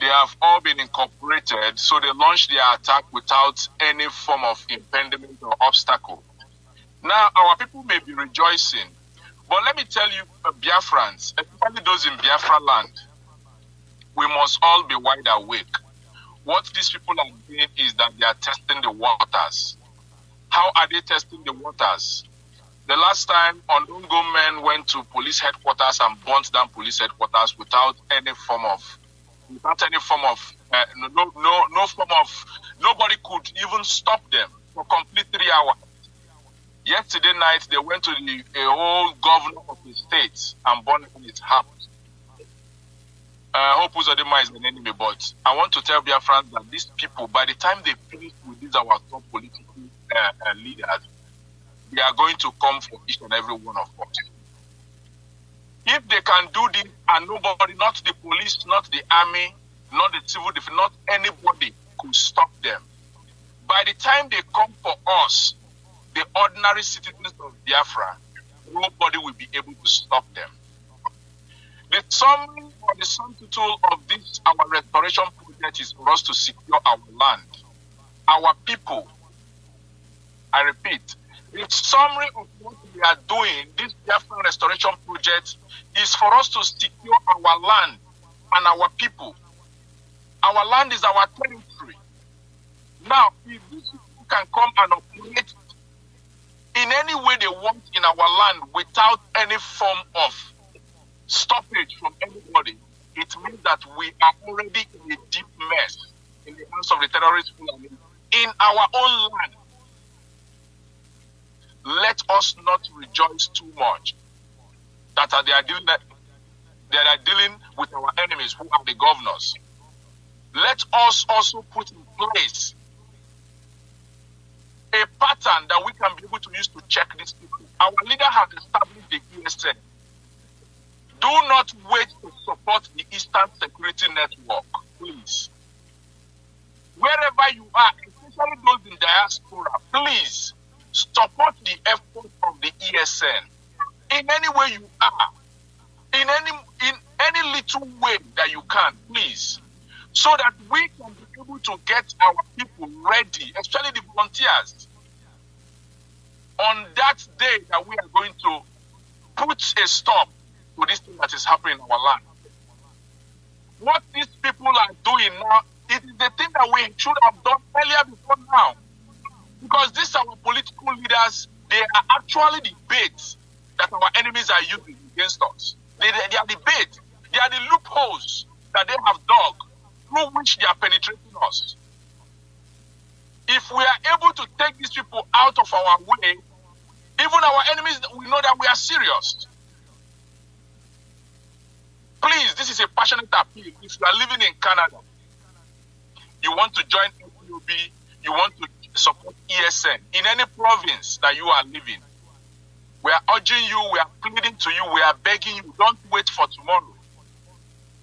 they have all been incorporated, so they launched their attack without any form of impediment or obstacle. Now, our people may be rejoicing, but let me tell you, Biafrans, especially those in Biafra land, we must all be wide awake. What these people are doing is that they are testing the waters. How are they testing the waters? The last time, Ondongo men went to police headquarters and burnt down police headquarters without any form of nobody could even stop them for complete 3 hours. Yesterday night, they went to a whole governor of the state and burned his house. Hope Uzodinma is an enemy, but I want to tell Biafrans that these people, by the time they finish with these our top political leaders, they are going to come for each and every one of us. If they can do this and nobody, not the police, not the army, not the civil defense, not anybody could stop them. By the time they come for us, the ordinary citizens of Biafra, nobody will be able to stop them. The summary or the sum total of this, our restoration project, is for us to secure our land, our people. I repeat, the summary of what we are doing, this Biafran restoration project, is for us to secure our land and our people. Our land is our territory. Now, if these people can come and operate in any way they want in our land without any form of stoppage from anybody, it means that we are already in a deep mess in the hands of the terrorists in our own land. Let us not rejoice too much that they are dealing with our enemies, who are the governors. Let us also put in place a pattern that we can be able to use to check these people. Our leader has established the ESN. Do not wait to support the Eastern Security Network, please. Wherever you are, especially those in diaspora, please support the effort of the ESN in any way you are, in any little way that you can, please, so that we can be able to get our people ready, especially the volunteers, on that day that we are going to put a stop to this thing that is happening in our land. What these people are doing now, it is the thing that we should have done earlier before now. Because these our political leaders, they are actually the bait that our enemies are using against us. They are the bait. They are the loopholes that they have dug through which they are penetrating us. If we are able to take these people out of our way, even our enemies, we know that we are serious. Please, this is a passionate appeal. If you are living in Canada, you want to join Ipob, you want to support ESN in any province that you are living, we are urging you, we are pleading to you, we are begging you, don't wait for tomorrow.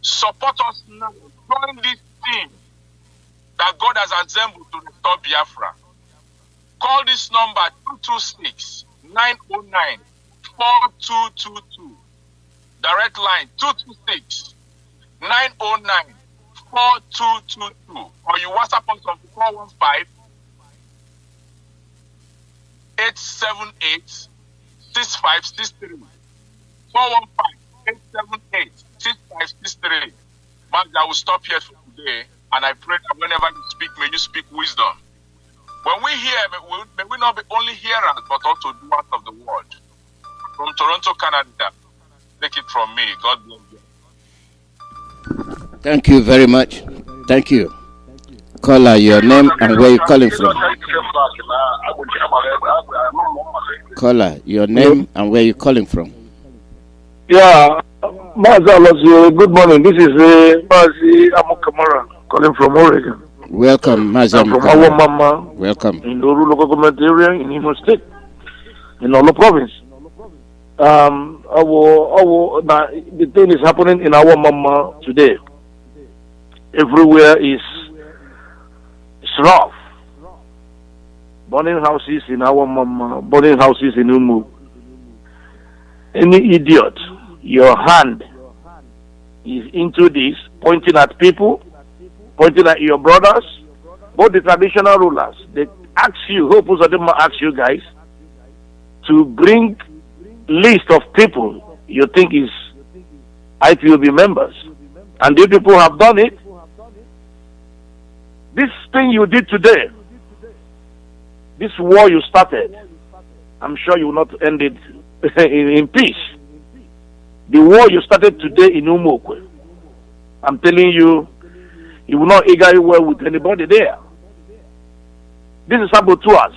Support us now. Join this team that God has assembled to restore Biafra. Call this number 226-909-4222. Direct line 226-909-4222. Or you WhatsApp us on 415-878-6563. 415-878-6563. Mazi, I will stop here for today, and I pray that whenever you speak, may you speak wisdom. When we hear, may we not be only hearers, but also doers of the word. From Toronto, Canada, take it from me. God bless you. Thank you very much. Thank you. Caller, your name and where you're calling from. Caller, your name and where you're calling from. Yeah, Mazi Alozie, good morning. This is Mazi Amukamara calling from Oregon. Welcome, Mazi From our mama. Welcome. In the rural government area in Imo State, in Olo province. The thing is happening in our mama today. Everywhere is rough. Burning houses in our mama, burning houses in Umu. Any idiot, your hand is into this, pointing at people, pointing at your brothers, both the traditional rulers. They ask you, Hope Uzodinma ask you guys to bring list of people you think is IPOB members. And these people have done it. This thing you did today, this war you started, I'm sure you will not end it in peace. The war you started today in Umokwe, I'm telling you, you will not eager well with anybody there. This is saboteurs.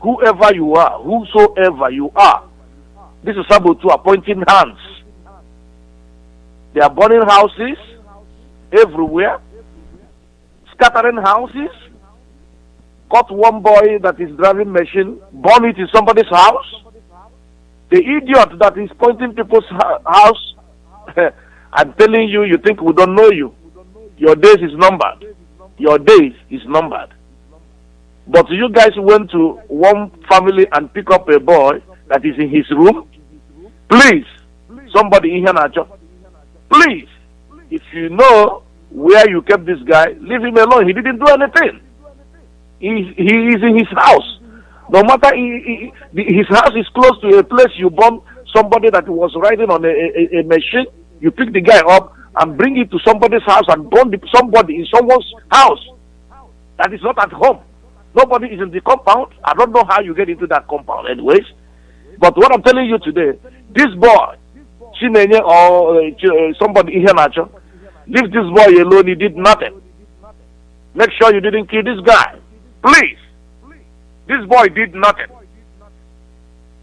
Whoever you are, whosoever you are, this is saboteur pointing hands. They are burning houses everywhere, scattering houses. Caught one boy that is driving machine, burn it in somebody's house. The idiot that is pointing people's house, I'm telling you, you think we don't know you. Your days is numbered. Your days is numbered. But you guys went to one family and pick up a boy that is in his room. Please, somebody in here, please, if you know where you kept this guy, leave him alone. He didn't do anything. He is in his house. No matter his house is close to a place you bomb somebody that was riding on a machine, you pick the guy up and bring it to somebody's house and burn somebody in someone's house that is not at home. Nobody is in the compound. I don't know how you get into that compound anyways. But what I'm telling you today, this boy, Chinenye or somebody in here, leave this boy alone. He did nothing. Make sure you didn't kill this guy. Please. This boy did nothing.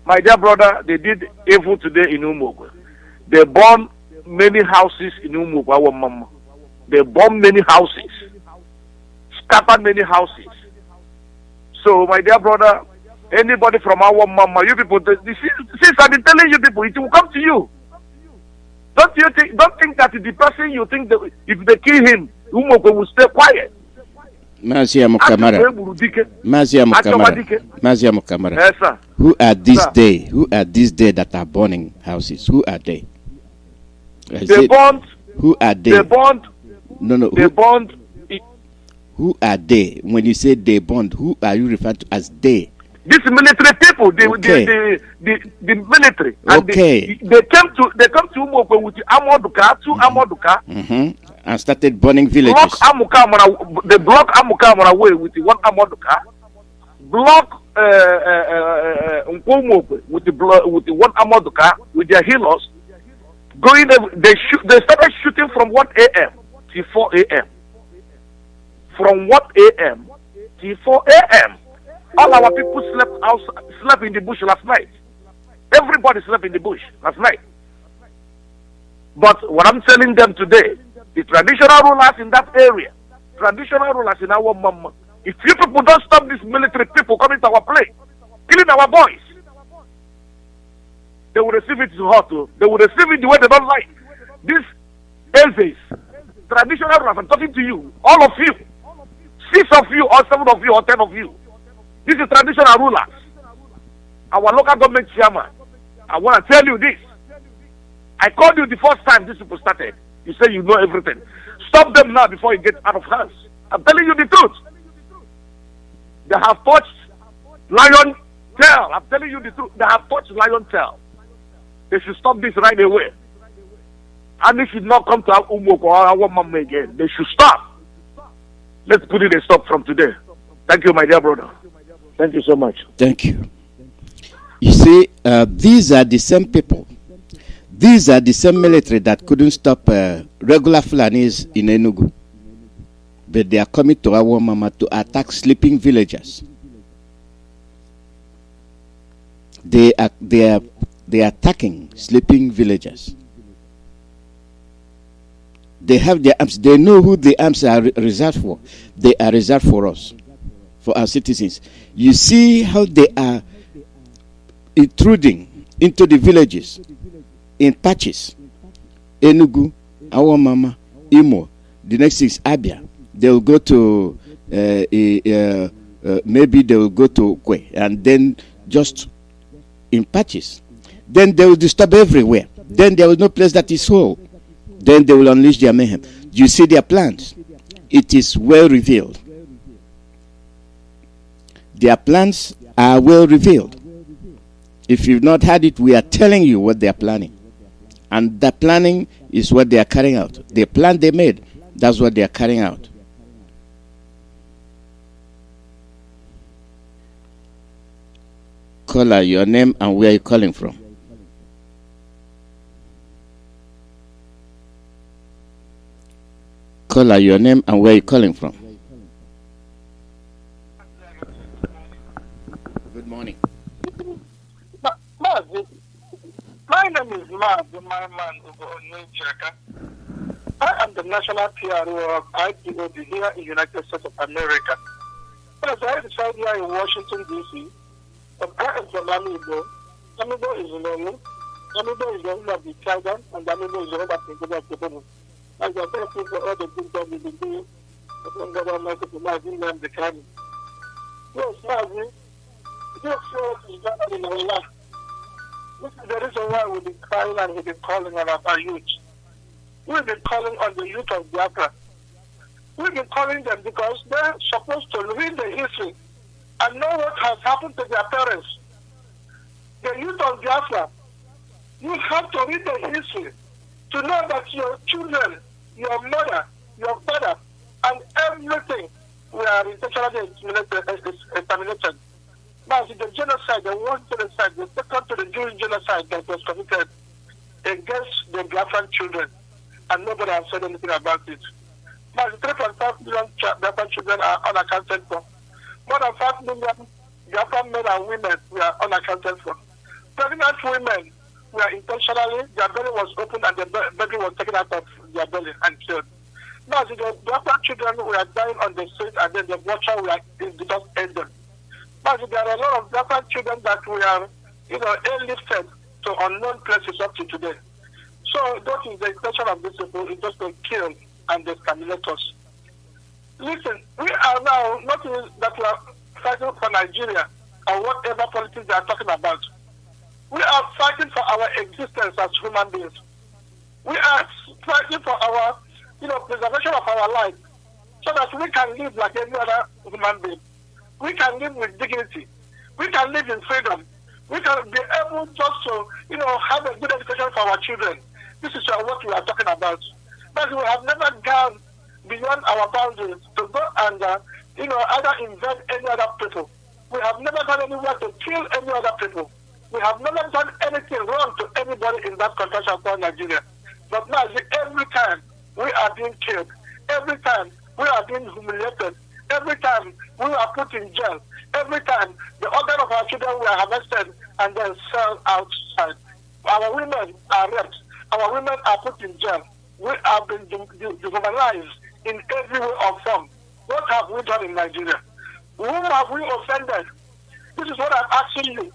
My dear brother, they did evil today in Umugwe. They bombed many houses in Umugwe, our mama. They bombed many houses. Scattered many houses. So, my dear brother, anybody from our mama, you people, since I've been telling you people, it will come to you. Don't think that the person you think that if they kill him, Umugwe will stay quiet. Mazi Mukamara. Yes, sir. Who are these day that are burning houses? Who are they? They burned. Who are they? They burned. No. They burned. Who are they? When you say they burned, who are you referring to as they? These military people, the military. And okay. They come to Umokwe with the armored car, two armored car. And started burning villages. They block Amukamara way with the one armored car. Block Umokwe with the one armored car with their healers. They started shooting from 1 a.m. till 4 a.m. From 1 a.m. till 4 a.m. All our people slept in the bush last night. Everybody slept in the bush last night. But what I'm telling them today, the traditional rulers in that area, traditional rulers in our mama, if you people don't stop these military people coming to our place, killing our boys, they will receive it hot. They will receive it the way they don't like. These Elzes, traditional rulers, I'm talking to you, all of you, 6 of you, or 7 of you, or 10 of you. This is traditional rulers. Our local government chairman. I want to tell you this. I called you the first time this people started. You say you know everything. Stop them now before you get out of hands. I'm telling you the truth. They have touched lion tail. I'm telling you the truth. They have touched lion tail. They should stop this right away. And they should not come to our Umoko or our mama again. They should stop. Let's put it a stop from today. Thank you, my dear brother. Thank you so much. Thank you. You see, these are the same people. These are the same military that couldn't stop regular Fulanis in Enugu. But they are coming to our mama to attack sleeping villagers. They are attacking sleeping villagers. They have their arms. They know who the arms are reserved for. They are reserved for us, for our citizens. You see how they are intruding into the villages in patches. Enugu, our mama, Imo. The next is Abia. They will go to maybe they will go to Kwe, and then just in patches. Then they will disturb everywhere. Then there is no place that is whole. Then they will unleash their mayhem. You see their plans. It is well revealed. Their plans are well revealed. If you've not had it, we are telling you what they are planning. And the planning is what they are carrying out. The plan they made, that's what they are carrying out. Caller, your name and where are you calling from? Caller, your name and where are you calling from? Good morning. Mazi, my name is Mazi, my man, the national PRO of Ipob here in the United States of America. As I reside here in Washington, D.C., I am from Amibo. Amibo is Alozie. Amibo is the owner of the Tiger, and Amibo is the owner of the people. As I thank you for all the good that we've been doing, the government of Mazi NNAMDI'S. Yes, Mazi, this is not in our life. This is the reason why we've been crying and we've been calling on our youth. We've been calling on the youth of Biafra. We've been calling them because they're supposed to read the history and know what has happened to their parents. The youth of Biafra, you have to read the history to know that your children, your mother, your father, and everything were intentionally exterminated. Now, the genocide, the one genocide, the second to the Jewish genocide that was committed against the Biafran children, and nobody has said anything about it. Now, the 3.5 million Biafran children are unaccounted for. More than 5 million Biafran men and women were unaccounted for. Pregnant women were intentionally, their belly was opened and the baby was taken out of their belly and killed. Now, the Biafran children were dying on the street and then the watcher were just ended. Now, there are a lot of Biafran children that were, airlifted to unknown places up to today. So that is the intention of this people, is just to kill and exterminate us. Listen, we are now not that we are fighting for Nigeria or whatever politics they are talking about. We are fighting for our existence as human beings. We are fighting for our, preservation of our life, so that we can live like any other human being. We can live with dignity. We can live in freedom. We can be able just to, have a good education for our children. This is what we are talking about. But we have never gone beyond our boundaries to go and, either invade any other people. We have never gone anywhere to kill any other people. We have never done anything wrong to anybody in that country called Nigeria. But now, every time we are being killed, every time we are being humiliated, every time we are put in jail, every time the organ of our children were harvested and then sold outside. Our women are raped. Our women are put in jail. We have been dehumanized in every way or form. What have we done in Nigeria? Whom have we offended? This is what I'm asking you.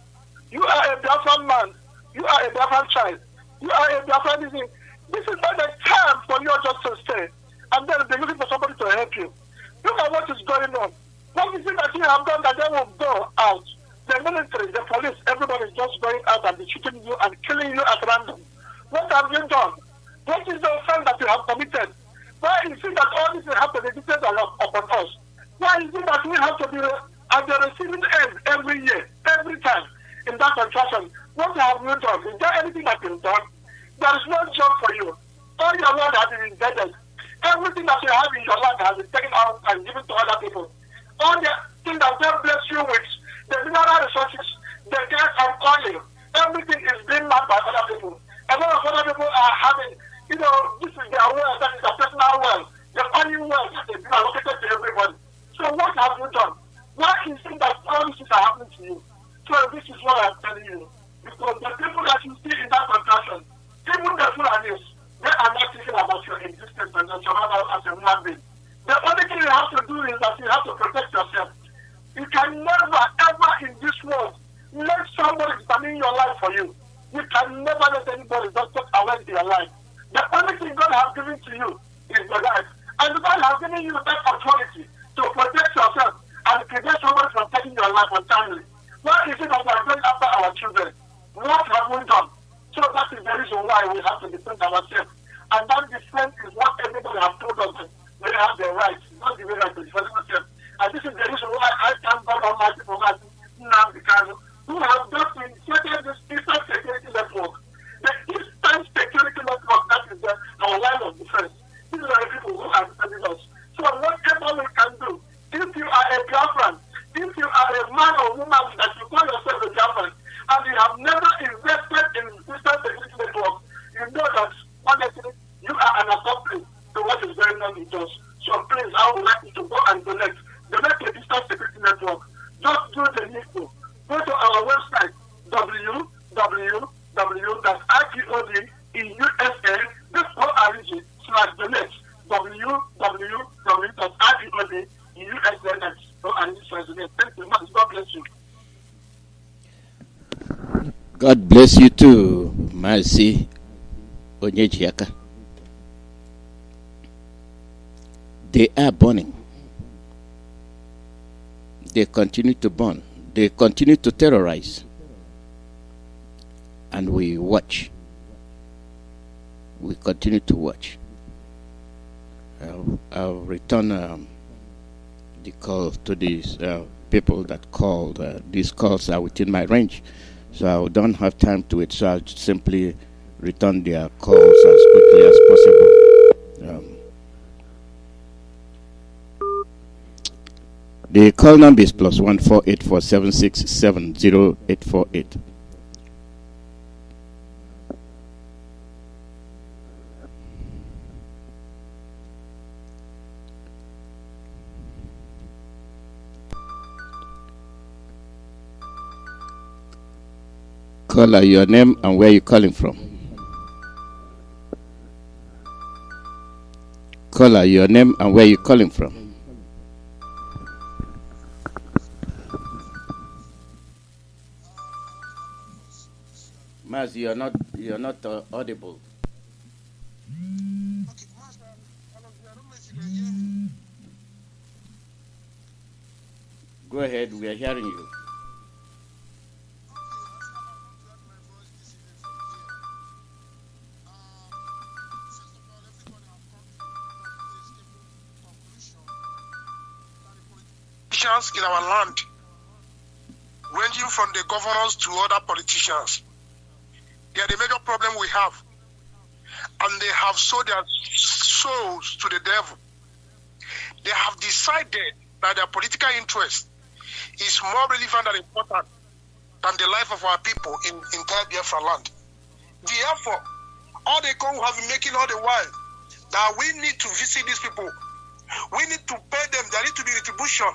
You are a Biafran man. You are a Biafran child. You are a Biafran. This is not the time for you just to stay and then be looking for somebody to help you. Look at what is going on. What is it that you have done that they will go out? The military, the police, everybody is just going out and be shooting you and killing you at random. What have you done? What is the offense that you have committed? Why is it that all this will have to be visited upon us? Why is it that we have to be at the receiving end every year, every time, in that contraction? What have you done? Is there anything that you've done? There is no job for you. All your land has been indebted. Everything that you have in your land has been taken out and given to other people. All the things that God bless you with, the mineral resources, the gas and oil, everything is being mapped by other people. A lot of other people are having, this is their well, that is a personal well, the oil well that is allocated to everybody. So what have you done? Why is it that all these things are happening to you? So this is what I'm telling you. Because the people that you see in that contraction, even the Fulanis, they are not thinking about your existence and your survival as a human being. The only thing you have to do is that you have to protect yourself. You can never, ever in this world let somebody determine your life for you. You can never let anybody just take away your life. The only thing God has given to you is your life. And God has given you that authority to protect yourself and prevent somebody from taking your life untimely. Why is it that we are going after our children? What have we done? So that is the reason why we have to defend ourselves. And that defense is what everybody has told us. We have the right, not the way right to defend ourselves. And this is the reason why I thank God Almighty for Mazi NNAMDI'S, who have just initiated this Eastern Security Network. The Eastern Security Network, that is our line of defense. These are the people who are defending us. So whatever we can do, if you are a Biafran, if you are a man or woman that you call yourself a Biafran, and you have never invested in Eastern Security Network, you know that honestly, you are an accomplice to what is going on with us. So please, I would like you to go and donate the Eastern Security Network. Just do the needful. Go to our website, www.ipob.usa.org/donate. from you, that everybody, you excellent, and this president. Thank you, man. God bless you. God bless you too, Mazi Onyejiaka. They are burning. They continue to burn. They continue to terrorize. And we watch. We continue to watch. I'll return the call to these people that called. These calls are within my range, so I don't have time to it. So I'll simply return their calls as quickly as possible. The call number is +1 4847670848. Caller, your name and where you calling from. Caller, your name and where you calling from. Mazi, you're not audible. Go ahead, we are hearing you. In our land, ranging from the governors to other politicians, they are the major problem we have, and they have sold their souls to the devil. They have decided that their political interest is more relevant and important than the life of our people in entire Biafra land. Therefore, all they come have been making all the while that we need to visit these people. We need to pay them. There need to be retribution,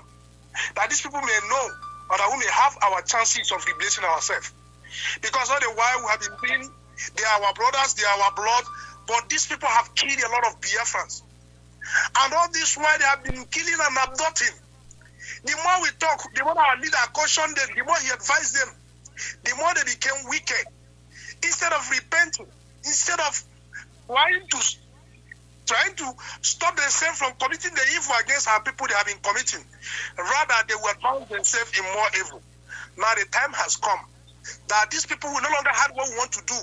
that these people may know, or that we may have our chances of replacing ourselves. Because all the while we have been saying they are our brothers, they are our blood, but these people have killed a lot of Biafrans. And all this while they have been killing and abducting. The more we talk, the more our leader cautioned them, the more he advised them, the more they became wicked. Instead of repenting, instead of trying to stop themselves from committing the evil against our people they have been committing, rather they will advance themselves in more evil. Now the time has come that these people will no longer have what we want to do.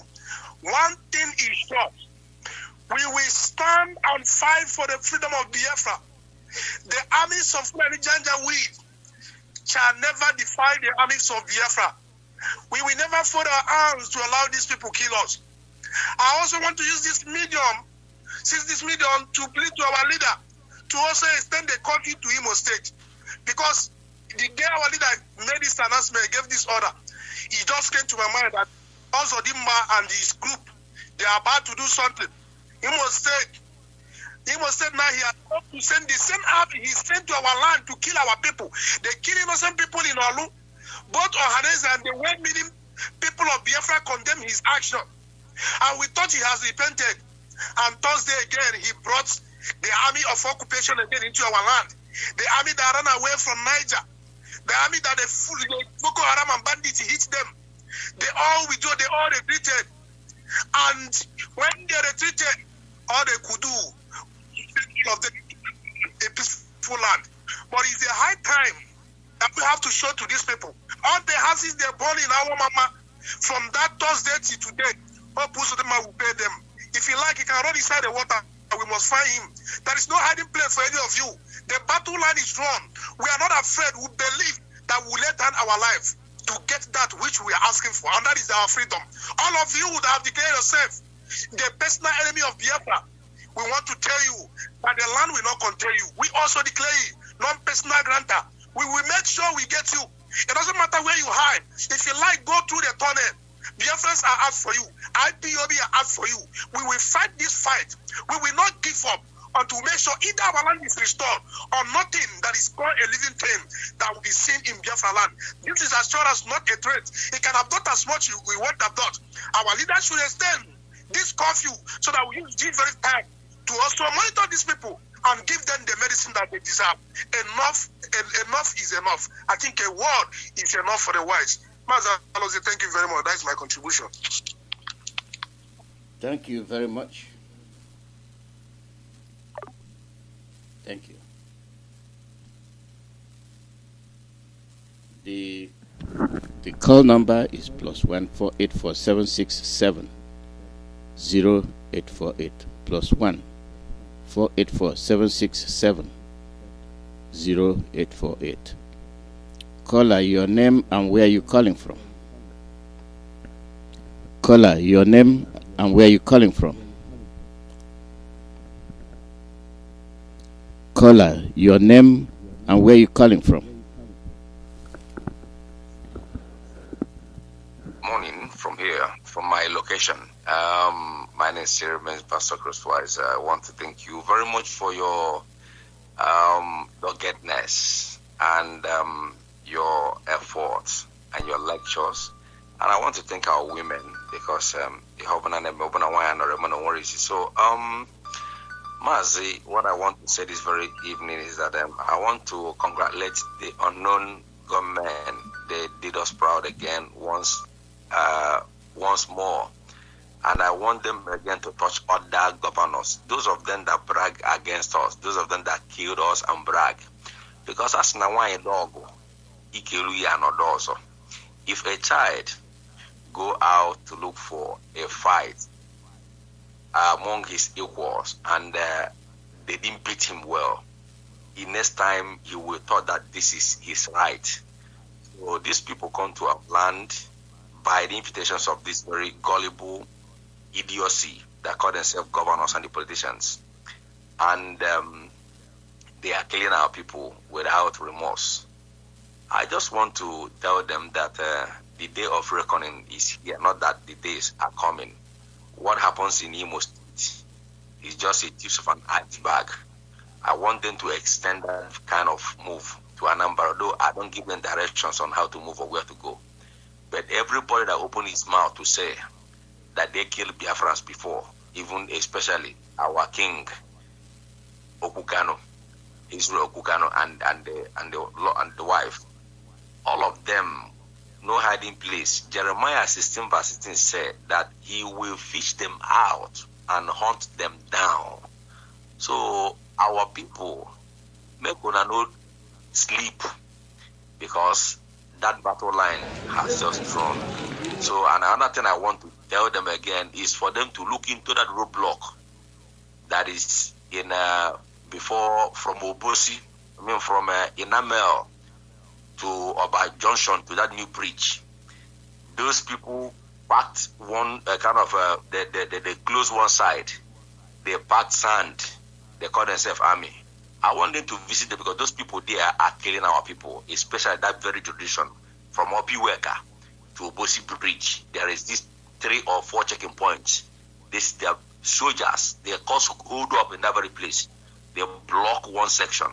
One thing is sure, we will stand and fight for the freedom of Biafra. The armies of Janjaweed shall never defy the armies of Biafra. We will never fold our arms to allow these people kill us. I also want to use this medium to plead to our leader to also extend the country to Imo State. Because the day our leader made this announcement, gave this order, it just came to my mind that also Dimma and his group, they are about to do something. Imo State now, he has to send the same army he sent to our land to kill our people. They kill innocent people in Olu. Both Ohanese and the well-meaning people of Biafra condemn his action. And we thought he has repented. And Thursday again, he brought the army of occupation again into our land. The army that ran away from Niger. The army that the Boko Haram and bandits hit them. They all retreated. And when they retreated, all they could do of the a peaceful land. But it's a high time that we have to show to these people. All the houses they born in our mama, from that Thursday to today, all Pusodema will pay them. If you like, you can run inside the water, we must find him. There is no hiding place for any of you. The battle line is drawn. We are not afraid. We believe that we will lay down our life to get that which we are asking for, and that is our freedom. All of you that have declared yourself the personal enemy of Biafra, we want to tell you that the land will not contain you. We also declare you non-personal grantor. We will make sure we get you. It doesn't matter where you hide. If you like, go through the tunnel. Biafrans are out for you. IPOB are out for you. We will fight this fight. We will not give up until we make sure either our land is restored or nothing that is called a living thing that will be seen in Biafra land. This is as sure as not a threat. It can abduct as much we want to abduct. Our leaders should extend this curfew so that we use this very time to also monitor these people and give them the medicine that they deserve. Enough is enough. I think a word is enough for the wise. Mazi, Alozie, thank you very much. That is my contribution. Thank you very much. Thank you. The call number is +1 484 0848 +1 484 0848. Caller, your name and where you calling from. Caller, your name and where you calling from. Caller, your name and where you calling from. Morning from here, from my location. My name is Sir Pastor Crosswise. I want to thank you very much for your doggedness and your efforts and your lectures. And I want to thank our women because so Mazi, what I want to say this very evening is that I want to congratulate the unknown government. They did us proud again once more. And I want them again to touch other governors, those of them that brag against us, those of them that killed us and brag. Because as Nawai dog, if a child go out to look for a fight among his equals and they didn't beat him well, the next time he will thought that this is his right. So these people come to our land by the invitations of this very gullible idiocy that call themselves governors and the politicians. And they are killing our people without remorse. I just want to tell them that the day of reckoning is here, not that the days are coming. What happens in Imo State is just a tip of an iceberg. I want them to extend that kind of move to Anambra, though I don't give them directions on how to move or where to go. But everybody that opened his mouth to say that they killed Biafrans before, even especially our king Okukano, Israel Okukano, and the wife, all of them, no hiding place. Jeremiah 16 verse 16 said that he will fish them out and hunt them down. So our people, make una no sleep, because that battle line has just drawn. So another thing I want to tell them again is for them to look into that roadblock that is in before from Obosi, from Inamel to Oba Junction to that new bridge. Those people packed one they closed one side. They packed sand. They call themselves army. I want them to visit them because those people there are killing our people, especially that very jurisdiction from Obiweka to Obosi Bridge. There is these 3 or 4 checking points. Their soldiers, they cause hold up in that very place. They block one section.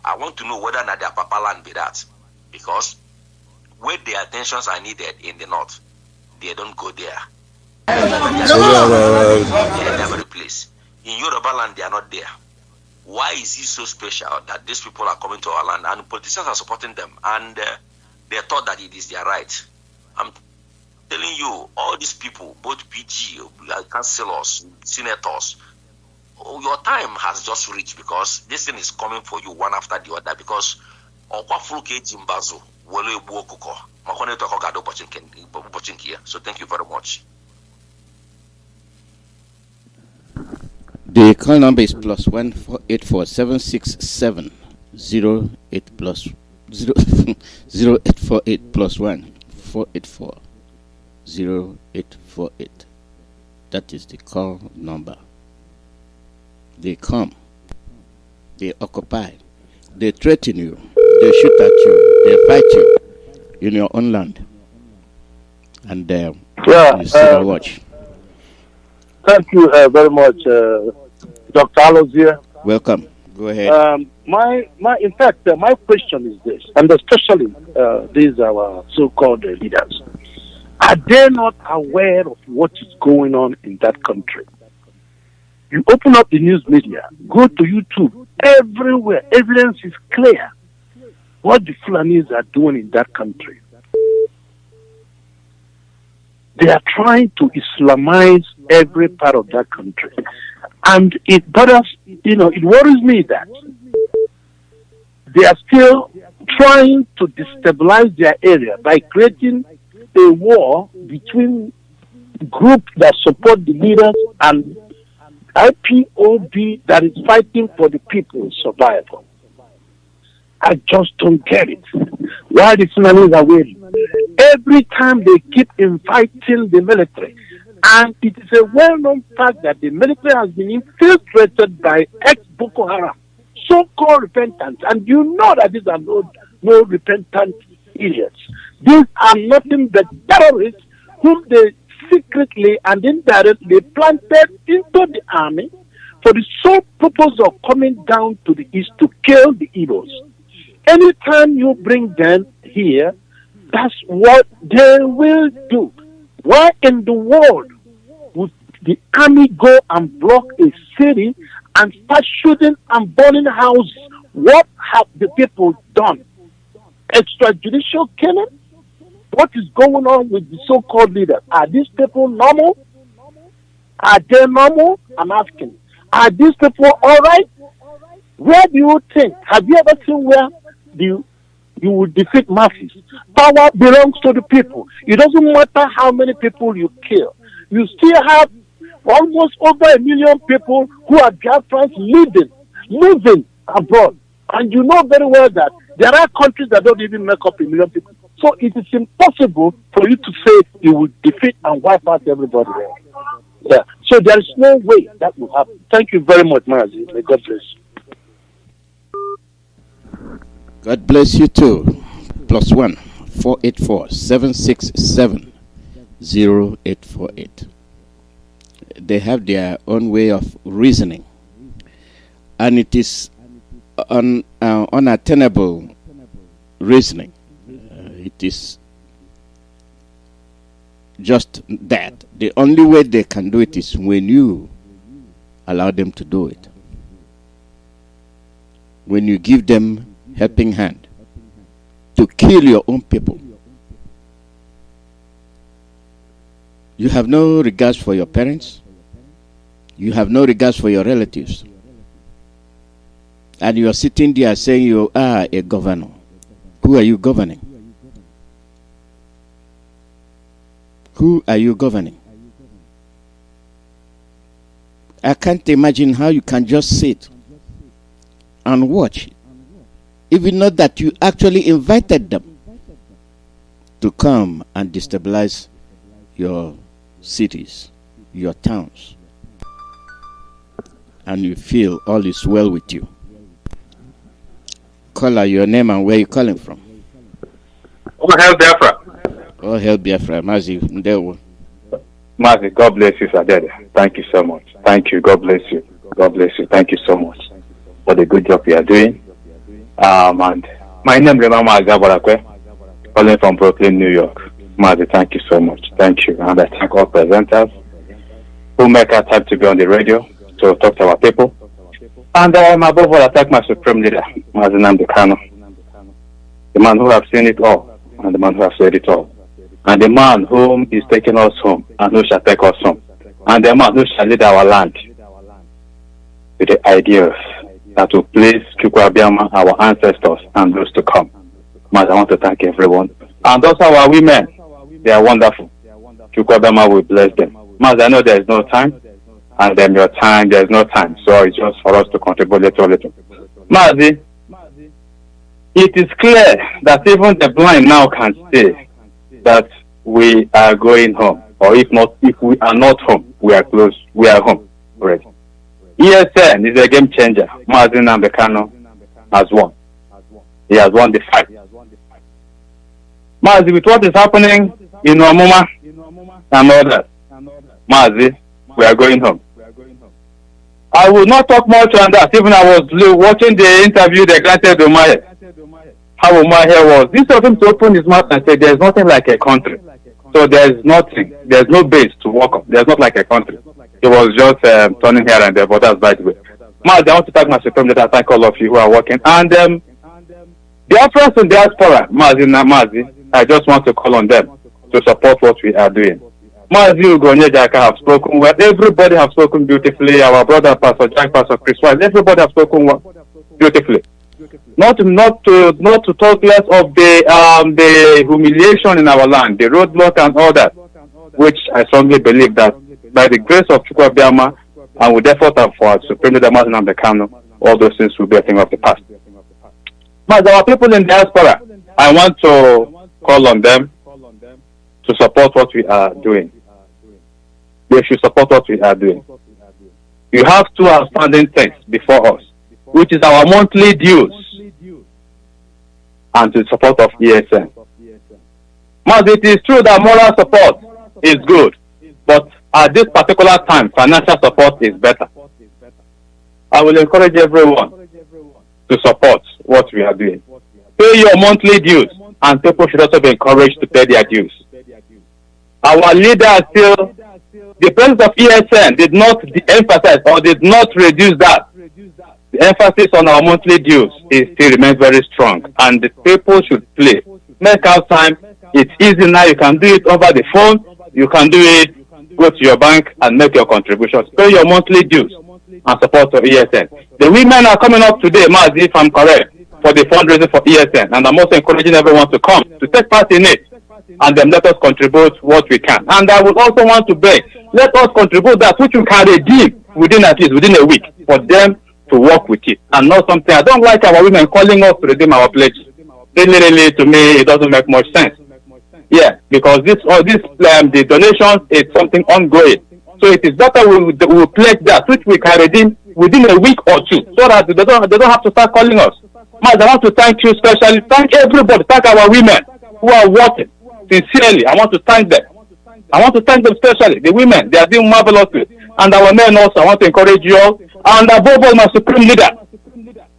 I want to know whether or not their papa land be that, because where their attentions are needed in the north, they don't go there. They are in that very place. In Yoruba land, they are not there. Why is it so special that these people are coming to our land and politicians are supporting them and they thought that it is their right? I'm telling you, all these people, both PG, councillors, senators, your time has just reached, because this thing is coming for you one after the other. Because so thank you very much. The call number is +1 484 767 08 plus 0848 +1 484 0848. That is the call number. They come, they occupy, they threaten you, they shoot at you, they fight you in your own land, and you still watch. Thank you very much, Dr. Alozie. Welcome. Go ahead. In fact, my question is this, and especially these our so-called leaders. Are they not aware of what is going on in that country? You open up the news media, go to YouTube, everywhere, evidence is clear what the Fulanis are doing in that country. They are trying to Islamize every part of that country. And it bothers, it worries me that they are still trying to destabilize their area by creating a war between groups that support the leaders and Ipob that is fighting for the people's survival. I just don't get it. Why the Fulanis are waiting? Every time they keep inviting the military, and it is a well-known fact that the military has been infiltrated by ex-Boko Haram, so-called repentants, and you know that these are no repentant idiots. These are nothing but terrorists whom they secretly and indirectly planted into the army for the sole purpose of coming down to the east to kill the Igbos. Anytime you bring them here, that's what they will do. Why in the world would the army go and block a city and start shooting and burning houses? What have the people done? Extrajudicial killing? What is going on with the so-called leaders? Are these people normal? Are they normal? I'm asking. Are these people all right? Where do you think? Have you ever seen where you will defeat masses? Power belongs to the people. It doesn't matter how many people you kill. You still have almost over 1 million people who are Biafrans living abroad. And you know very well that there are countries that don't even make up 1 million people. So it is impossible for you to say you will defeat and wipe out everybody there. Yeah. So there is no way that will happen. Thank you very much, Mazi. May God bless you. God bless you too. +1 484 767 0848. They have their own way of reasoning, and it is unattainable reasoning. It is just that. The only way they can do it is when you allow them to do it. When you give them helping hand to kill your own people. You have no regards for your parents. You have no regards for your relatives. And you are sitting there saying you are a governor. Who are you governing? Who are you governing? I can't imagine how you can just sit and watch, even though that you actually invited them to come and destabilize your cities, your towns, and you feel all is well with you. Call out your name and where you calling from. Oh, hell Biafra. Oh, hell Biafra. Mazi, Ndewo. Mazi, God bless you, sir. Thank you so much. Thank you. God bless you. God bless you. Thank you so much for the good job you are doing. And my name is Mazi Abarakwe, calling from Brooklyn, New York. Mazi, thank you so much. Thank you. And I thank all presenters who make our time to be on the radio to talk to our people. And above all, I thank my supreme leader, Mazi NNAMDI'S, the man who has seen it all, and the man who has said it all, and the man whom is taking us home, and who shall take us home, and the man who shall lead our land with the ideas that will please Chukwuabiama, our ancestors, and those to come. Mazi, I want to thank everyone. And also our women, they are wonderful. Chukwuabiama will bless them. Mazi, I know there is no time, and then your time, there is no time. So it's just for us to contribute little. Mazi, it is clear that even the blind now can say that we are going home. Or if we are not home, we are close, we are home already. ESN is a game changer. Mazi NNAMDI'S has won. He has won the fight. Mazi, with what is happening in Omuma and others, Mazi, we are going home. I will not talk much on that. Even I was watching the interview they granted Umahe. How Umahe was. This of him to open his mouth and say there is nothing like a country. So there's nothing. There's no base to work on. There's not like a country. It was just turning here and there, but that's by the way. Mazi, I want to thank my supreme leader. Thank all of you who are working. And Biafra in diaspora, Mazi, I just want to call on them to support what we are doing. Mazi Ugonyejaka have spoken well. Everybody have spoken beautifully. Our brother, Pastor Jack, Pastor Chris White, everybody have spoken well, beautifully. Not to talk less of the humiliation in our land, the roadblock and all that, which I strongly believe that by the grace of Chukwuabiama and with the effort of our Supreme Leader Mazi Nnamdi Kanu, all those things will be a thing of the past. But our people in diaspora, I want to call on them to support what we are doing. They should support what we are doing. You have two outstanding things before us, which is our monthly dues and the support of ESN. Mazi, it is true that moral support is good, but at this particular time, financial support is better. I will encourage everyone to support what we are doing. Pay your monthly dues, and people should also be encouraged to pay their dues. Our leader still, the presence of ESN did not emphasize or did not reduce that. The emphasis on our monthly dues still remains very strong, and the people should play. Make out time. It's easy now. You can do it over the phone. You can do it. Go to your bank and make your contributions. Pay your monthly dues and support for ESN. The women are coming up today, Mazi, if I'm correct, for the fundraising for ESN, and I'm also encouraging everyone to come to take part in it, and then let us contribute what we can. And I would also want to beg, let us contribute that which we can redeem within a week for them to work with it, and not something. I don't like our women calling us to redeem our pledges. Really, to me, it doesn't make much sense. Yeah, because the donations is something ongoing. So it is better we pledge that which we can redeem within a week or two, so that they don't have to start calling us. Mazi, I want to thank you especially. Thank everybody. Thank our women who are working sincerely. I want to thank them. I want to thank them especially. The women, they are doing marvelously. And our men also, I want to encourage you all. And above all, my supreme leader,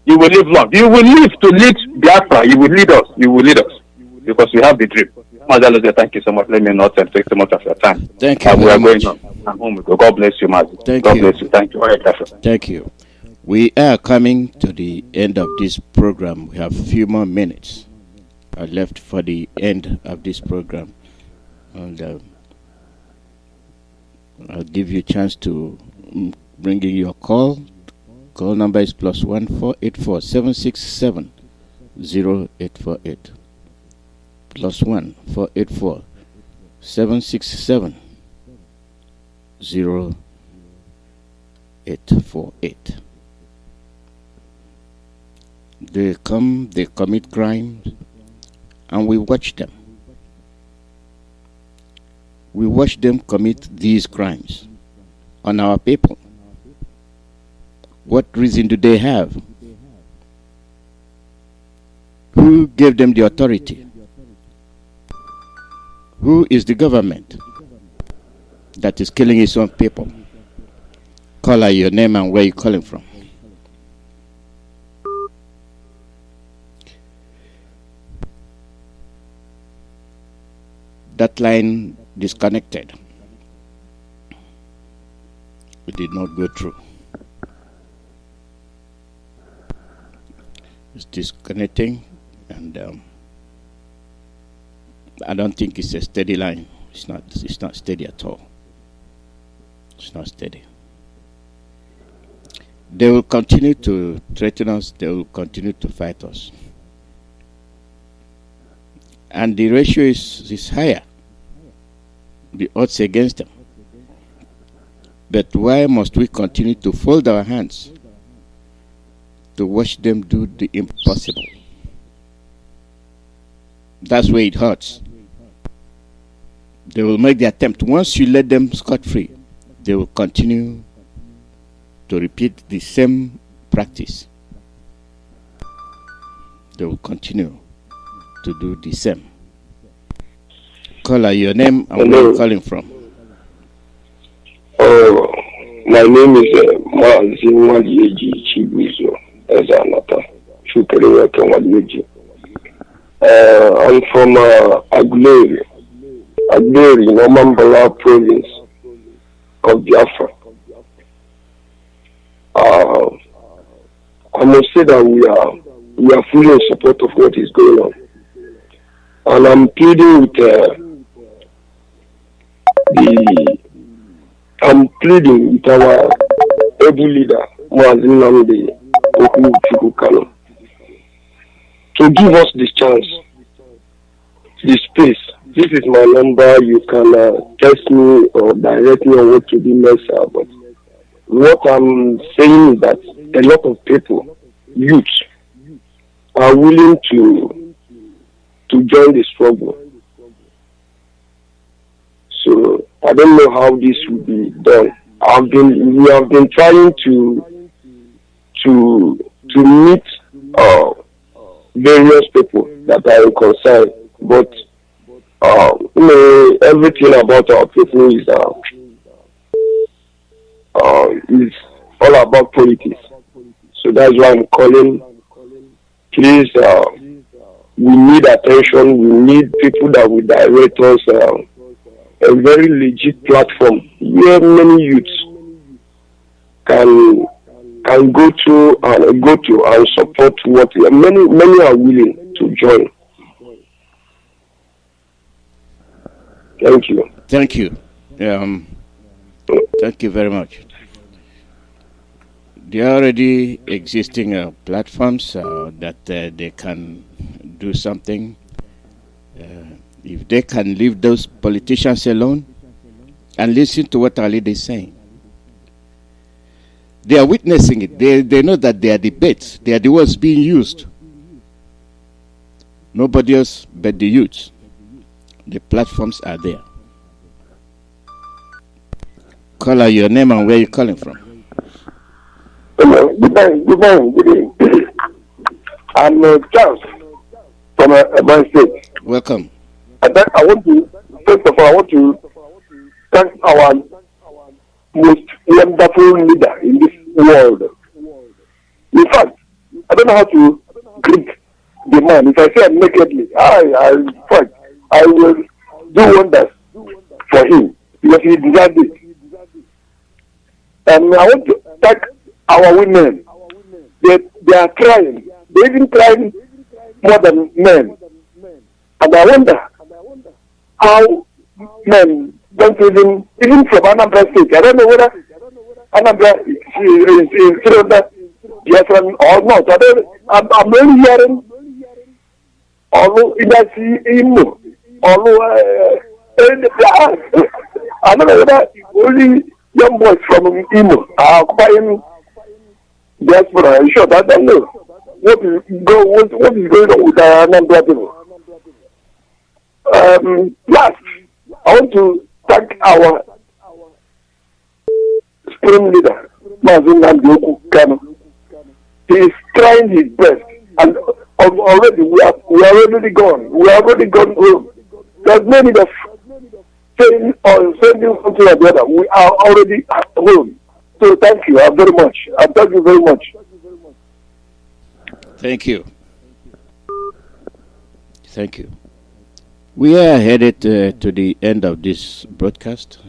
you will live long. You will live to lead Biafra. You will lead us. You will lead us. Because we have the dream. Mazi Alozie, thank you so much. Let me not take so much of your time. Thank you. We are going home. God bless you, Mazi. God bless you. Thank you. All right, thank you. We are coming to the end of this program. We have a few more minutes left for the end of this program. And I'll give you a chance to bring in your call. Call number is +1 484 767 0848. +1 484 767 0848. They come, they commit crimes, and we watch them. We watch them commit these crimes on our people. What reason do they have? Who gave them the authority? Who is the government that is killing its own people? Call out your name and where you're calling from. That line disconnected. It did not go through. It's disconnecting, and I don't think it's a steady line. It's not steady at all. It's not steady. They will continue to threaten us. They will continue to fight us. And the ratio is higher. The odds against them. But why must we continue to fold our hands to watch them do the impossible? That's where it hurts. They will make the attempt. Once you let them scot-free, they will continue to repeat the same practice. They will continue to do the same. Caller, your name and where you're calling from. Oh, my name is Mazi Chibuzo Ezanata. I'm from Aguleri. Agberi in Omambala province of Biafra. I must say that we are fully in support of what is going on. And I'm pleading with our able leader, Mazi NNAMDI'S, to give us this chance, this space. This is my number. You can text me or direct me on what to do next. But what I'm saying is that a lot of people, youth, are willing to join the struggle. So I don't know how this will be done. We have been trying to meet various people that are in concern, but everything about our people is all about politics. So that's why I'm calling. Please, we need attention. We need people that will direct us a very legit platform where many youths can go to and support what many are willing to join. Thank you. Thank you. Thank you very much. There are already existing platforms that they can do something. If they can leave those politicians alone and listen to what our leader is saying. They are witnessing it. They know that they are debates. They are the ones being used. Nobody else but the youth. The platforms are there. Call out your name and where you're calling from. Good morning. I'm Charles from Ebonyi State. Welcome. And then first of all, I want to thank our most wonderful leader in this world. In fact, I don't know how to greet the man. If I say him nakedly, I will do wonders for him because he deserves it. And I want to thank our women. They are crying. They even crying more than men. And I wonder how men don't even from Anambra State. I don't know whether Anambra is still under Biafra or not. I'm only hearing although in that Imo, although I don't know whether only young boys from Imo are occupying diaspora. In short, I don't know what is going on with Anambra people. Last, I want to thank our supreme leader, Mazi NNAMDI'S. He is trying his best, and already we are already gone. We are already gone home. There's no need of saying or sending something or the other. We are already at home. So thank you very much. Thank you very much. Thank you. Thank you. We are headed to the end of this broadcast.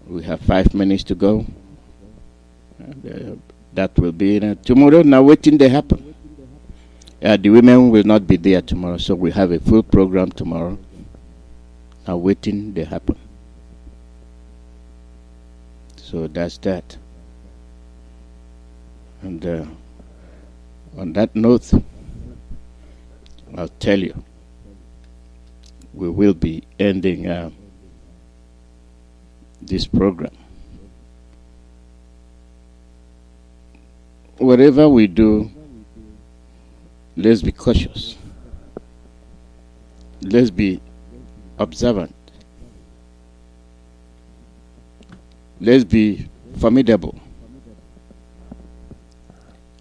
We have 5 minutes to go. That will be tomorrow. Now waiting to happen. The women will not be there tomorrow, so we have a full program tomorrow. Now waiting to happen. So that's that. And on that note, I'll tell you, we will be ending this program. Whatever we do, let's be cautious. Let's be observant. Let's be formidable.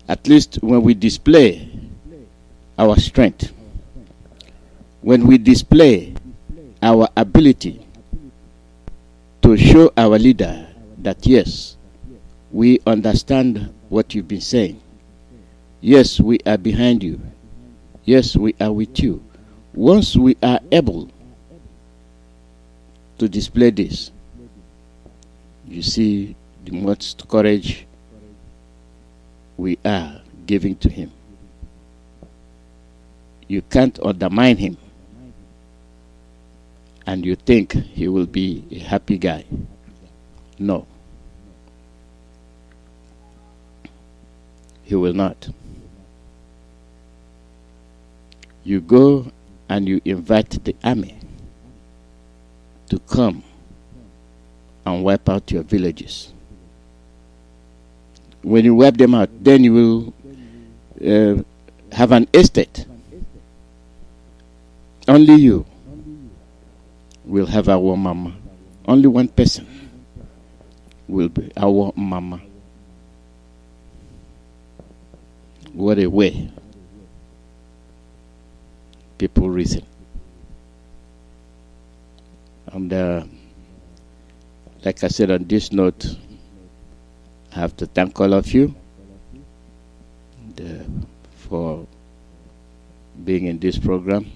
At least when we display our strength, when we display our ability to show our leader that yes, we understand what you've been saying. Yes, we are behind you. Yes, we are with you. Once we are able to display this. You see the much courage we are giving to him. You can't undermine him and you think he will be a happy guy. No. He will not. You go and you invite the army to come and wipe out your villages. When you wipe them out, then you will have an estate. Only you will have our mama. Only one person will be our mama. What a way people reason. And like I said, on this note, I have to thank all of you for being in this program.